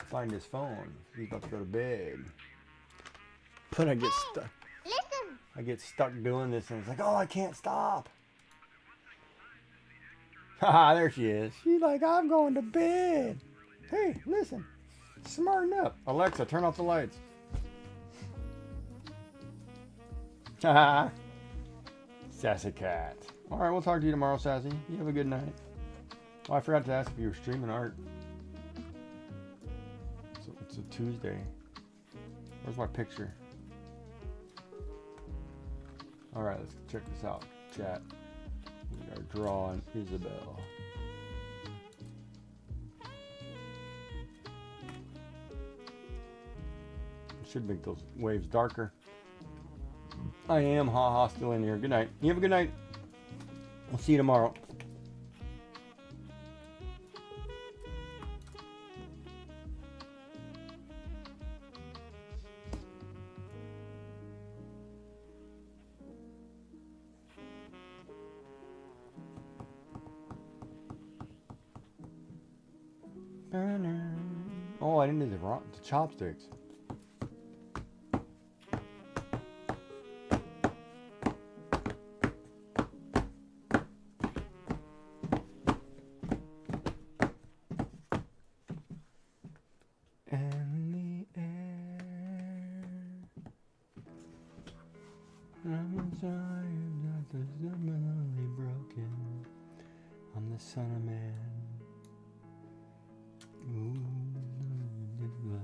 Find his phone. He's about to go to bed. But I get stuck. Listen. I get stuck doing this and it's like, oh, I can't stop. Haha, there she is. She's like, I'm going to bed. Hey, listen. Smarten up. Alexa, turn off the lights. Haha. Sassy cat. All right, we'll talk to you tomorrow, Sassy. You have a good night. Oh, I forgot to ask if you were streaming art. So it's a Tuesday. Where's my picture? All right, let's check this out. Chat. We are drawing Isabel. Should make those waves darker. I am haha still in here. Good night. You have a good night. We'll see you tomorrow. Oh, I didn't do the chopsticks. I'm sorry that the suddenly broken. I'm the son of man. Ooh, love.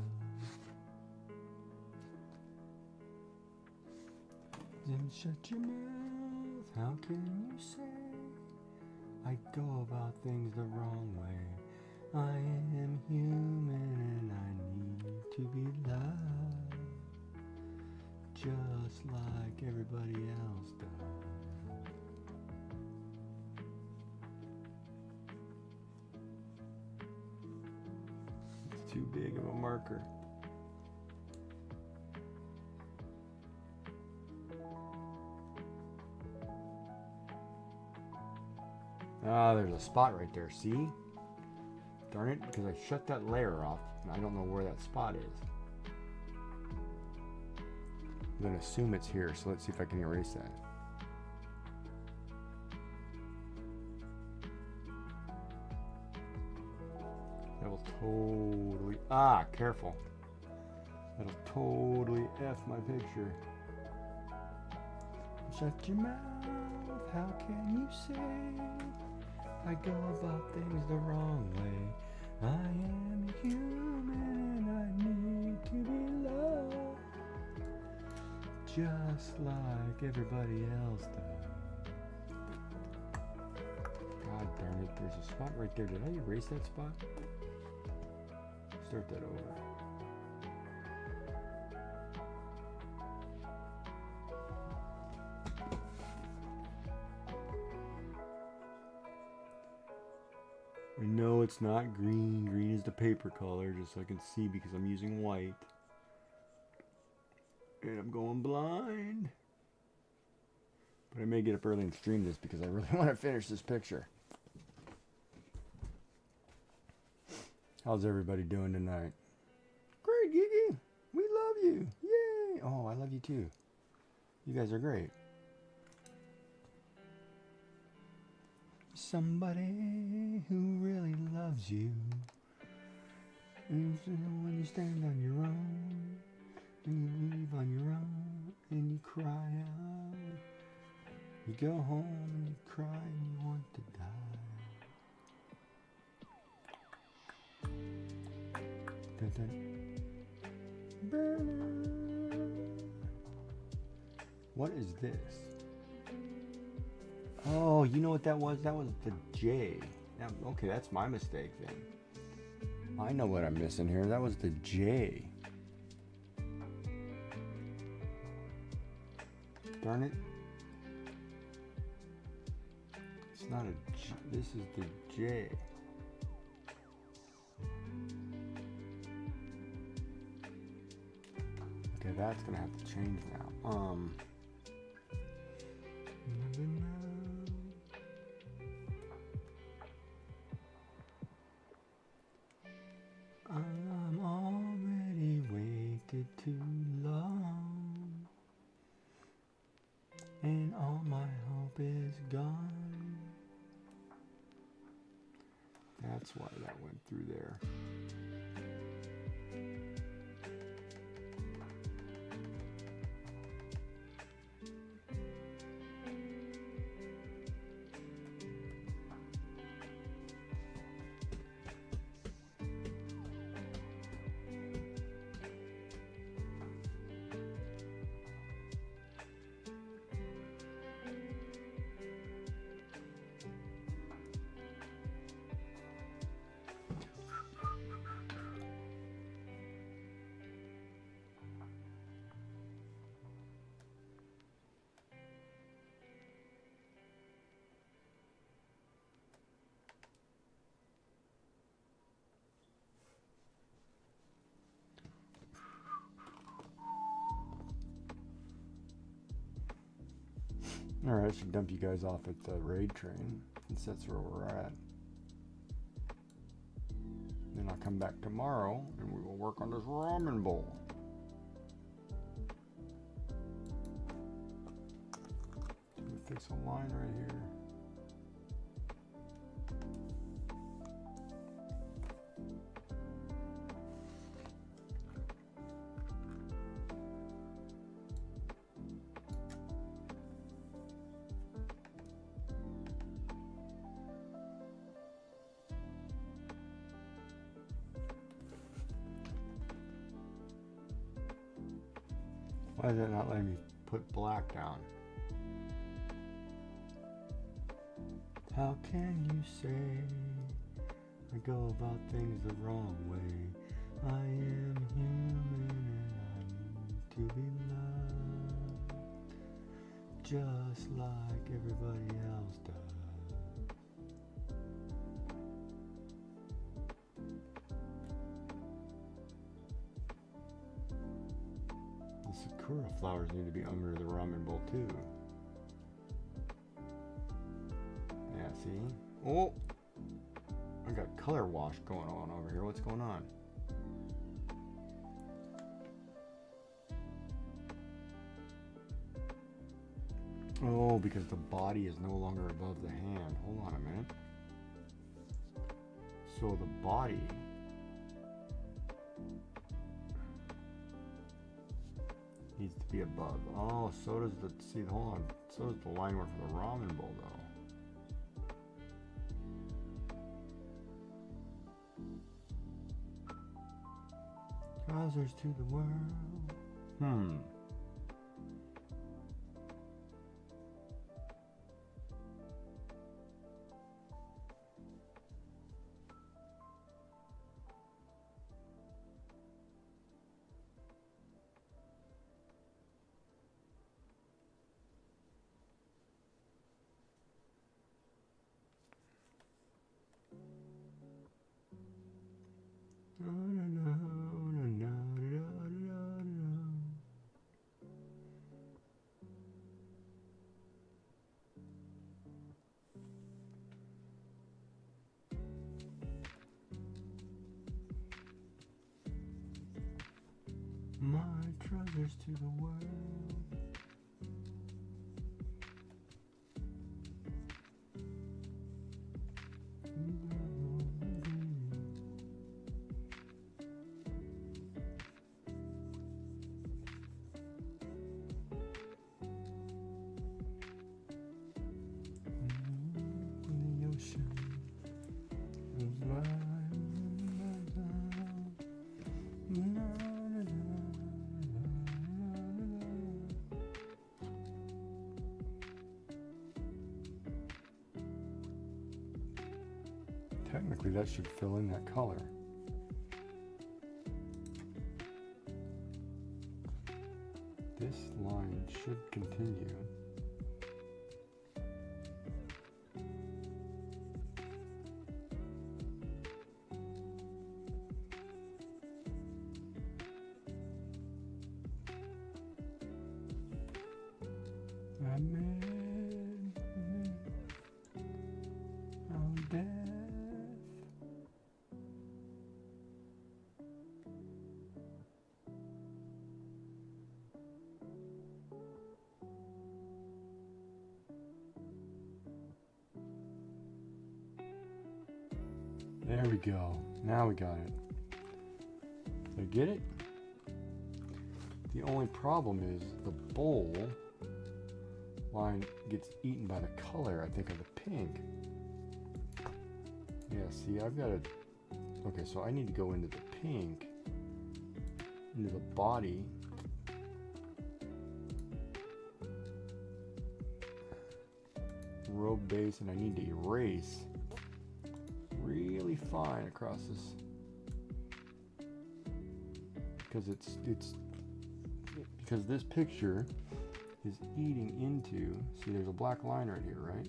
Then shut your mouth. How can you say I go about things the wrong way? I am human and I need to be loved, just like everybody else does. It's too big of a marker. Ah, there's a spot right there, see? Darn it, because I shut that layer off and I don't know where that spot is. I'm going to assume it's here, so let's see if I can erase that. That'll totally... Ah, careful. That'll totally F my picture. Shut your mouth, how can you say I go about things the wrong way? I am human and I need to be loved, just like everybody else does. God darn it, there's a spot right there. Did I erase that spot? Start that over. I know it's not green. Green is the paper color, just so I can see because I'm using white. And I'm going blind. But I may get up early and stream this because I really want to finish this picture. How's everybody doing tonight? Great, Gigi. We love you. Yay. Oh, I love you too. You guys are great. Somebody who really loves you is when you stand on your own, and you leave on your own, and you cry out. You go home and you cry and you want to die. Dun, dun. What is this? Oh, you know what that was? That was the J. Okay, that's my mistake then. I know what I'm missing here. That was the J. Darn it. It's not a G. This is the J. Okay, that's gonna have to change now. I'm already waited too long, and all my hope is gone. That's why that went through there. Alright, I should dump you guys off at the raid train, since that's where we're at. Then I'll come back tomorrow, and we will work on this ramen bowl. Let me fix a line right here. Why is it not letting me put black down? How can you say I go about things the wrong way? I am human and I need to be loved just like everybody else does. Sakura flowers need to be under the ramen bowl too. Yeah, see? Oh! I got color wash going on over here. What's going on? Oh, because the body is no longer above the hand. Hold on a minute. So the body needs to be above. Oh, so does the, see, hold on. So does the line work for the ramen bowl though. Trousers to the world. My trousers to the world. The ocean is technically, that should fill in that color. This line should continue. There we go. Now we got it. Did I get it? The only problem is the bowl line gets eaten by the color, I think, of the pink. Yeah, see, I've got to... Okay, so I need to go into the pink, into the body. Robe base, and I need to erase really fine across this, because this picture is eating into, see, there's a black line right here, right?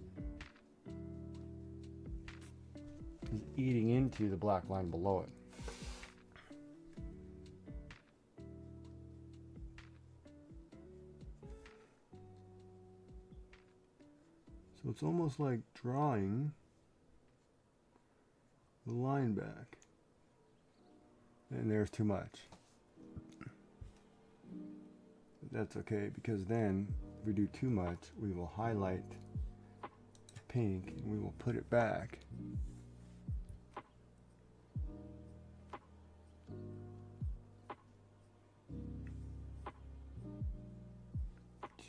Is eating into the black line below it. So it's almost like drawing the line back. And there's too much. But that's okay, because then if we do too much, we will highlight the pink and we will put it back.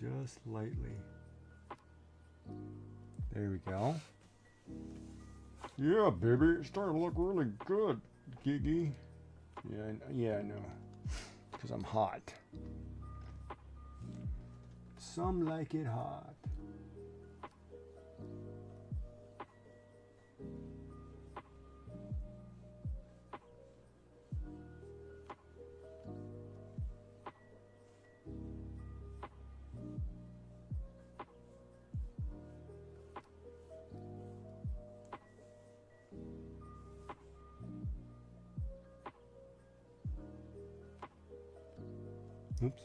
Just lightly. There we go. Yeah, baby, it's starting to look really good, Giggy. Yeah, I know. Because I'm hot. Some like it hot. Oops.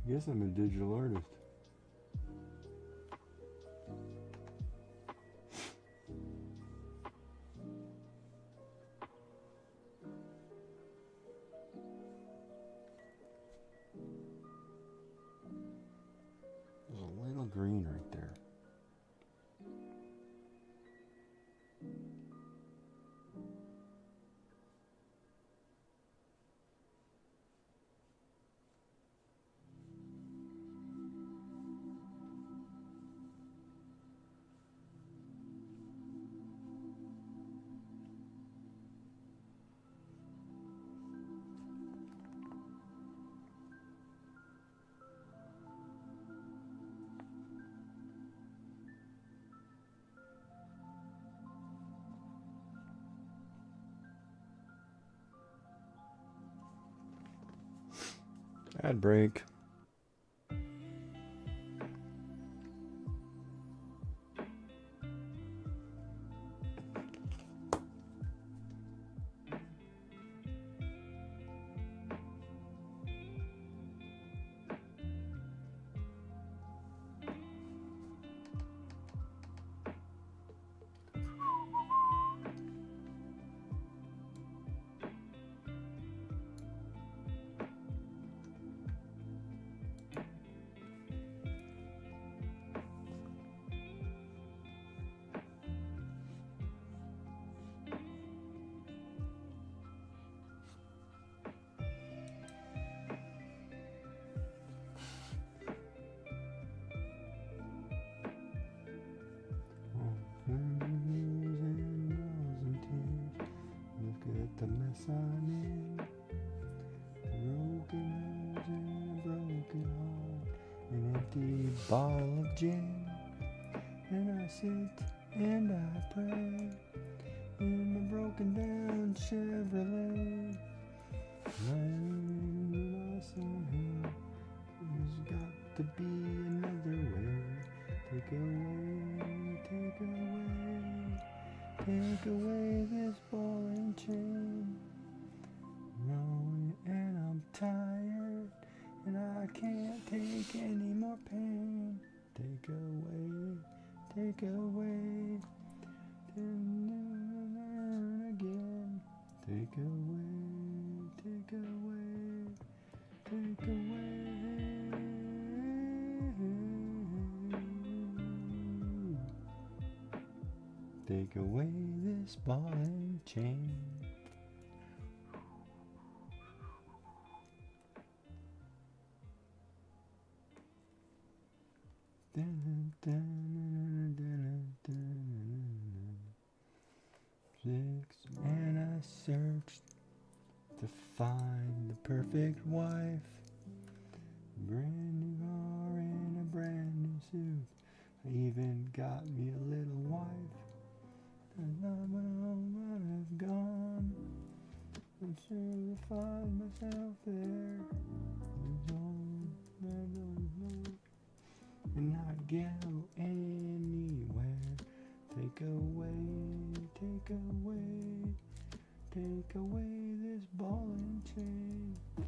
I guess I'm a digital artist. There's a little green right there. Ad break. sun in. Broken nose and a broken heart. An empty bottle of gin. And I sit and I pray in a broken down Chevrolet. My son, there's got to be another way. Take away this ball and chain. No, and I'm tired, and I can't take any more pain. Take away, then again. Take away, take away. Take away this ball and chain. And I searched to find the perfect wife. Brand new car and a brand new suit. I even got me a little wife. And I might have gone. I'm sure to find myself there. And not go anywhere. Take away this ball and chain. I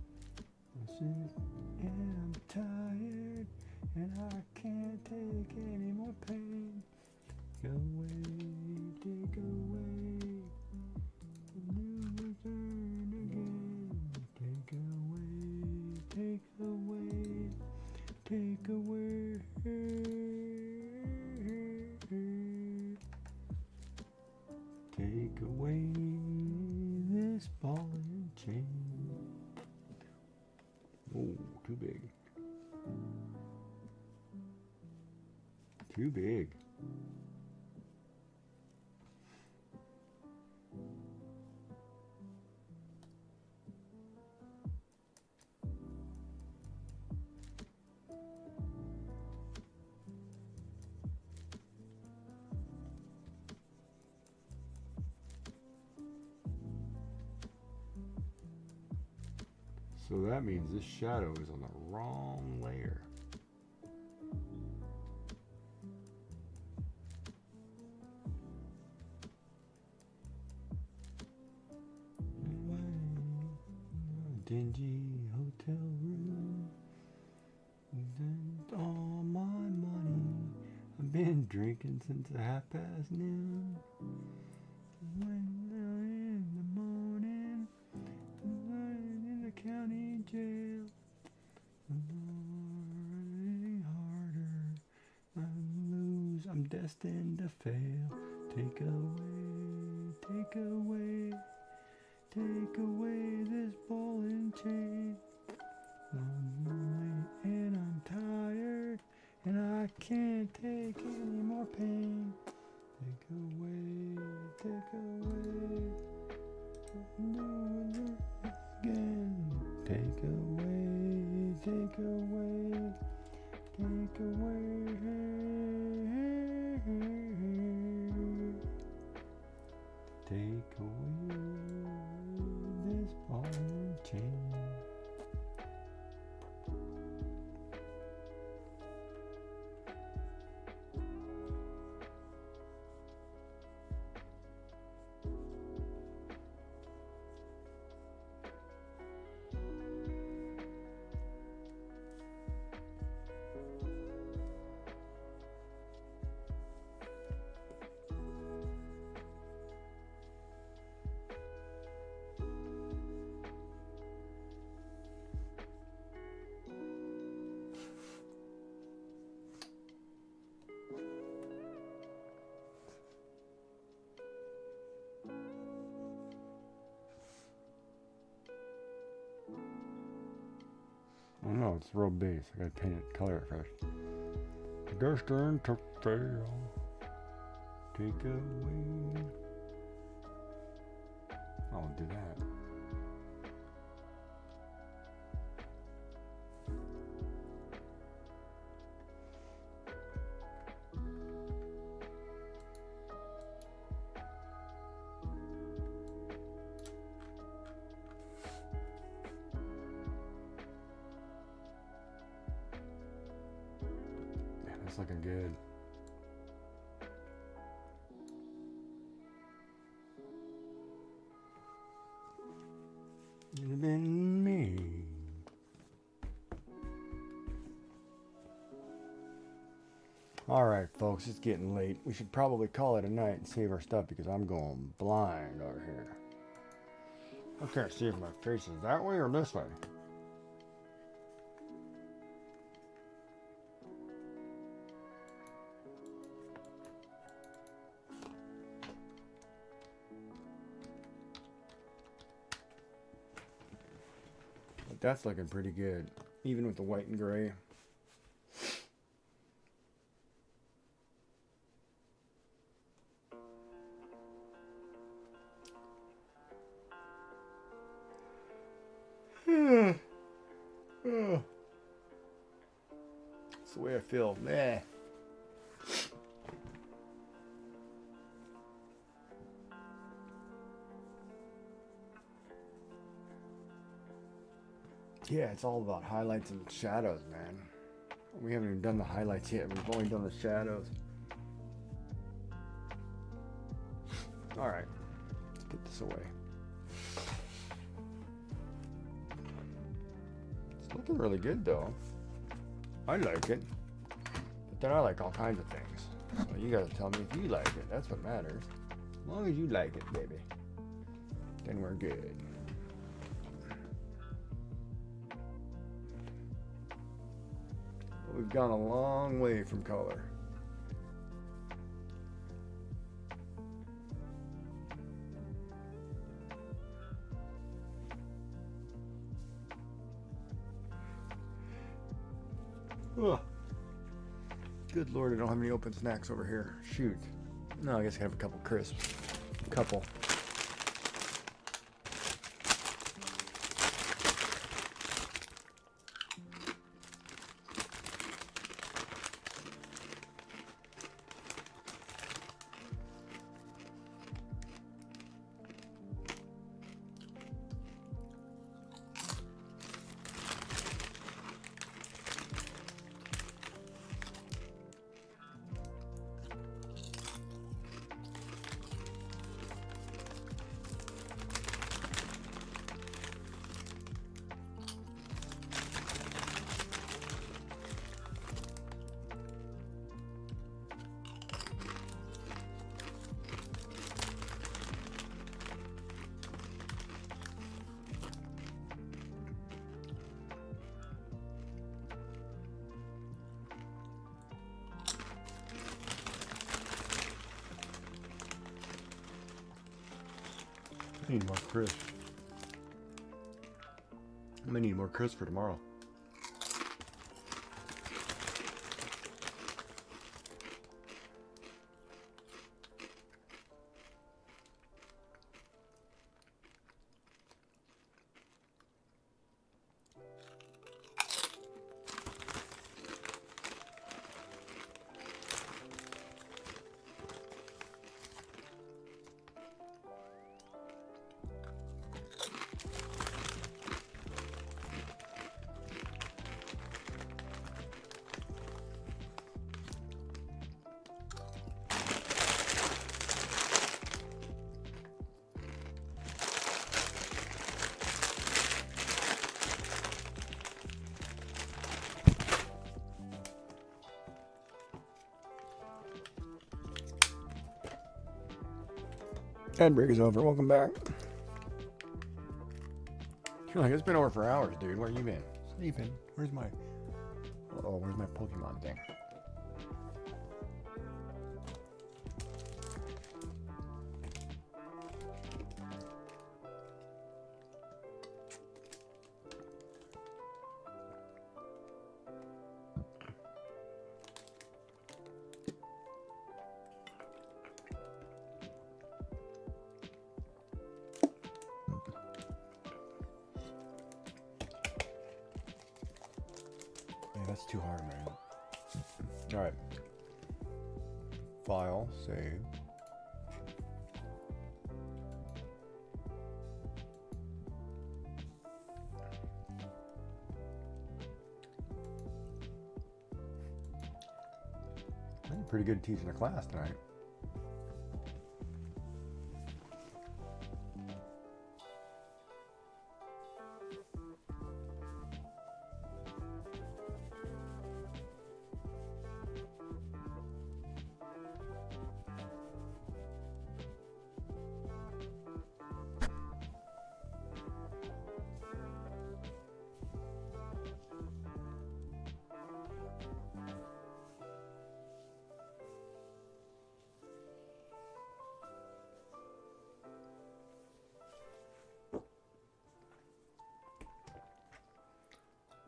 sit and I'm tired, and I can't take any more pain. Take away, new return again. Take away, take away. Take away this ball and chain. Oh, too big. Too big. So that means this shadow is on the wrong layer. Dingy hotel room. Spent all my money. I've been drinking since noon. When in the morning, in the county jail. Running harder, I lose. I'm destined to fail. Take away this ball and chain. I'm lonely and I'm tired, and I can't take any more pain. Take away, do it again. Take away, take away this ball and chain. Oh no, it's real base. I gotta paint it, color it first. Destined to fail. Take away. I'll do that. That's looking good. It'd have been me. All right, folks, it's getting late. We should probably call it a night and save our stuff because I'm going blind over here. I can't see if my face is that way or this way. But that's looking pretty good, even with the white and gray. That's the way I feel. Meh. Yeah, it's all about highlights and shadows, man. We haven't even done the highlights yet. We've only done the shadows. All right, let's put this away. It's looking really good, though. I like it. But then I like all kinds of things. So you gotta tell me if you like it. That's what matters. As long as you like it, baby, then we're good. But we've gone a long way from color. Ugh. Good Lord, I don't have any open snacks over here. Shoot. No, I guess I have a couple crisps. Couple. I need more crisp. I'm gonna need more crisp for tomorrow. Ad break is over. Welcome back. You're like, it's been over for hours, dude. Where you been? Sleeping. Where's my... Oh, where's my Pokemon thing? That's too hard, man. All right. File, save. Pretty good teaching a class tonight.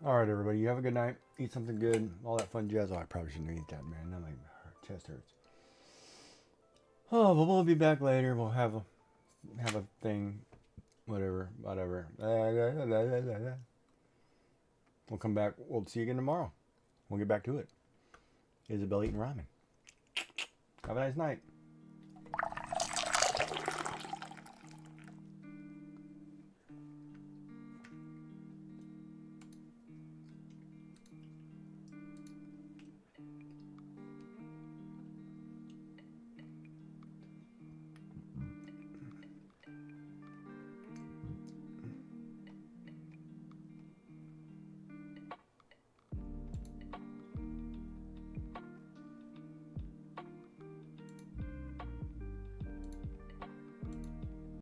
All right, everybody. You have a good night. Eat something good. All that fun jazz. Oh, I probably shouldn't eat that, man. Now my chest hurts. Oh, but we'll be back later. We'll have a thing, whatever. We'll come back. We'll see you again tomorrow. We'll get back to it. Isabel eating ramen. Have a nice night.